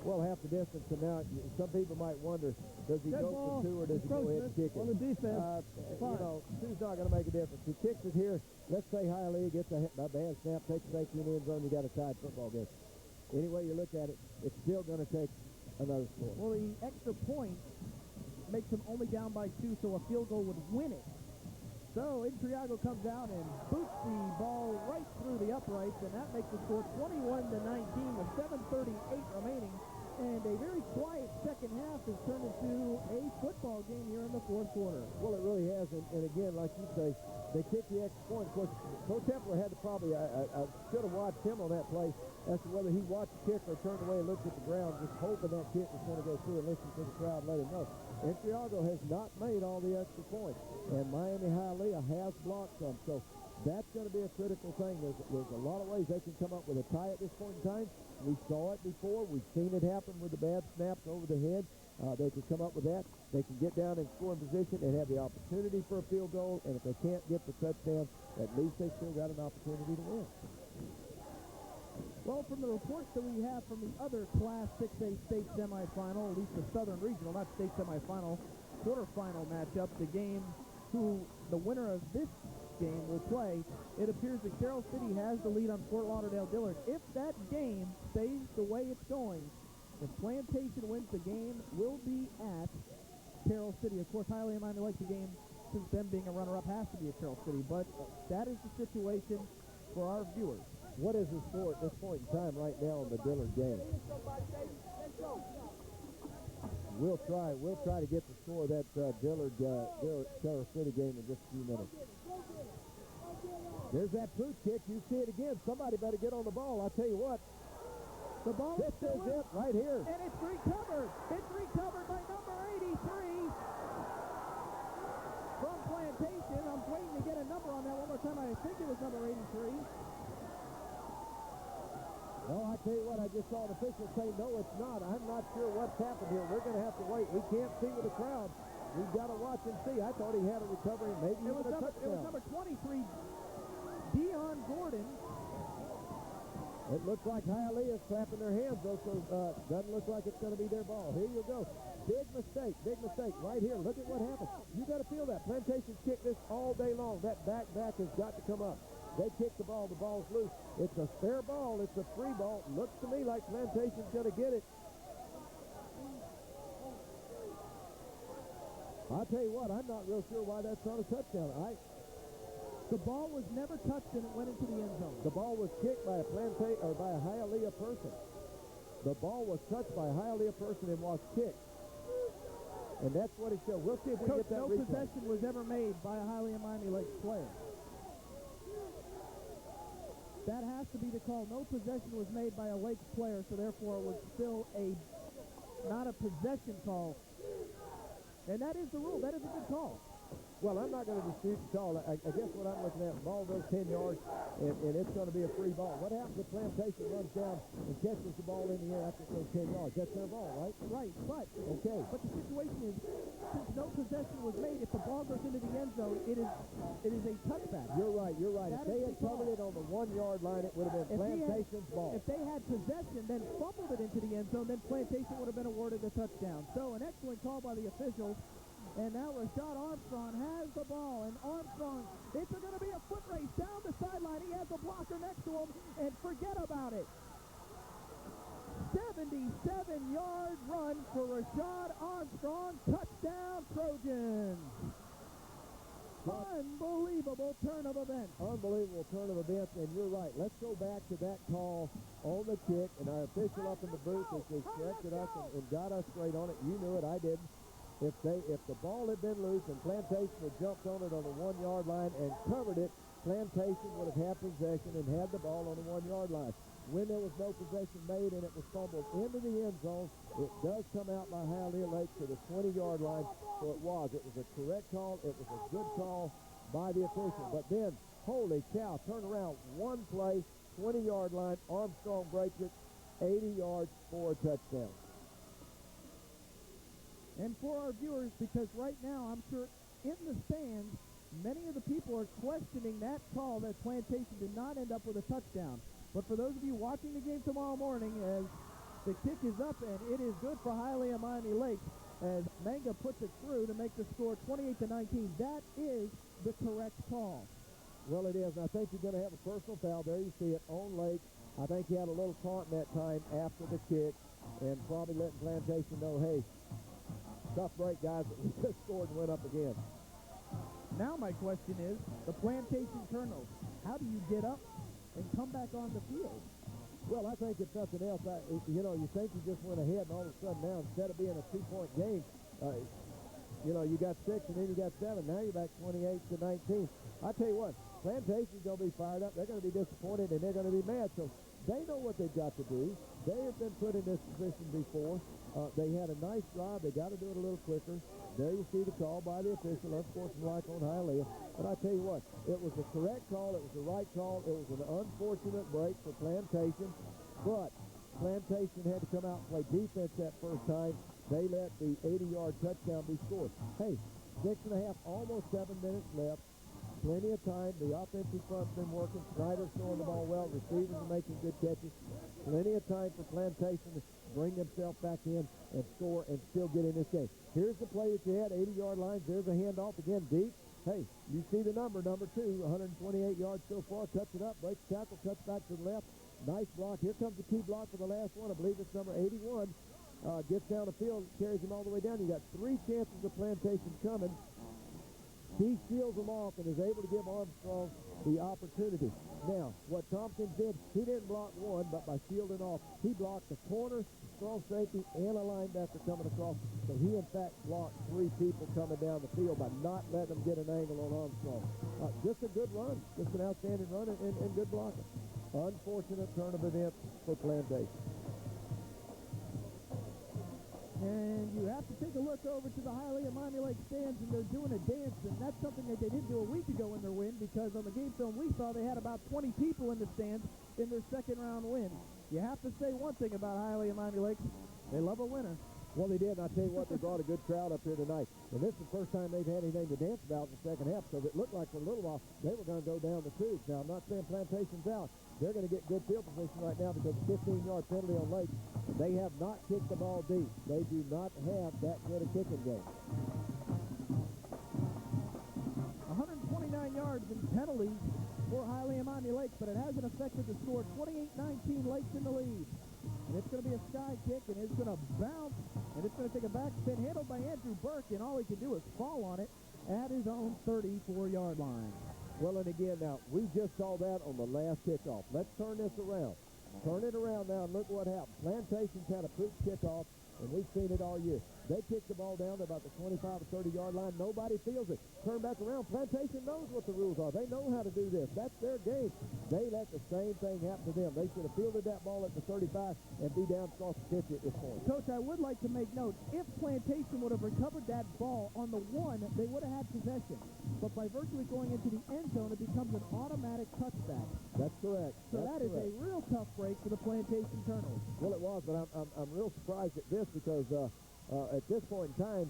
Well, half the distance, and now some people might wonder, does he go for 2 or does he go ahead and kick it? On the defense. You know, 2's not going to make a difference. He kicks it here. Let's say Hialeah gets a bad snap, takes a safety in the end zone, you got a tied football game. Any way you look at it, it's still going to take another score. Well, the extra point makes them only down by 2, so a field goal would win it. So Intriago comes out and boots the ball right through the uprights, and that makes the score 21-19 with 7:38 remaining. And a very quiet second half has turned into a football game here in the 4th quarter. Well, it really has, and again, like you say, they kicked the extra point. Of course, Coach Templer had to probably, I should have watched him on that play as to whether he watched the kick or turned away and looked at the ground, just hoping that kick was going to go through and listen to the crowd and let him know. Intriago has not made all the extra points, and Miami Hialeah has blocked some, so that's going to be a critical thing. There's a lot of ways they can come up with a tie at this point in time. We saw it before. We've seen it happen with the bad snaps over the head. They can come up with that. They can get down in scoring position and have the opportunity for a field goal, and if they can't get the touchdown, at least they still got an opportunity to win. Well, from the reports that we have from the other Class 6A state semifinal, at least the Southern Regional, not state semifinal, quarterfinal matchup, the game the winner of this game will play. It appears that Carroll City has the lead on Fort Lauderdale-Dillard. If that game stays the way it's going, if Plantation wins the game, will be at Carroll City. Of course, Hialeah Miami Lakes, the game, since them being a runner-up, has to be at Carroll City. But that is the situation for our viewers. What is the score at this point in time right now in the Dillard game? We'll try to get the score of that Dillard Carroll City game in just a few minutes. There's that boot kick. You see it again. Somebody better get on the ball. I'll tell you what. The ball this is it right here. And it's recovered. It's recovered by number 83 from Plantation. I'm waiting to get a number on that one more time. I think it was number 83. No, I tell you what, I just saw an official say, no, it's not. I'm not sure what's happened here. We're going to have to wait. We can't see with the crowd. We've got to watch and see. I thought he had a recovery, maybe even a touchdown. It was number 23, Dion Gordon. It looks like Hialeah is clapping their hands, though, so doesn't look like it's going to be their ball. Here you go. Big mistake right here. Look at what happened. You got to feel that. Plantation's kicked this all day long. That back has got to come up. They kick the ball. The ball's loose. It's a fair ball. It's a free ball. Looks to me like Plantation's going to get it. I'll tell you what, I'm not real sure why that's not a touchdown. The ball was never touched and it went into the end zone. The ball was kicked by a Hialeah person. The ball was touched by a Hialeah person and was kicked. And that's what it showed. We'll see if we get that replay. No possession was ever made by a Hialeah Miami Lakes player. That has to be the call. No possession was made by a Lakes player, so therefore it was still not a possession call. And that is the rule. That is a good call. Well, I'm not going to dispute the call. I guess what I'm looking at, the ball goes 10 yards, and it's going to be a free ball. What happens if Plantation runs down and catches the ball in the air after it goes 10 yards? That's their ball, right? Right, but the situation is, since no possession was made, if the ball goes into the end zone, it is a touchback. You're right. If they had covered it on the 1-yard line, it would have been Plantation's ball. If they had possession, then fumbled it into the end zone, then Plantation would have been awarded a touchdown. So an excellent call by the officials. And now Rashad Armstrong has the ball, and Armstrong, it's going to be a foot race down the sideline. He has a blocker next to him, and forget about it. 77-yard run for Rashad Armstrong, touchdown Trojans. Unbelievable turn of events. Unbelievable turn of events, and you're right. Let's go back to that call on the kick, and our official up in the booth has corrected us and got us straight on it. You knew it, I didn't. If the ball had been loose and Plantation had jumped on it on the 1-yard line and covered it, Plantation would have had possession and had the ball on the 1-yard line. When there was no possession made and it was fumbled into the end zone, it does come out by Hialeah Lakes to the 20-yard line. So it was a correct call. It was a good call by the official. But then, holy cow, turn around, one play, 20-yard line, Armstrong breaks it, 80 yards for a touchdown. And for our viewers, because right now I'm sure in the stands, many of the people are questioning that call that Plantation did not end up with a touchdown. But for those of you watching the game tomorrow morning, as the kick is up and it is good for Hialeah Miami Lakes, as Manga puts it through to make the score 28-19. That is the correct call. Well, it is, and I think you're going to have a personal foul. There you see it on Lake. I think he had a little taunt that time after the kick and probably letting Plantation know, hey, tough break, guys. We just scored and went up again. Now my question is, the Plantation Colonels, how do you get up and come back on the field? Well, I think it's something else. You think you just went ahead, and all of a sudden now, instead of being a 2-point game, you got 6 and then you got 7. Now you're back 28-19. I tell you what, Plantation's going to be fired up. They're going to be disappointed, and they're going to be mad. So they know what they've got to do. They have been put in this position before. They had a nice drive. They got to do it a little quicker. There you see the call by the official. Unsportsmanlike on Hialeah. But I tell you what, it was the correct call. It was the right call. It was an unfortunate break for Plantation. But Plantation had to come out and play defense that first time. They let the 80-yard touchdown be scored. Hey, 6.5, almost 7 minutes left. Plenty of time. The offensive front's been working. Snyder's throwing the ball well. Receivers are making good catches. Plenty of time for Plantation to bring themselves back in and score and still get in this game. Here's the play that you had, 80-yard lines. There's a handoff again deep. hey, you see the number 2, 128 yards so far, cuts it up, breaks tackle, cuts back to the left. Nice block. Here comes the key block for the last one. I believe it's number 81. Gets down the field, carries him all the way down. You got 3 chances of Plantation coming. He seals them off and is able to give Armstrong the opportunity. Now, what Tompkins did, he didn't block one, but by shielding off, he blocked the corner, strong safety, and a linebacker coming across. So he, in fact, blocked 3 people coming down the field by not letting them get an angle on Armstrong. Just a good run. Just an outstanding run and good blocking. Unfortunate turn of events for Plantation. And you have to take a look over to the Hialeah Miami Lake stands, and they're doing a dance, and that's something that they didn't do a week ago in their win, because on the game film we saw they had about 20 people in the stands in their second-round win. You have to say one thing about Hialeah Miami Lake. They love a winner. Well, they did, and I tell you what, they brought a good crowd up here tonight. And this is the first time they've had anything to dance about in the second half, because it looked like for a little while they were going to go down the tubes. Now, I'm not saying Plantation's out. They're going to get good field position right now because of the 15-yard penalty on Lake. They have not kicked the ball deep. They do not have that good a kicking game. 129 yards in penalties for Hialeah Miami Lake, but it hasn't affected the score. 28-19, Lake's in the lead. And it's going to be a sky kick, and it's going to bounce, and it's going to take a back spin handled by Andrew Burke, and all he can do is fall on it at his own 34-yard line. Well, and again, now, we just saw that on the last kickoff. Let's turn this around. Turn it around now and look what happened. Plantation's had a quick kickoff, and we've seen it all year. They kick the ball down to about the 25 or 30-yard line. Nobody feels it. Turn back around. Plantation knows what the rules are. They know how to do this. That's their game. They let the same thing happen to them. They should have fielded that ball at the 35 and be down across the 50 at this point. Coach, I would like to make note, if Plantation would have recovered that ball on the 1, they would have had possession. But by virtually going into the end zone, it becomes an automatic touchback. That's correct. So that is a real tough break for the Plantation turnovers. Well, it was, but I'm real surprised at this because at this point in time,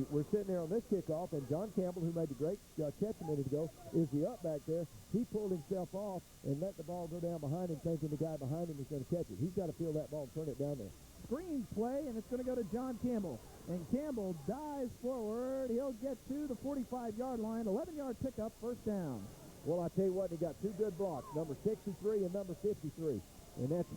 we're sitting there on this kickoff, and John Campbell, who made the great catch a minute ago, is the up back there. He pulled himself off and let the ball go down behind him, thinking the guy behind him was going to catch it. He's got to feel that ball and turn it down there. Screen play, and it's going to go to John Campbell. And Campbell dives forward. He'll get to the 45-yard line. 11-yard pickup, first down. Well, I tell you what, he got 2 good blocks, number 63 and number 53. And that's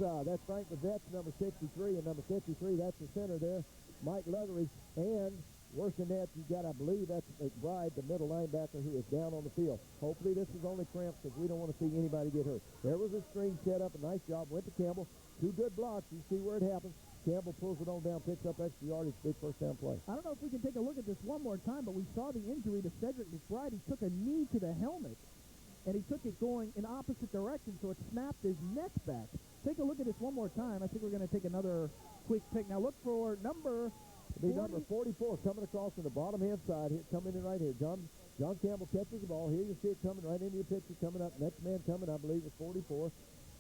Frank Bazette's number 63, and number 53, that's the center there, Mike Leathery. And worse than that, you got, I believe that's McBride, the middle linebacker, who is down on the field. Hopefully this is only cramps because we don't want to see anybody get hurt. There was a screen set up, a nice job, went to Campbell. 2 good blocks. You see where it happens. Campbell pulls it on down, picks up extra yardage, big first down play. I don't know if we can take a look at this one more time, but we saw the injury to Cedric McBride. He took a knee to the helmet, and he took it going in opposite direction, so it snapped his neck back. Take a look at this one more time. I think we're going to take another quick pick. Now look for number 44 coming across on the bottom-hand side here, coming in right here. John Campbell catches the ball. Here you see it coming right into your picture, coming up. Next man coming, I believe, is 44.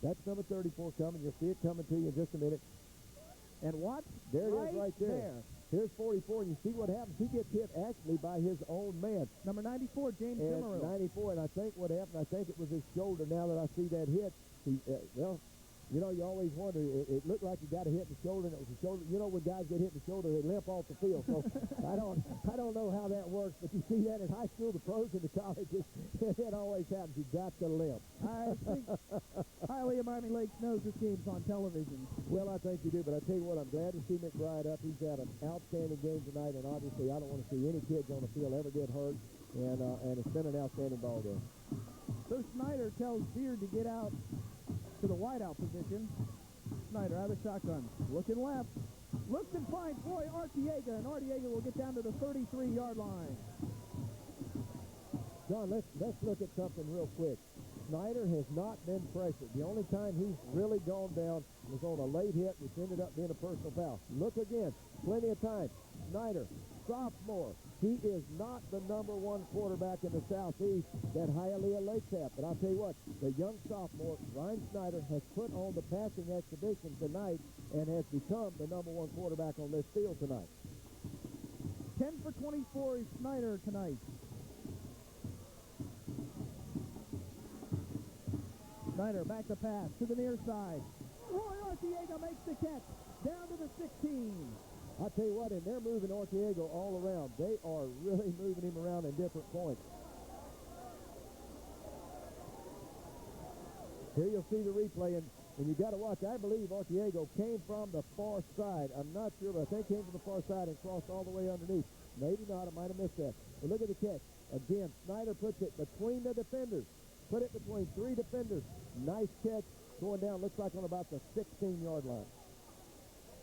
That's number 34 coming. You'll see it coming to you in just a minute. And watch, there it is right there. Here's 44, and you see what happens. He gets hit actually by his own man. Number 94, James Demereux. 94, and I think what happened, I think it was his shoulder. Now that I see that hit, he, well, you know, you always wonder, it looked like he got a hit in the shoulder, and it was the shoulder. You know, when guys get hit in the shoulder, they limp off the field. So I don't know how that works, but you see that in high school, the pros and the colleges, it always happens. You got to limp. I think Hialeah Miami Lakes knows this game's on television. Well, I think you do, but I tell you what, I'm glad to see McBride up. He's had an outstanding game tonight, and obviously I don't want to see any kids on the field ever get hurt, and it's been an outstanding ball game. So Snyder tells Beard to get out to the wideout position. Snyder out of the shotgun, looking left, looks and finds Roy Artiega, and Artiega will get down to the 33-yard line. John, let's look at something real quick. Snyder has not been pressured. The only time he's really gone down was on a late hit, which ended up being a personal foul. Look again, plenty of time. Snyder, sophomore. He is not the number 1 quarterback in the Southeast that Hialeah Lakes have. But I'll tell you what, the young sophomore, Ryan Snyder, has put on the passing exhibition tonight and has become the number 1 quarterback on this field tonight. 10 for 24 is Snyder tonight. Snyder back to pass to the near side. Roy Artiega makes the catch down to the 16. I tell you what, and they're moving Ortega all around. They are really moving him around in different points. Here you'll see the replay, and you got to watch. I believe Ortega came from the far side. I'm not sure, but I think came from the far side and crossed all the way underneath. Maybe not. I might have missed that. But look at the catch. Again, Snyder puts it between the defenders. Put it between 3 defenders. Nice catch. Going down, looks like on about the 16-yard line.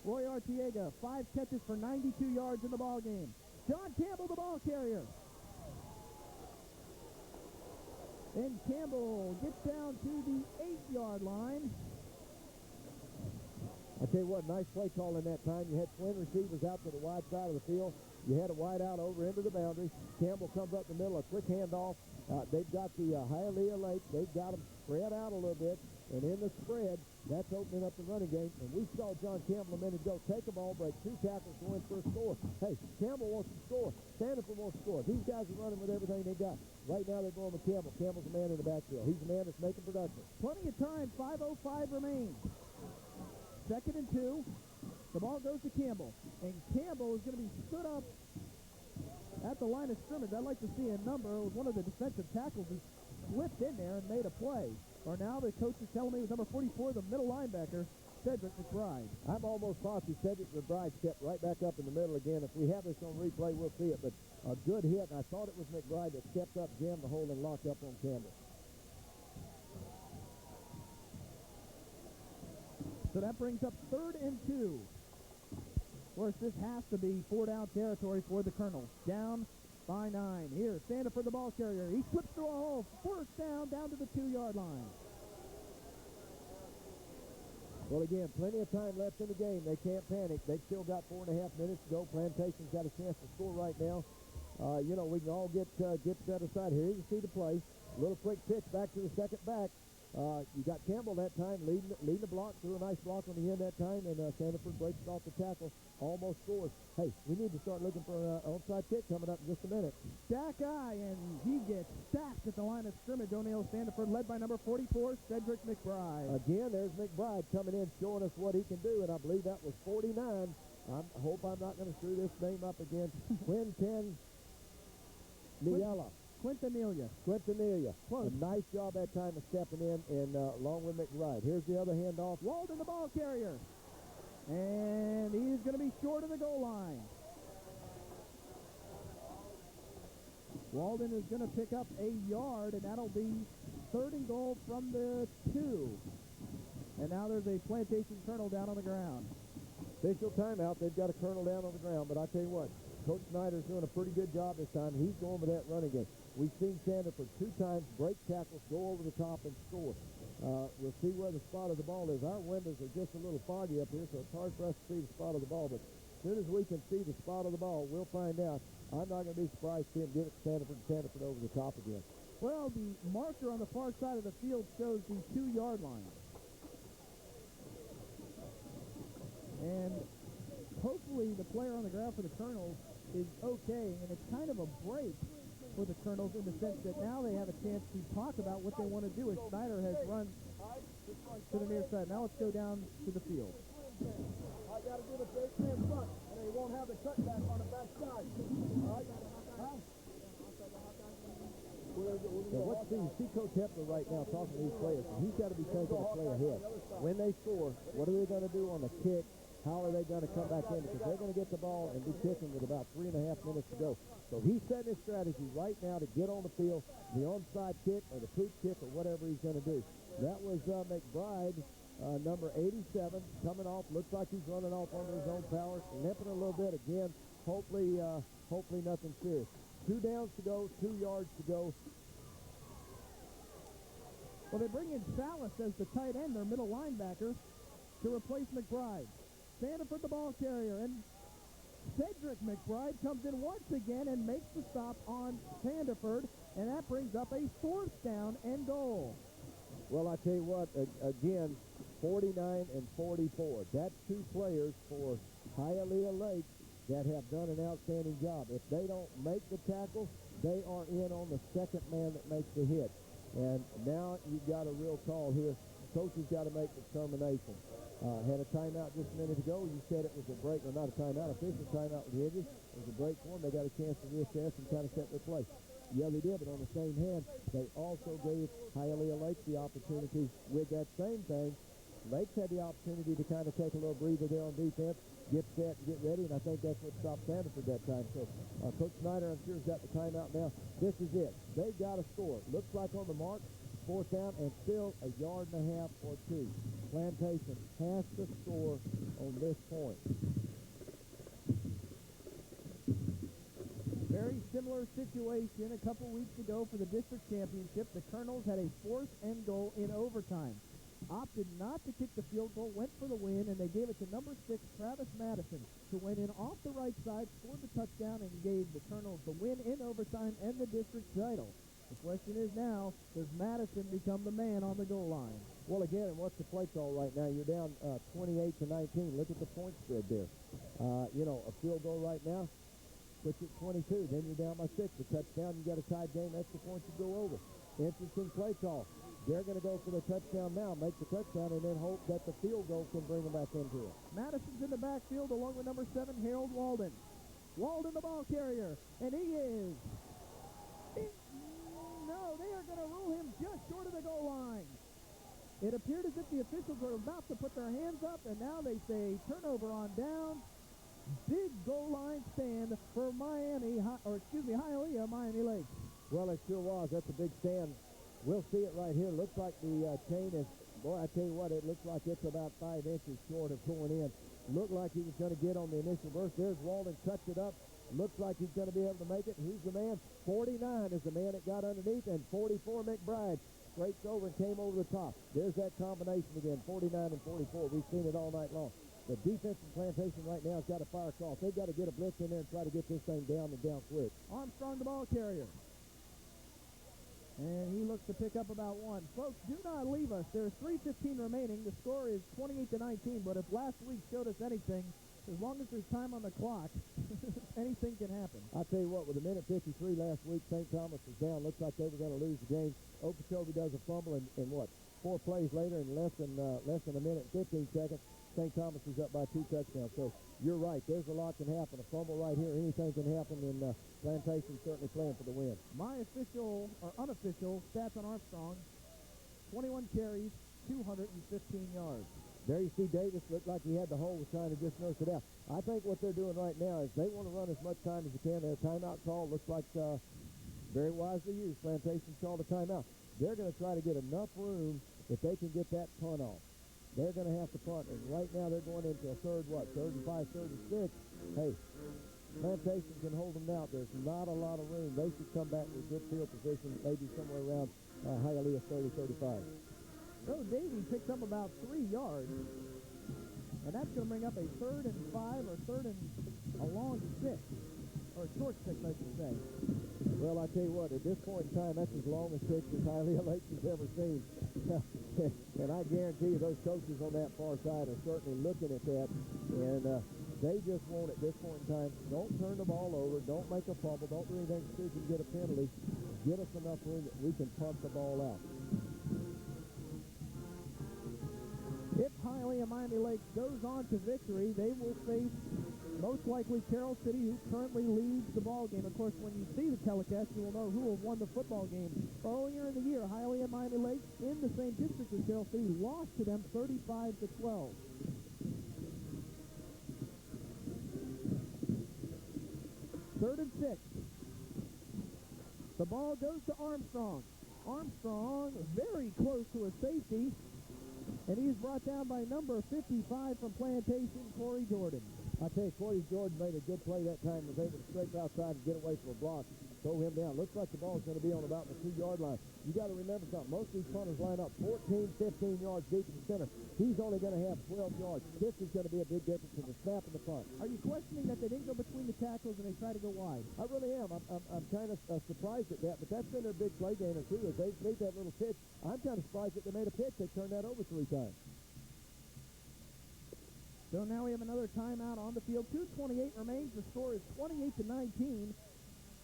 Roy Artiega, 5 catches for 92 yards in the ball game. John Campbell, the ball carrier. And Campbell gets down to the 8-yard line. I tell you what, nice play call in that time. You had twin receivers out to the wide side of the field. You had a wide out over into the boundary. Campbell comes up the middle, a quick handoff. They've got the Hialeah Lake. They've got them spread out a little bit. And in the spread, that's opening up the running game. And we saw John Campbell a minute ago take a ball break, 2 tackles, go in for a score. Hey, Campbell wants to score. Sanford wants to score. These guys are running with everything they got. Right now they're going with Campbell. Campbell's the man in the backfield. He's the man that's making production. Plenty of time. 5:05 remains. 2nd and 2. The ball goes to Campbell. And Campbell is going to be stood up at the line of scrimmage. I'd like to see a number. It was one of the defensive tackles who slipped in there and made a play. Or now the coach is telling me it was number 44, the middle linebacker, Cedric McBride. I'm almost positive Cedric McBride stepped right back up in the middle again. If we have this on replay, we'll see it. But a good hit, and I thought it was McBride that stepped up, jammed the hole, and locked up on Campbell. So that brings up 3rd and 2. Of course, this has to be 4-down territory for the Colonels. Down by 9. Here, Sandefur, the ball carrier. He slips through a hole. 1st down to the 2-yard line. Well, again, plenty of time left in the game. They can't panic. They've still got 4.5 minutes to go. Plantation's got a chance to score right now. We can all get set aside. Here you see the play. A little quick pitch back to the second back. You got Campbell that time leading the block, threw a nice block on the end that time, and Sandefur breaks it off the tackle, almost scores. Hey, we need to start looking for an onside kick coming up in just a minute. Stack eye, and he gets stacked at the line of scrimmage. O'Neill Sandefur led by number 44, Cedric McBride. Again, there's McBride coming in, showing us what he can do, and I believe that was 49. I hope I'm not going to screw this name up again. Quinton Niella. Quintanilla. A nice job that time of stepping in and along with McBride. Here's the other handoff. Walden, the ball carrier. And he's going to be short of the goal line. Walden is going to pick up a yard, and that'll be 3rd and goal from the 2. And now there's a Plantation Colonel down on the ground. Official timeout. They've got a Colonel down on the ground, but I tell you what, Coach Snyder's doing a pretty good job this time. He's going with that running game. We've seen Sandefur 2 times break tackles, go over the top, and score. We'll see where the spot of the ball is. Our windows are just a little foggy up here, so it's hard for us to see the spot of the ball. But as soon as we can see the spot of the ball, we'll find out. I'm not going to be surprised to see him give it to Sandefur over the top again. Well, the marker on the far side of the field shows the 2-yard line. And hopefully the player on the ground for the Colonels is okay, and it's kind of a break for the Colonels in the sense that now they have a chance to talk about what they want to do as Snyder has run to the near side. Now let's go down to the field. I got to do the big man front, and he won't have the cutback on the back side. All right? Let's see Coach Hepler right now talking to these players, and he's got to be thinking a play ahead. When they score, what are they going to do on the kick? How are they going to come back in? Because they're going to get the ball and be kicking with about 3.5 minutes to go. So he's setting his strategy right now to get on the field, the onside kick or the pooch kick or whatever he's going to do. That was McBride, number 87, coming off. Looks like he's running off under his own power, limping a little bit again. Hopefully nothing serious. 2 downs to go, 2 yards to go. Well, they bring in Salas as the tight end, their middle linebacker, to replace McBride. Sandefur, the ball carrier, and Cedric McBride comes in once again and makes the stop on Sandefur, and that brings up a 4th down and goal. Well, I tell you what, again, 49 and 44. That's 2 players for Hialeah Lake that have done an outstanding job. If they don't make the tackle, they are in on the second man that makes the hit. And now you've got a real call here. Coach has got to make the determination. Had a timeout just a minute ago. You said it was a break, or not a timeout, official timeout with Hedges. It was a break for them. They got a chance to reassess and kind of set their play. Yeah, they did, but on the same hand, they also gave Hialeah Lakes the opportunity with that same thing. Lakes had the opportunity to kind of take a little breather there on defense, get set, get ready, and I think that's what stopped Sanford that time. So Coach Snyder, I'm sure, has got the timeout now. This is it. They've got to score. Looks like on the mark, fourth down, and still a yard and a half or two. Plantation has to score on this point. Very similar situation a couple weeks ago for the district championship. The Colonels had a 4th and goal in overtime. Opted not to kick the field goal, went for the win, and they gave it to number 6, Travis Madison, who went in off the right side, scored the touchdown, and gave the Colonels the win in overtime and the district title. The question is now, does Madison become the man on the goal line? Well, again, and what's the play call right now? You're down 28-19. Look at the point spread there. A field goal right now puts you at 22. Then you're down by 6. A touchdown, you got a tied game. Extra points to go over. Interesting play call. They're going to go for the touchdown now, make the touchdown, and then hope that the field goal can bring them back into it. Madison's in the backfield along with number 7, Harold Walden. Walden, the ball carrier, and he is... No, they are going to rule him just short of the goal line. It appeared as if the officials were about to put their hands up, and now they say turnover on down. Big goal line stand for Hialeah, Miami Lakes. Well, it sure was. That's a big stand. We'll see it right here. Looks like the chain is, boy, I tell you what, it looks like it's about 5 inches short of going in. Looked like he was going to get on the initial burst. There's Walden, cuts it up. Looks like he's going to be able to make it. Who's the man? 49 is the man that got underneath, and 44, McBride, scrapes over and came over the top. There's that combination again, 49 and 44. We've seen it all night long. The defense in Plantation right now has got to fire across. They've got to get a blitz in there and try to get this thing down and down quick. Armstrong, the ball carrier. And he looks to pick up about 1. Folks, do not leave us. There's 3:15 remaining. The score is 28-19, but if last week showed us anything, as long as there's time on the clock, anything can happen. I'll tell you what, with a minute 53 last week, St. Thomas was down. Looks like they were going to lose the game. Okeechobee does a fumble, and 4 plays later, in less than a minute and 15 seconds, St. Thomas is up by 2 touchdowns. So you're right. There's a lot can happen. A fumble right here, anything can happen, and Plantation certainly playing for the win. My official or unofficial stats on Armstrong: 21 carries, 215 yards. There you see Davis looked like he had the hole, was trying to just nurse it out. I think what they're doing right now is they want to run as much time as they can. Their timeout call looks like very wisely used. Plantation called a timeout. They're going to try to get enough room that they can get that punt off. They're going to have to punt. And right now they're going into a third and 5, 3rd and 6. Hey, Plantation can hold them out. There's not a lot of room. They should come back with good field position, maybe somewhere around Hialeah 30, 35. So Davey picks up about 3 yards, and that's going to bring up a 3rd and 5 or 3rd and a long 6, or a short 6, I should say. Well, I tell you what, at this point in time, that's as long a 6 as Hialeah Lakes has ever seen. And I guarantee you those coaches on that far side are certainly looking at that, and they just want at this point in time, don't turn the ball over, don't make a fumble, don't do anything stupid, get a penalty, get us enough room that we can punt the ball out. If Hialeah Miami Lakes goes on to victory, they will face most likely Carroll City, who currently leads the ball game. Of course, when you see the telecast, you will know who will have won the football game. Earlier in the year, Hialeah Miami Lakes, in the same district as Carroll City, lost to them 35-12. Third and 6. The ball goes to Armstrong. Armstrong very close to a safety, and he's brought down by number 55 from Plantation, Corey Jordan. I tell you, Corey Jordan made a good play that time, was able to scrape outside and get away from a block, throw him down. Looks like the ball's going to be on about the 2-yard line. You got to remember something. Most of these punters line up 14, 15 yards deep in the center. He's only going to have 12 yards. This is going to be a big difference in the snap and the punt. Are you questioning that they didn't go between the tackles and they tried to go wide? I really am. I'm kind of surprised at that, but that's been their big play gainer, too, is they made that little pitch. I'm kind of surprised that they made a pitch. They turned that over 3 times. So now we have another timeout on the field. 2:28 remains. The score is 28-19.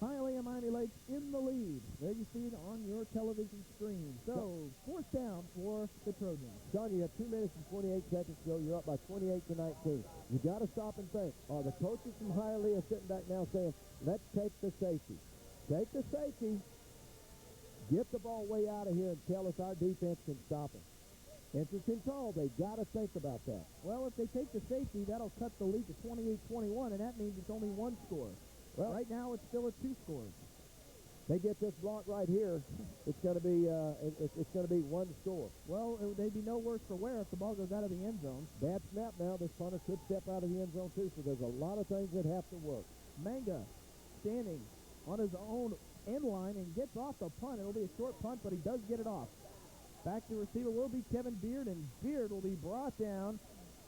Hialeah and Miami Lakes in the lead. There you see it on your television screen. So, fourth down for the Trojans. John, you have 2 minutes and 28 seconds to go. You're up by 28 to 19. You got to stop and think. Are the coaches from Hialeah sitting back now saying, let's take the safety? Take the safety. Get the ball way out of here and tell us our defense can stop them. Interesting call. They got to think about that. Well, if they take the safety, that'll cut the lead to 28-21, and that means it's only one score. Well, right now it's still at 2 scores. They get this block right here, it's going to be it's going to be 1 score. Well, they'd be no worse for wear if the ball goes out of the end zone. Bad snap now. This punter could step out of the end zone too. So there's a lot of things that have to work. Manga standing on his own end line and gets off the punt. It'll be a short punt, but he does get it off. Back to receiver will be Kevin Beard, and Beard will be brought down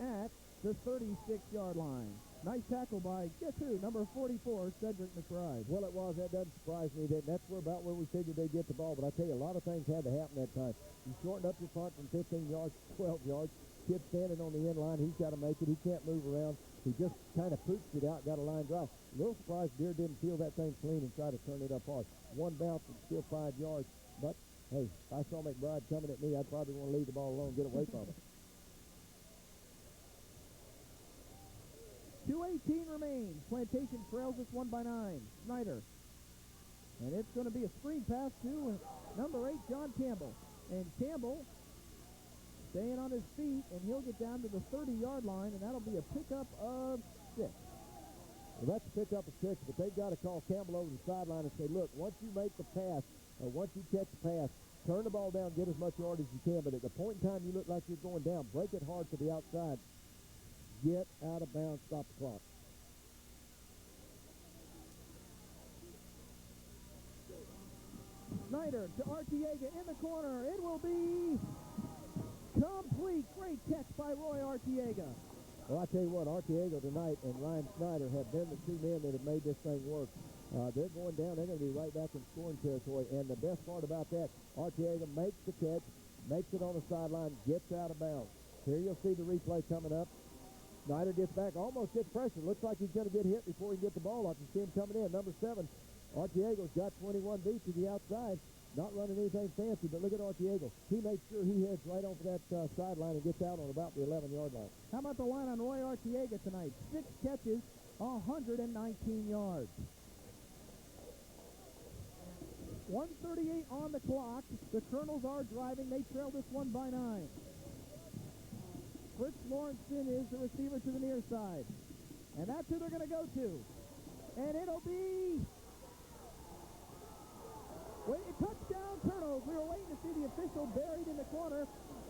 at the 36-yard line. Nice tackle by, guess who, number 44, Cedric McBride. Well, it was. That doesn't surprise me. That's about where we figured they'd get the ball. But I tell you, a lot of things had to happen that time. You shortened up your punt from 15 yards to 12 yards. Kid standing on the end line. He's got to make it. He can't move around. He just kind of pooched it out, got a line drive. A little surprised Beard didn't feel that thing clean and try to turn it up hard. One bounce and still 5 yards. But, hey, if I saw McBride coming at me, I'd probably want to leave the ball alone and get away from it. 2:18 remains. Plantation trails this one by 9. Snyder. And it's going to be a screen pass to number 8, John Campbell. And Campbell staying on his feet, and he'll get down to the 30-yard line, and that'll be a pickup of 6. Well, that's a pickup of 6, but they've got to call Campbell over the sideline and say, look, once you make the pass, or once you catch the pass, turn the ball down, get as much yard as you can, but at the point in time you look like you're going down, break it hard to the outside. Get out of bounds, stop the clock. Snyder to Artiega in the corner. It will be complete. Great catch by Roy Artiega. Well, I tell you what, Artiega tonight and Ryan Snyder have been the 2 men that have made this thing work. They're going down. They're going to be right back in scoring territory. And the best part about that, Artiega makes the catch, makes it on the sideline, gets out of bounds. Here you'll see the replay coming up. Snyder gets back, almost gets pressure. Looks like he's going to get hit before he can get the ball up. You see him coming in. Number 7, Artiego's got 21 deep to the outside. Not running anything fancy, but look at Artiego. He makes sure he heads right over that sideline and gets out on about the 11-yard line. How about the line on Roy Artiega tonight? 6 catches, 119 yards. 1:38 on the clock. The Colonels are driving. They trail this one by 9. Fritz Lawrenson is the receiver to the near side. And that's who they're going to go to. And it'll be touchdown Colonels. We were waiting to see the official buried in the corner.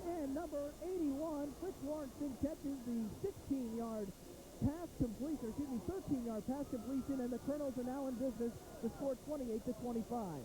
And number 81, Fritz Lawrenson, catches the 16-yard pass completion, 13-yard pass completion, and the Colonels are now in business to score 28-25.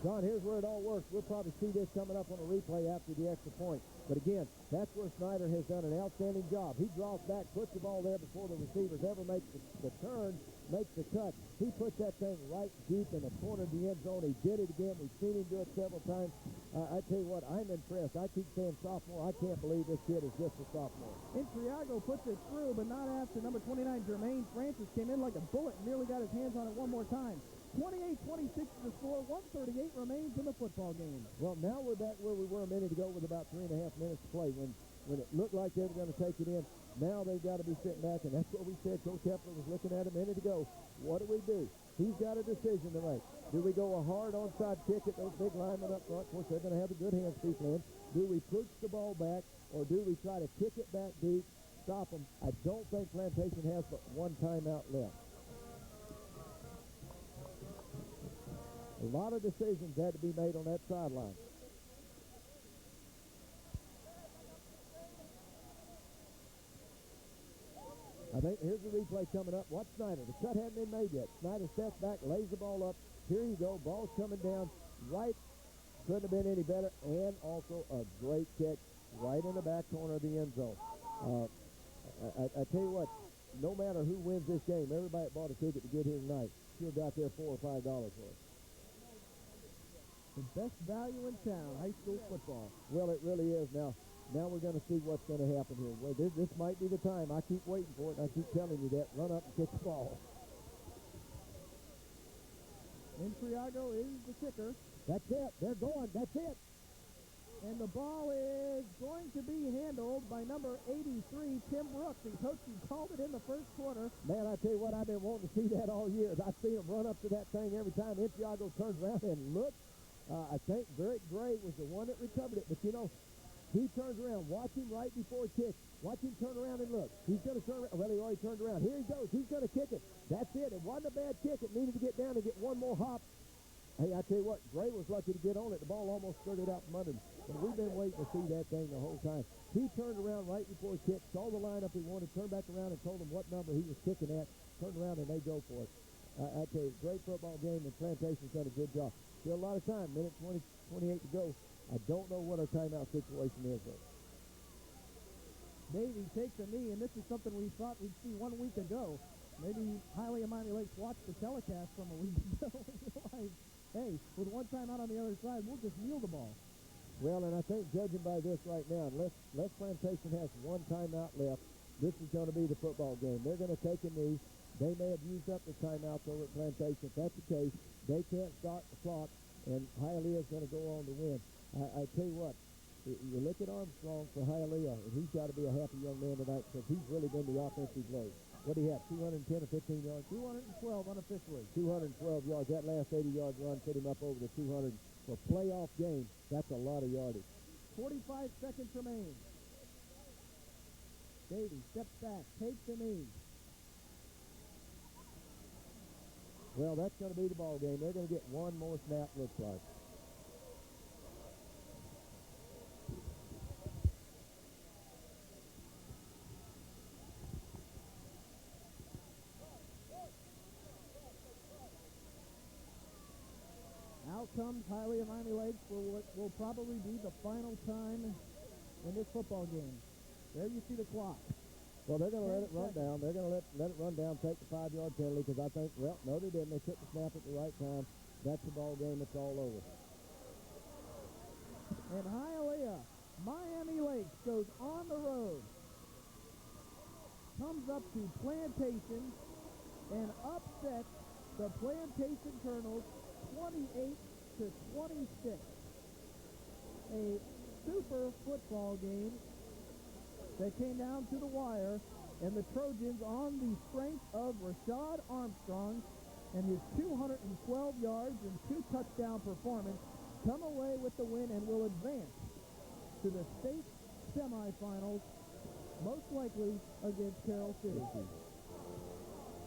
John, here's where it all works. We'll probably see this coming up on a replay after the extra point. But again, that's where Snyder has done an outstanding job. He draws back, puts the ball there before the receivers ever make the turn, makes the cut. He puts that thing right deep in the corner of the end zone. He did it again. We've seen him do it several times. I tell you what, I'm impressed. I keep saying sophomore. I can't believe this kid is just a sophomore. Intriago puts it through, but not after number 29, Jermaine Francis, came in like a bullet and nearly got his hands on it one more time. 28-26 is the score. 1:38 remains in the football game. Well, now we're back where we were a minute ago with about 3.5 minutes to play. When it looked like they were going to take it in, now they've got to be sitting back, and that's what we said. Coach Hepler was looking at a minute ago. What do? He's got a decision to make. Do we go a hard onside kick at those big linemen up front? Of course, they're going to have the good hands people in. Do we push the ball back, or do we try to kick it back deep, stop them? I don't think Plantation has but one timeout left. A lot of decisions had to be made on that sideline. I think here's the replay coming up. Watch Snyder. The cut hadn't been made yet. Snyder steps back, lays the ball up. Here you go. Ball's coming down right. Couldn't have been any better. And also a great catch right in the back corner of the end zone. I tell you what, no matter who wins this game, everybody that bought a ticket to get here tonight still got their $4 or $5 for it. The best value in town, high school football. Well, it really is. Now we're going to see what's going to happen here. Well, this might be the time. I keep waiting for it, and I keep telling you that. Run up and kick the ball. Intriago is the kicker. That's it. They're going. That's it. And the ball is going to be handled by number 83, Tim Brooks. And Coach, he called it in the first quarter. Man, I tell you what, I've been wanting to see that all year. I've seen him run up to that thing every time Intriago turns around and looks. I think Barrett Gray was the one that recovered it. But, you know, he turns around. Watch him right before he kicks. Watch him turn around and look. He's going to turn around. Well, he already turned around. Here he goes. He's going to kick it. That's it. It wasn't a bad kick. It needed to get down and get one more hop. Hey, I tell you what, Gray was lucky to get on it. The ball almost skirted out from under him. But we've been waiting to see that thing the whole time. He turned around right before he kicked, saw the lineup he wanted, turned back around and told them what number he was kicking at, turned around and they go for it. I tell you, great football game, and Plantation's done a good job. Still a lot of time, minute 20, 28 to go. I don't know what our timeout situation is, though. Davey takes a knee, and this is something we thought we'd see 1 week ago. Maybe Hialeah Miami Lakes watched the telecast from a week ago and realized, hey, with one timeout on the other side, we'll just kneel the ball. Well, and I think judging by this right now, unless Plantation has one timeout left, this is going to be the football game. They're going to take a knee. They may have used up the timeouts over at Plantation. If that's the case, they can't start the clock, and Hialeah's going to go on to win. I tell you what, you look at Armstrong for Hialeah, and he's got to be a happy young man tonight because he's really been the offensive load. What do you have, 210 or 15 yards? 212 unofficially. 212 yards. That last 80-yard run put him up over the 200. For a playoff game, that's a lot of yardage. 45 seconds remain. Davey steps back, takes a knee. Well, that's going to be the ball game. They're going to get one more snap, looks like. Out comes Hialeah Miami Lakes for what will probably be the final time in this football game. There you see the clock. Well, they're going to let it run down. They're going to let it run down, take the 5-yard penalty, because I think, well, no, they didn't. They took the snap at the right time. That's the ball game. It's all over. And Hialeah Miami Lakes goes on the road, comes up to Plantation, and upsets the Plantation Colonels 28-26. A super football game that came down to the wire, and the Trojans, on the strength of Rashad Armstrong and his 212 yards and 2 touchdown performance, come away with the win and will advance to the state semifinals, most likely against Carroll City.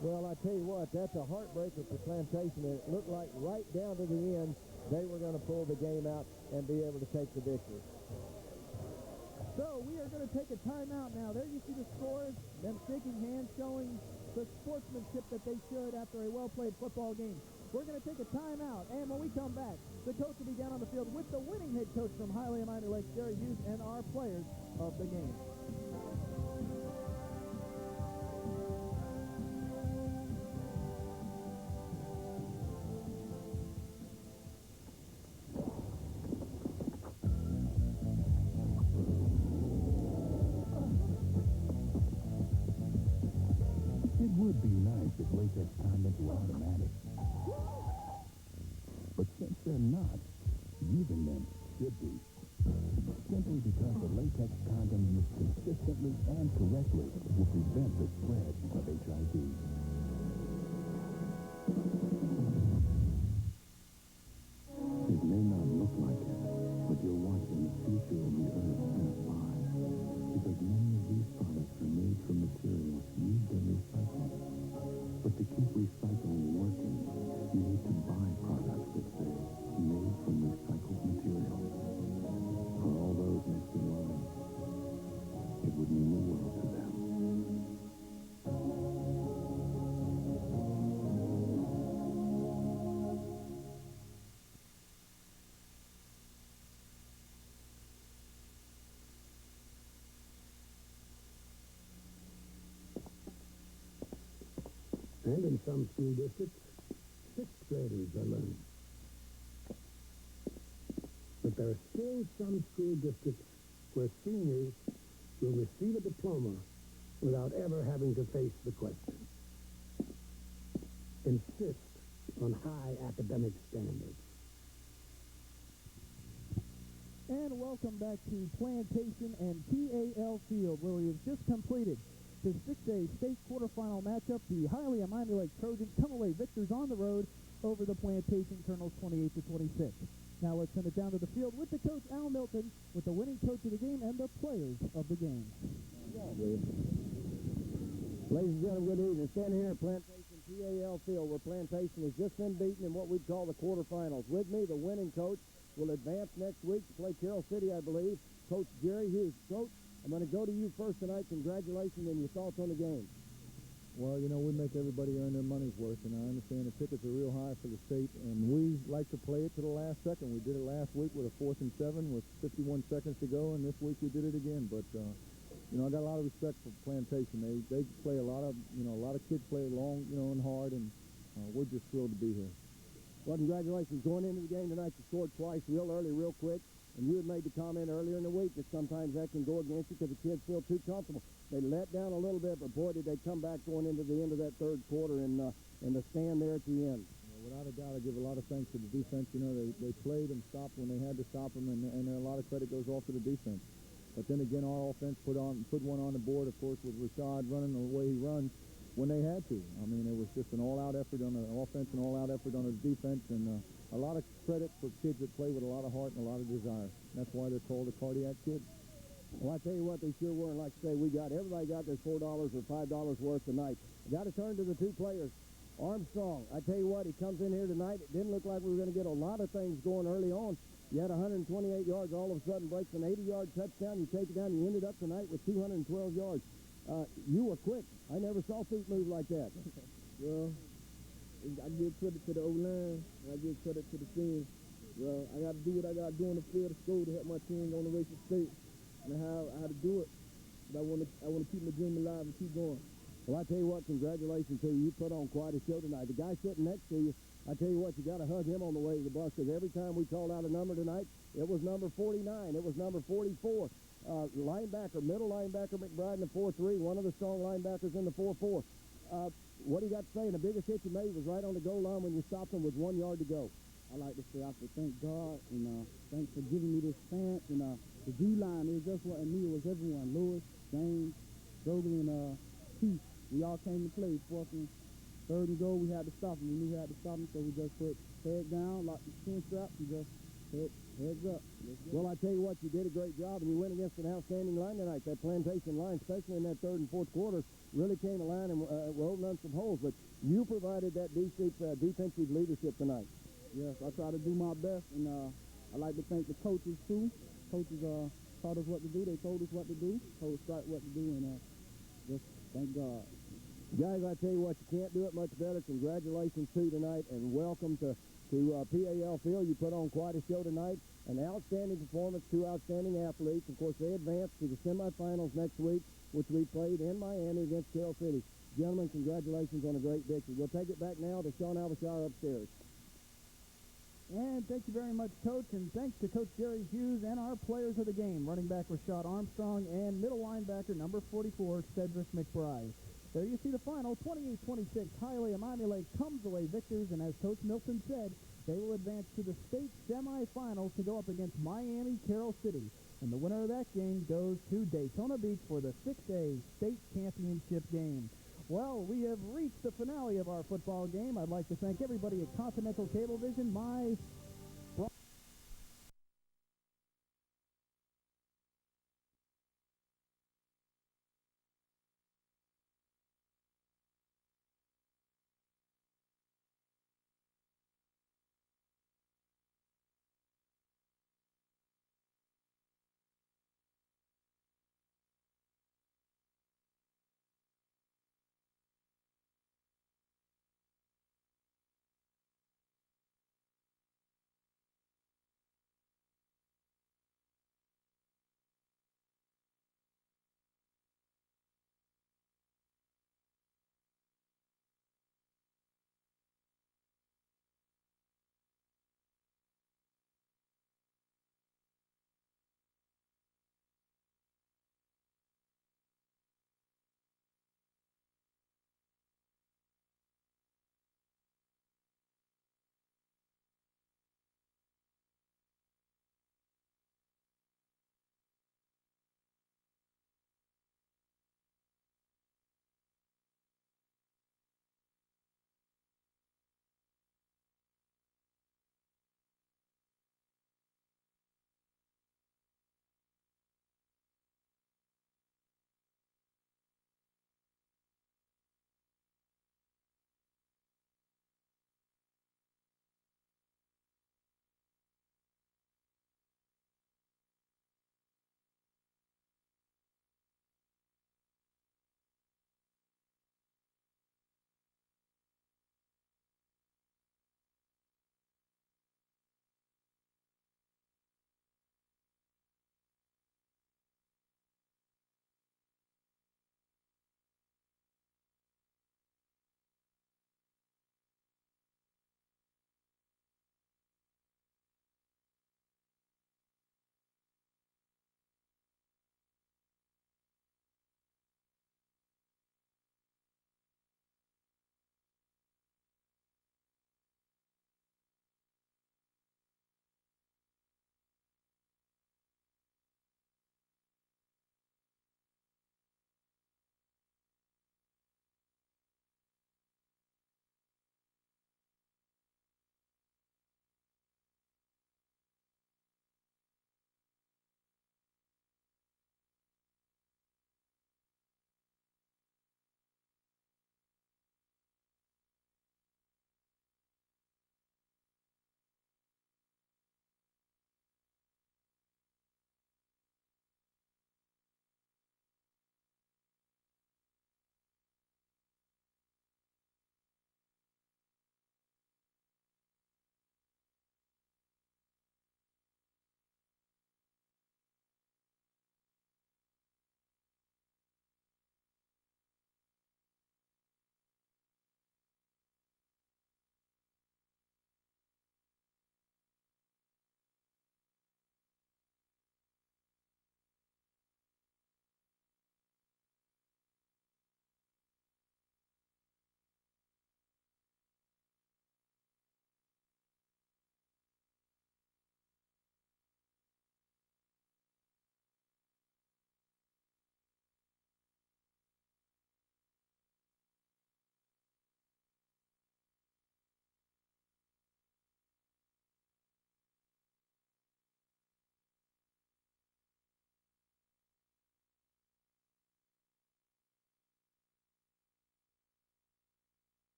Well, I tell you what, that's a heartbreaker for Plantation, and it looked like right down to the end they were going to pull the game out and be able to take the victory. So we are going to take a timeout now. There you see the scores, them shaking hands, showing the sportsmanship that they should after a well-played football game. We're going to take a timeout, and when we come back, the coach will be down on the field with the winning head coach from Hialeah Miami Lakes, Jerry Hughes, and our players of the game. It would be nice if latex condoms were automatic. But since they're not, using them should be. Simply because the latex condom used consistently and correctly will prevent the spread of HIV. It may not look like it, but you're watching the future of the earth pass by. Because many of these products are made from materials used in recycling. But to keep recycling working, you need to buy products that say, made from recycled materials. For all those next in line, it would mean the world to them. And in some school districts, 6th graders are learning. But there are still some school districts where seniors will receive a diploma without ever having to face the question. Insist on high academic standards. And welcome back to Plantation and PAL Field, where we have just completed the 6A state quarterfinal matchup. The Hialeah Miami Lake Trojans come away victors on the road over the Plantation Colonels 28-26. Now let's send it down to the field with the coach, Al Milton, with the winning coach of the game and the players of the game. Ladies and gentlemen, good evening. Standing here at Plantation PAL Field, where Plantation has just been beaten in what we'd call the quarterfinals. With me, the winning coach will advance next week to play Carroll City, I believe, Coach Jerry Hughes. Coach, I'm going to go to you first tonight. Congratulations and your thoughts on the game. Well, you know, we make everybody earn their money's worth, and I understand the tickets are real high for the state, and we like to play it to the last second. We did it last week with a 4th and 7 with 51 seconds to go, and this week we did it again. But, you know, I got a lot of respect for Plantation. They play a lot of kids play long, you know, and hard, and we're just thrilled to be here. Well, congratulations. Going into the game tonight, you scored twice real early, real quick. And you had made the comment earlier in the week that sometimes that can go against you because the kids feel too comfortable. They let down a little bit, but boy, did they come back going into the end of that third quarter and the stand there at the end. Well, without a doubt, I give a lot of thanks to the defense. You know, they played and stopped when they had to stop them, and a lot of credit goes off to the defense. But then again, our offense put one on the board, of course, with Rashad running the way he runs when they had to. I mean, it was just an all-out effort on the offense and all-out effort on the defense, and a lot of credit for kids that play with a lot of heart and a lot of desire. That's why they're called the cardiac kids. Well, I tell you what, they sure were. And like I say, everybody got their $4 or $5 worth tonight. Got to turn to the two players. Armstrong, I tell you what, he comes in here tonight. It didn't look like we were going to get a lot of things going early on. You had 128 yards, all of a sudden breaks an 80-yard touchdown. You take it down, you ended up tonight with 212 yards. You were quick. I never saw feet move like that. Well, I give credit to the O-line, and I give credit to the team. Well, I got to do what I got to do on the field of school to help my team go on the race of state, and how to do it. But I want to keep my dream alive and keep going. Well, I tell you what, congratulations to you. You put on quite a show tonight. The guy sitting next to you, I tell you what, you got to hug him on the way to the bus, because every time we called out a number tonight, it was number 49, it was number 44. Middle linebacker McBride in the 4-3, one of the strong linebackers in the 4-4. What do you got to say? And the biggest hit you made was right on the goal line when you stopped them with 1 yard to go. I like to say I should thank God, and thanks for giving me this chance. And the D-line, it just wasn't me, it was everyone. Lewis, James, Grogan, and Keith. We all came to play. 4th and 3rd and goal, we had to stop them. We knew we had to stop them, so we just put head down, locked the chin straps, and just heads up. Well, I tell you what, you did a great job, and you went against an outstanding line tonight. That Plantation line, especially in that 3rd and 4th quarter, really came alive and rolled on some holes. But you provided that defensive leadership tonight. Yes, I try to do my best, and I like to thank the coaches, too. Coaches taught us what to do. They told us what to do, told Strike what to do, and just thank God. Guys, I tell you what, you can't do it much better. Congratulations to you tonight, and welcome to PAL Field. You put on quite a show tonight. An outstanding performance, 2 outstanding athletes. Of course, they advance to the semifinals next week, which we played in Miami against Carroll City. Gentlemen, congratulations on a great victory. We'll take it back now to Sean Alvashire upstairs. And thank you very much, Coach, and thanks to Coach Jerry Hughes and our players of the game, running back Rashad Armstrong and middle linebacker number 44, Cedric McBride. There you see the final, 28-26, Hialeah Miami Lake comes away victors, and as Coach Milton said, they will advance to the state semifinals to go up against Miami Carroll City. And the winner of that game goes to Daytona Beach for the 6A state championship game. Well, we have reached the finale of our football game. I'd like to thank everybody at Continental Cablevision, my